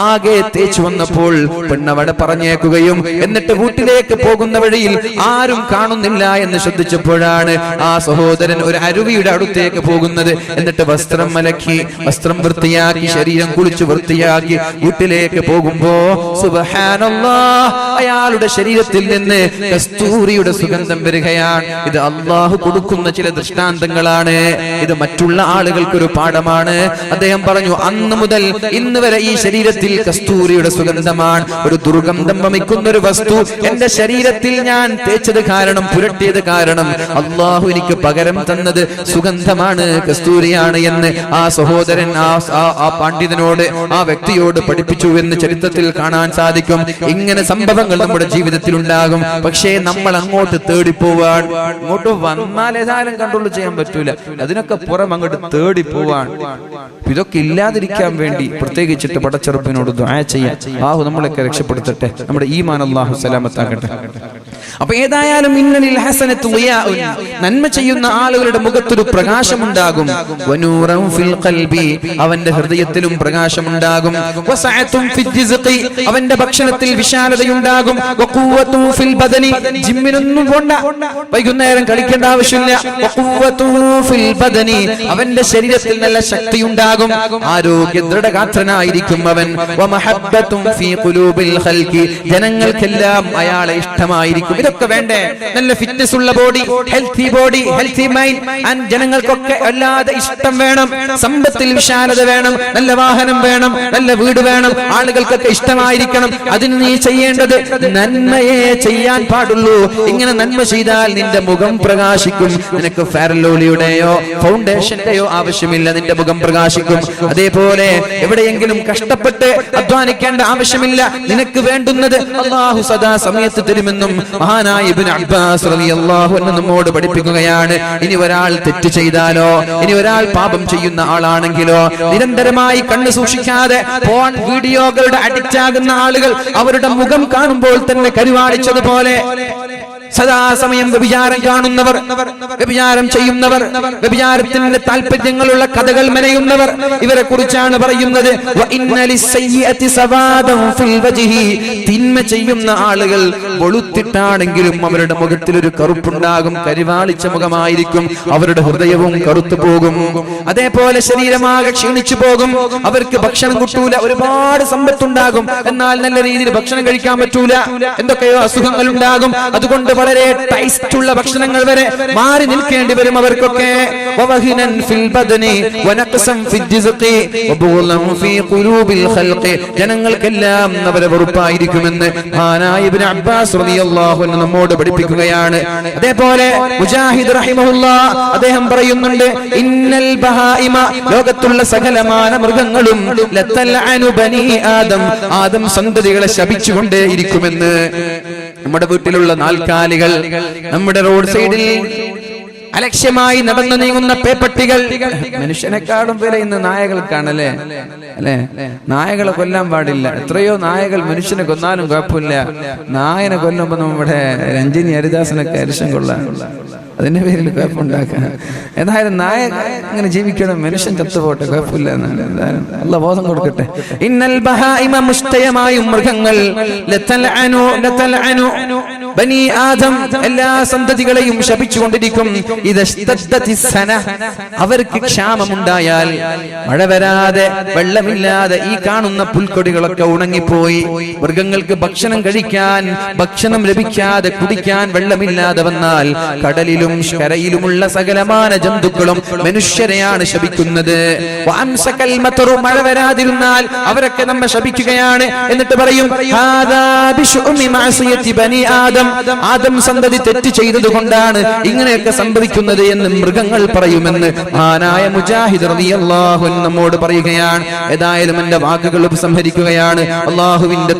ആകെ തേച്ചു വന്നപ്പോൾ പെണ്ണവടെ പറഞ്ഞേക്കുകയും എന്നിട്ട് വീട്ടിലേക്ക് പോകുന്ന വഴിയിൽ ആരും കാണുന്നില്ല എന്ന് ശ്രദ്ധിച്ചപ്പോഴാണ് ആ സഹോദരൻ ഒരു അരുവിയുടെ അടുത്തേക്ക് പോകുന്നത്. എന്നിട്ട് വസ്ത്രം അലക്കി, വസ്ത്രം വൃത്തിയാക്കി, ശരീരം കുളിച്ച് വൃത്തിയാക്കി വീട്ടിലേക്ക് പോകുമ്പോ സുബ്ഹാനല്ലാഹ്, അയാളുടെ ശരീരത്തിൽ നിന്ന് കസ്തൂരിയുടെ സുഗന്ധം വരികയാണ്. ഇത് അല്ലാഹു കൊടുക്കുന്ന ചില ദൃഷ്ടാന്തങ്ങളാണ്. ഇത് മറ്റുള്ള ആളുകൾക്കൊരു പാഠമാണ്. അദ്ദേഹം പറഞ്ഞു, അന്ന് മുതൽ ഇന്ന് വരെ ഈ ശരീരത്തിൽ കസ്തൂരിയുടെ സുഗന്ധമാണ്. ഒരു ദുർഗന്ധം വമിക്കുന്ന ഒരു വസ്തു എന്റെ ശരീരത്തിൽ ഞാൻ തേച്ചത് കാരണം, പുരട്ടിയത് കാരണം അല്ലാഹു എനിക്ക് പകരം തന്നത് സുഗന്ധമാണ്, കസ്തൂരിയാണ് എന്ന് ആ സഹോദരൻ ആ പണ്ഡിതനോട്, ആ വ്യക്തിയോട് പഠിപ്പിച്ചു എന്ന് ചരിത്രത്തിൽ കാണാൻ സാധിക്കും. ഇങ്ങനെ സംഭവങ്ങൾ നമ്മുടെ ജീവിതത്തിൽ ഉണ്ടാകും. പക്ഷേ നമ്മൾ അങ്ങോട്ട് തേടിപ്പോവാൻ, ഇങ്ങോട്ട് വന്നാൽ ഏതായാലും കൺട്രോൾ ചെയ്യാൻ പറ്റൂല, അതിനൊക്കെ പുറം അങ്ങോട്ട് തേടിപ്പോവാൻ. ഇതൊക്കെ ഇല്ലാതിരിക്കാൻ വേണ്ടി പ്രത്യേകിച്ചിട്ട് പടച്ചെറുപ്പിനോട് ദുആ ചെയ്യാൻ. അല്ലാഹു നമ്മളൊക്കെ രക്ഷപ്പെടുത്തട്ടെ, നമ്മുടെ ഈമാൻ അല്ലാഹു സലാമത്താക്കട്ടെ. അപ്പൊ ഏതായാലും ഇന്നലിൽ ഹസനത്തു ളിയാഉൻ, നന്മ ചെയ്യുന്ന ആളുകളുടെ മുഖത്തൊരു പ്രകാശമുണ്ടാകും. വനൂറൻ ഫിൽ ഖൽബി, അവന്റെ ഹൃദയത്തിലും പ്രകാശമുണ്ടാകും. വസഅതുൻ ഫിൽ റിസ്ഖി, അവന്റെ ഭക്ഷണത്തിൽ വിശാലതയുണ്ടാകും. വഖുവതുൻ ഫിൽ ബദനി, ജിമ്മിനൊന്നും പോണ്ട, വൈകുന്നേരം കളിക്കേണ്ട ആവശ്യമില്ല. വഖുവതുൻ ഫിൽ ബദനി, അവന്റെ ശരീരത്തിൽ നല്ല ശക്തിയുണ്ടാകും, ആരോഗ്യ ദൃഢഗാത്രനായിരിക്കും അവൻ. വമഹബ്ബതുൻ ഫീ ഖുലൂബിൽ ഖൽഖി, ജനങ്ങൾക്കെല്ലാം അയാളെ ഇഷ്ടമായിരിക്കും. ഇതൊക്കെ വേണ്ടേ? നല്ല ഫിറ്റ്നസ് ഉള്ള body, healthy body, healthy mind. And ജനങ്ങൾക്കൊക്കെ അല്ലാതെ ഇഷ്ടം വേണം, സമ്പത്തിൽ വിശാലത വേണം, നല്ല വാഹനം വേണം, നല്ല വീട് വേണം, ആളുകൾക്കൊക്കെ ഇഷ്ടമായിരിക്കണം. അതിന് നീ ചെയ്യേണ്ടത് നന്മയെ ചെയ്യാൻ പാടുള്ളൂ. ഇങ്ങനെ നന്മ ചെയ്താൽ നിന്റെ മുഖം പ്രകാശിക്കും. നിനക്ക് ഫെയർലോളിയുടെയോ ഫൗണ്ടേഷന്റെയോ ആവശ്യമില്ല, നിന്റെ മുഖം പ്രകാശിക്കും. അതേപോലെ എവിടെയെങ്കിലും കഷ്ടപ്പെട്ട് അധ്വാനിക്കേണ്ട ആവശ്യമില്ല. നിനക്ക് വേണ്ടുന്നത് അല്ലാഹു സദാ സമയത്ത് തരുമെന്നും മഹാനായ ഇബ്നു അബ്ബാസ് റളിയല്ലാഹു അൻഹു നമ്മോട് പഠിപ്പിക്കുകയാണ്. ഇനി ഒരാൾ തെറ്റ് ചെയ്താലോ, ഇനി ഒരാൾ പാപം ചെയ്യുന്ന ആളാണെങ്കിലോ, നിരന്തരമായി കണ്ണ് സൂക്ഷിക്കാതെ ഫോൺ വീഡിയോകളുടെ അഡിക്റ്റ് ആകുന്ന ആളുകൾ അവരുടെ മുഖം കാണുമ്പോൾ തന്നെ കരുവാളിച്ചതുപോലെ സദാസമയം വ്യഭിചാരം കാണുന്നവർ, വ്യഭിചാരം ചെയ്യുന്നവർ, വ്യഭിചാരത്തിന്റെ താല്പര്യങ്ങളുള്ള കഥകൾ മെനയുന്നവർ, ഇവരെ കുറിച്ചാണ് പറയുന്നത്. തിന്മ ചെയ്യുന്ന ആളുകൾ വെളുത്തിട്ടാണെങ്കിലും അവരുടെ മുഖത്തിൽ ഒരു കറുപ്പുണ്ടാകും, കരിവാളിച്ച മുഖമായിരിക്കും, അവരുടെ ഹൃദയവും കറുത്തു പോകും. അതേപോലെ ശരീരമാകെ ക്ഷീണിച്ചു പോകും, അവർക്ക് ഭക്ഷണം കിട്ടൂല. ഒരുപാട് സമ്പത്തുണ്ടാകും, എന്നാൽ നല്ല രീതിയിൽ ഭക്ഷണം കഴിക്കാൻ പറ്റൂല, എന്തൊക്കെയോ അസുഖങ്ങൾ ഉണ്ടാകും. അതുകൊണ്ട് വളരെ ടേസ്റ്റ് ഉള്ള ഭക്ഷണങ്ങൾ വരെ മാറി നിൽക്കേണ്ടി വരും അവർക്കൊക്കെ. വവഹിനൻ ഫിൽ ബദനി വനഖ്സം ഫിൽ ജിസ്ഖി വബുഗ്ളൻ ഫീ ഖുലൂബിൽ ഖൽഖി. ജനങ്ങൾക്കെല്ലാം അവരെ വെറുപ്പായിരിക്കുമെന്ന് മഹാനായ ഇബ്നു അബ്ബാസ് റളിയല്ലാഹു അൻഹു നമ്മോട് പഠിപ്പിക്കുകയാണ്. അതേപോലെ മുജാഹിദ് റഹിമഹുല്ലാഹ് അദ്ദേഹം പറയുന്നുണ്ട്, ഇന്നൽ ബഹായിമ, ലോകത്തുള്ള സകലമാന മൃഗങ്ങളും ലതൽഅനു ബനി ആദം, ആദം സന്തതികളെ ശപിച്ചുകൊണ്ടേയിരിക്കുമെന്ന്. നമ്മുടെ വീട്ടിലുള്ള നാൽക്കാലികൾ, നമ്മുടെ റോഡ് സൈഡിൽ അലക്ഷ്യമായി നടന്നു നീങ്ങുന്ന പേപ്പട്ടികൾ, മനുഷ്യനെക്കാളും വില ഇന്ന് നായകൾക്കാണല്ലേ? അല്ലെ, നായകളെ കൊല്ലാൻ പാടില്ല. എത്രയോ നായകൾ മനുഷ്യനെ കൊന്നാലും കുഴപ്പമില്ല. നായനെ കൊല്ലുമ്പോ നമ്മുടെ രഞ്ജിനി ഹരിദാസനൊക്കെ അരിശം കൊള്ളാൻ, അതിന്റെ പേരിൽ കുഴപ്പമുണ്ടാക്കാൻ. ഏതായാലും നായ ഇങ്ങനെ ജീവിക്കണം, മനുഷ്യൻ ചത്തുപോട്ടെ, കുഴപ്പമില്ല എന്നാണ്. അല്ല ബോധം കൊടുക്കട്ടെ. ഇന്നൽ ബഹായിമ, മുസ്തയമായും മൃഗങ്ങൾ, ലതൽഅനു ബനി ആദം, എല്ലാ സന്തതികളെയും ശപിച്ചുകൊണ്ടിരിക്കും. അവർക്ക് ക്ഷാമമുണ്ടായാൽ, മഴ വരാതെ വെള്ളമില്ലാതെ ഈ കാണുന്ന പുൽക്കൊടികളൊക്കെ ഉണങ്ങിപ്പോയി, മൃഗങ്ങൾക്ക് ഭക്ഷണം കഴിക്കാൻ ഭക്ഷണം ലഭിക്കാതെ കുടിക്കാൻ വെള്ളമില്ലാതെ വന്നാൽ കടലിലും കരയിലുമുള്ള സകലമാന ജന്തുക്കളും മനുഷ്യരെയാണ് ശപിക്കുന്നത്. മഴ വരാതിരുന്നാൽ അവരൊക്കെ നമ്മെ ശപിക്കുകയാണ്. എന്നിട്ട് പറയും, ആദം സന്തതി തെറ്റ് ചെയ്തത് കൊണ്ടാണ് ഇങ്ങനെയൊക്കെ സംഭവിക്കുന്നത് എന്ന് മൃഗങ്ങൾ പറയുമെന്ന് മഹാനായ മുജാഹിദ് റളിയല്ലാഹു അൻഹു നമ്മോട് പറയുകയാണ്. ഏതായാലും എന്റെ വാക്കുകൾ ഉപസംഹരിക്കുകയാണ്.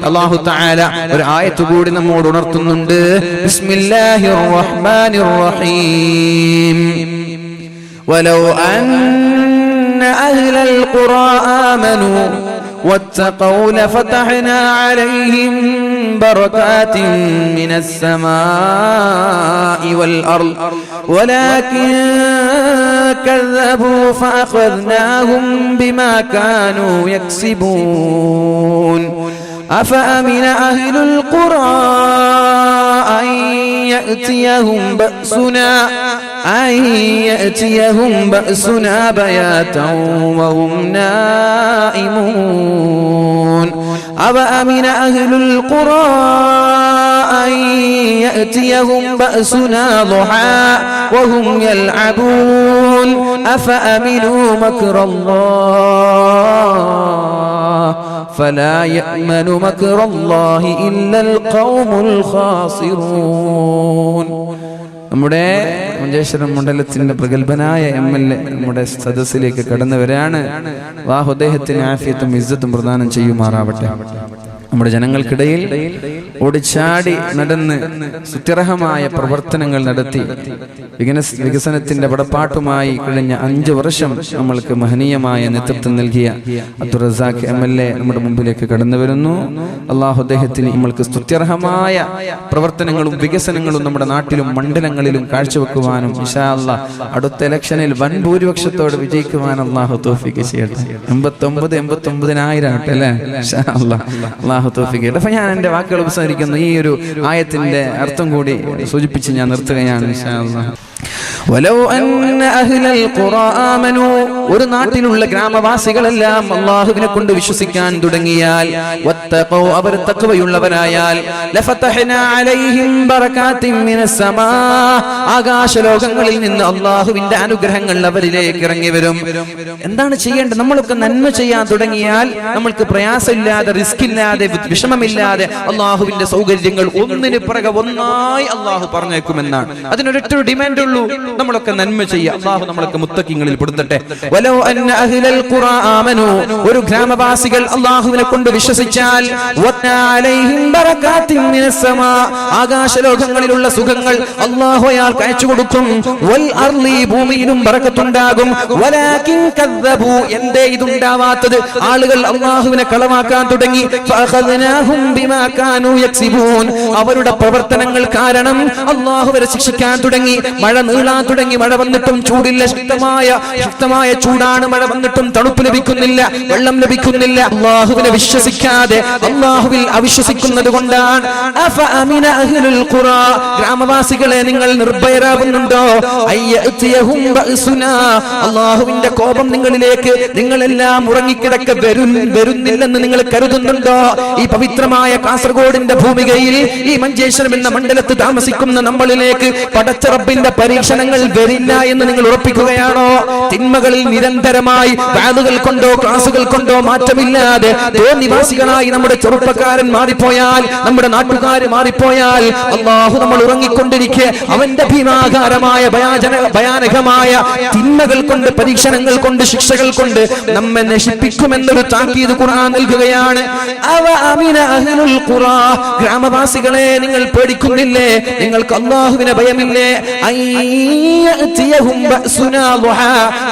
അല്ലാഹു തആല ഒരു ആയത്ത് കൂടി നമ്മോട് ഉണർത്തുന്നുണ്ട്. ബിസ്മില്ലാഹിർ റഹ്മാനിർ റഹീം. വലൗ അന്ന അഹ്ലൽ ഖുറാ ആമനൂ واتقوا لفتحنا عليهم بركات من السماء والأرض ولكن كذبوا فأخذناهم بما كانوا يكسبون أفأمن أهل القرى أن يأتيهم بأسنا بياتا وهم نائمون أفأمن أهل القرى أن يأتيهم بأسنا ضحى وهم يلعبون أفأمنوا مكر الله فلا يأمن مكر الله إلا القوم الخاسرون. നമ്മുടെ മഞ്ചേശ്വരം മണ്ഡലത്തിന്റെ പ്രഗത്ഭനായ MLA നമ്മുടെ സദസ്സിലേക്ക് കടന്നവരാണ്. അല്ലാഹു അദ്ദേഹത്തിന് ആഫിയത്തും ഇസ്സത്തും പ്രദാനം ചെയ്യുമാറാവട്ടെ. നമ്മുടെ ജനങ്ങൾക്കിടയിൽ ഓടിച്ചാടി നടന്ന് സുത്യർഹമായ പ്രവർത്തനങ്ങൾ നടത്തി വികസനത്തിന്റെ പടപ്പാട്ടുമായി കഴിഞ്ഞ 5 വർഷം നമ്മൾക്ക് മഹനീയമായ നേതൃത്വം നൽകിയ അബ്ദുൾ റസാഖ് MLA നമ്മുടെ മുമ്പിലേക്ക് കടന്നു വരുന്നു. അല്ലാഹു അദ്ദേഹത്തിന് നമ്മൾക്ക് സ്തുത്യർഹമായ പ്രവർത്തനങ്ങളും വികസനങ്ങളും നമ്മുടെ നാട്ടിലും മണ്ഡലങ്ങളിലും കാഴ്ചവെക്കുവാനും ഇൻഷാ അല്ലാഹ് അടുത്ത ഇലക്ഷനിൽ വൻ ഭൂരിപക്ഷത്തോടെ വിജയിക്കുവാൻ അല്ലാഹു തൗഫീഖ് ചെയ്യട്ടെ. 89,000 ആട്ടെ അല്ലേ? ഇൻഷാ അല്ലാഹ് അപ്പൊ ഞാൻ എന്റെ വാക്കുകൾ ഉപസംഹരിക്കുന്നു. ഈ ഒരു ആയത്തിന്റെ അർത്ഥം കൂടി സൂചിപ്പിച്ച് ഞാൻ നിർത്തുകയാണ്. ഇൻഷാ അല്ലാഹ്. വലൗ അന്ന അഹ്ലൽ ഖുറാ ആമനൂ, ഒരു നാട്ടിലുള്ള ഗ്രാമവാസികളെല്ലാം അല്ലാഹുവിനെ കൊണ്ട് വിശ്വസിക്കാൻ തുടങ്ങിയാൽ, വത്തഖൗ, അവർ തഖ്വയുള്ളവരായാൽ, ലഫതഹ്നാ അലൈഹിം ബറകാത്തിൻ മിനസ് സമാ, ആകാശലോകങ്ങളിൽ നിന്ന് അല്ലാഹുവിന്റെ അനുഗ്രഹങ്ങൾ അവരിലേക്ക് ഇറങ്ങി വരും. എന്താണ് ചെയ്യേണ്ടത്? നമ്മളൊക്കെ നന്മ ചെയ്യാൻ തുടങ്ങിയാൽ നമ്മൾക്ക് പ്രയാസമില്ലാതെ, റിസ്ക് ഇല്ലാതെ, വിഷമമില്ലാതെ അല്ലാഹുവിന്റെ സൗകര്യങ്ങൾ ഒന്നിന് പിറകെ ഒന്നായി അല്ലാഹു പറഞ്ഞേക്കുമെന്നാണ്. അതിനൊരൊറ്റ ഡിമാൻഡ് ഉള്ളൂ, നമ്മളൊക്കെ നന്മ ചെയ്യുക. അല്ലാഹു നമ്മളൊക്കെ മുത്തഖീങ്ങളിൽ പെടുത്തട്ടെ. വലൗ അന്ന അഹ്ലൽ ഖുറാ ആമനൂ, ഒരു ഗ്രാമവാസികൾ അല്ലാഹുവിനെ കൊണ്ട് വിശ്വസിച്ചാൽ, വത്നാ അലൈഹിം ബറകാത്തിൻ മിനസ് സമാ, ആകാശലോകങ്ങളിലുള്ള സുഖങ്ങൾ അല്ലാഹു അയാൾക്ക് അയച്ചു കൊടുക്കും. വൽ അർളി, ഭൂമിയിലും ബറക്കത്തുണ്ടാകും. വലാകിൻ കദ്ദബൂ, എന്തേ ഇതുണ്ടാവാത്തത്? ആളുകൾ അല്ലാഹുവിനെ കളവാക്കാൻ തുടങ്ങി. ഫഅഖദ്നാഹും ബിമാ കാനൂ യക്സിബൂൻ, അവരുടെ പ്രവർത്തനങ്ങൾ കാരണം അല്ലാഹു അവരെ ശിക്ഷിക്കാൻ തുടങ്ങി. മഴ നീളാൻ തുടങ്ങി. മഴ വന്നിട്ടും ചൂടില്ല, ശക്തമായ ചൂടാണ്. മഴ വന്നിട്ടും തണുപ്പ് ലഭിക്കുന്നില്ല, വെള്ളം ലഭിക്കുന്നില്ല. അല്ലാഹുവിനെ വിശ്വസിക്കാതെ അല്ലാഹുവിൽ അവിശ്വസിക്കുന്നത് കൊണ്ടാണ്. അഫഅമിന അഹ്ലുൽ ഖുറാ, ഗ്രാമവാസികളെ നിങ്ങൾ നിർഭയരാകുന്നുണ്ടോ? അയ്യഅതിയഹും ബഅസുനാ, അല്ലാഹുവിന്റെ കോപം നിങ്ങളിലേക്ക്, നിങ്ങളെല്ലാം ഉറങ്ങിക്കിടക്ക വരുന്നില്ലെന്ന് നിങ്ങൾ കരുതുന്നുണ്ടോ? ഈ പവിത്രമായ കാസർഗോഡിന്റെ കാസർഗോഡിന്റെ ഭൂമികയിൽ ഈ മഞ്ചേശ്വരം എന്ന മണ്ഡലത്ത് താമസിക്കുന്ന നമ്മളിലേക്ക് പടച്ച റബ്ബിന്റെ പരീക്ഷണങ്ങൾ വരില്ല എന്ന് നിങ്ങൾ ഉറപ്പിക്കുകയാണോ? തിന്മകളിൽ നിരന്തരമായി വാതുകൾ കൊണ്ടോ ക്ലാസുകൾ കൊണ്ടോ മാറ്റമില്ലാതെ തോന്നിവാസികളായി നമ്മുടെ ചെറുപ്പക്കാരൻ മാറിപ്പോയാൽ, നമ്മുടെ നാട്ടുകാർ മാറിപ്പോയാൽ, അല്ലാഹു നമ്മൾ ഉറങ്ങിക്കൊണ്ടിരിക്കെ അവന്റെ ഭീമാകാരമായ ഭയാനകമായ തിന്മകൾ കൊണ്ട്, പരീക്ഷണങ്ങൾ കൊണ്ട്, ശിക്ഷകൾ കൊണ്ട് നമ്മെ നശിപ്പിക്കുമെന്നൊരു താക്കീത് ഖുർആൻ നൽകുകയാണ്. ഗ്രാമവാസികളെ, നിങ്ങൾ പേടിക്കുന്നില്ലേ? നിങ്ങൾക്ക് അല്ലാഹുവിനെ ഭയമില്ലേ?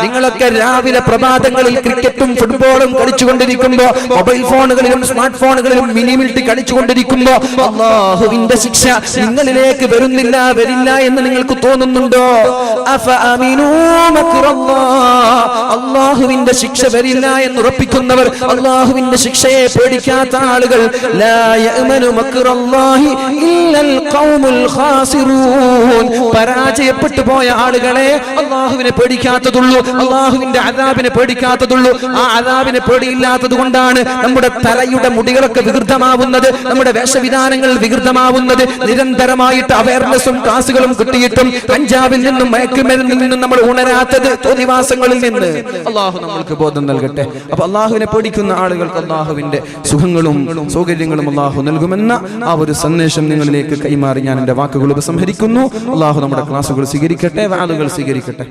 നിങ്ങളൊക്കെ രാവിലെ പ്രഭാതങ്ങളിൽ ക്രിക്കറ്റും ഫുട്ബോളും കളിച്ചുകൊണ്ടിരിക്കുമ്പോ, മൊബൈൽ ഫോണുകളിലും സ്മാർട്ട് ഫോണുകളിലും മിനിമിൽട്ടി കളിച്ചുകൊണ്ടിരിക്കുമ്പോ അല്ലാഹുവിന്റെ ശിക്ഷ നിങ്ങളിലേക്ക് വരില്ല എന്ന് നിങ്ങൾക്ക് തോന്നുന്നുണ്ടോ? അല്ലാഹുവിന്റെ ശിക്ഷ വരില്ല എന്ന് ഉറപ്പിക്കുന്നവർ, അല്ലാഹുവിന്റെ ശിക്ഷയെ പേടിക്കാത്ത ആളുകൾ, ലാ യഅ്മനു മക്റല്ലാഹി ഇല്ലൽ ഖൗമുൽ ഖാസിറൂൻ, പരാജയപ്പെട്ടു പോയ ആളുകളെ അല്ലാഹുവിനെ പേടിക്കാത്തതുള്ളൂ, അല്ലാഹുവിന്റെ അദാബിനെ പേടിക്കാത്തതുള്ളൂ. ആ അദാബിനെ പേടിയില്ലാത്തത് കൊണ്ടാണ് നമ്മുടെ തലയുടെ മുടികളൊക്കെ വികൃതമാവുന്നത്, നമ്മുടെ വേഷവിധാനങ്ങൾ വികൃതമാവുന്നത്. നിരന്തരമായിട്ട് അവയർനെസ്സും ക്ലാസുകളും കിട്ടിയിട്ടും പഞ്ചാബിൽ നിന്നും മയക്കുമരുന്നിൽ നിന്നും നമ്മൾ ഉണരാത്തത് തോന്നിവാസങ്ങളിൽ നിന്ന്. അല്ലാഹു നമ്മൾക്ക് ബോധം നൽകട്ടെ. അപ്പൊ അല്ലാഹുവിനെ പേടിക്കുന്ന ആളുകൾക്ക് അല്ലാഹുവിന്റെ സുഖങ്ങളും സൗകര്യങ്ങളും അല്ലാഹു നൽകുമെന്ന ആ ഒരു സന്ദേശം നിങ്ങളിലേക്ക് കൈമാറി ഞാൻ എന്റെ വാക്കുകൾ ഉപസംഹരിക്കുന്നു. അല്ലാഹു നമ്മുടെ ക്ലാസുകൾ സ്വീകരിക്കട്ടെ, വാദുകൾ സ്വീകരിക്കട്ടെ.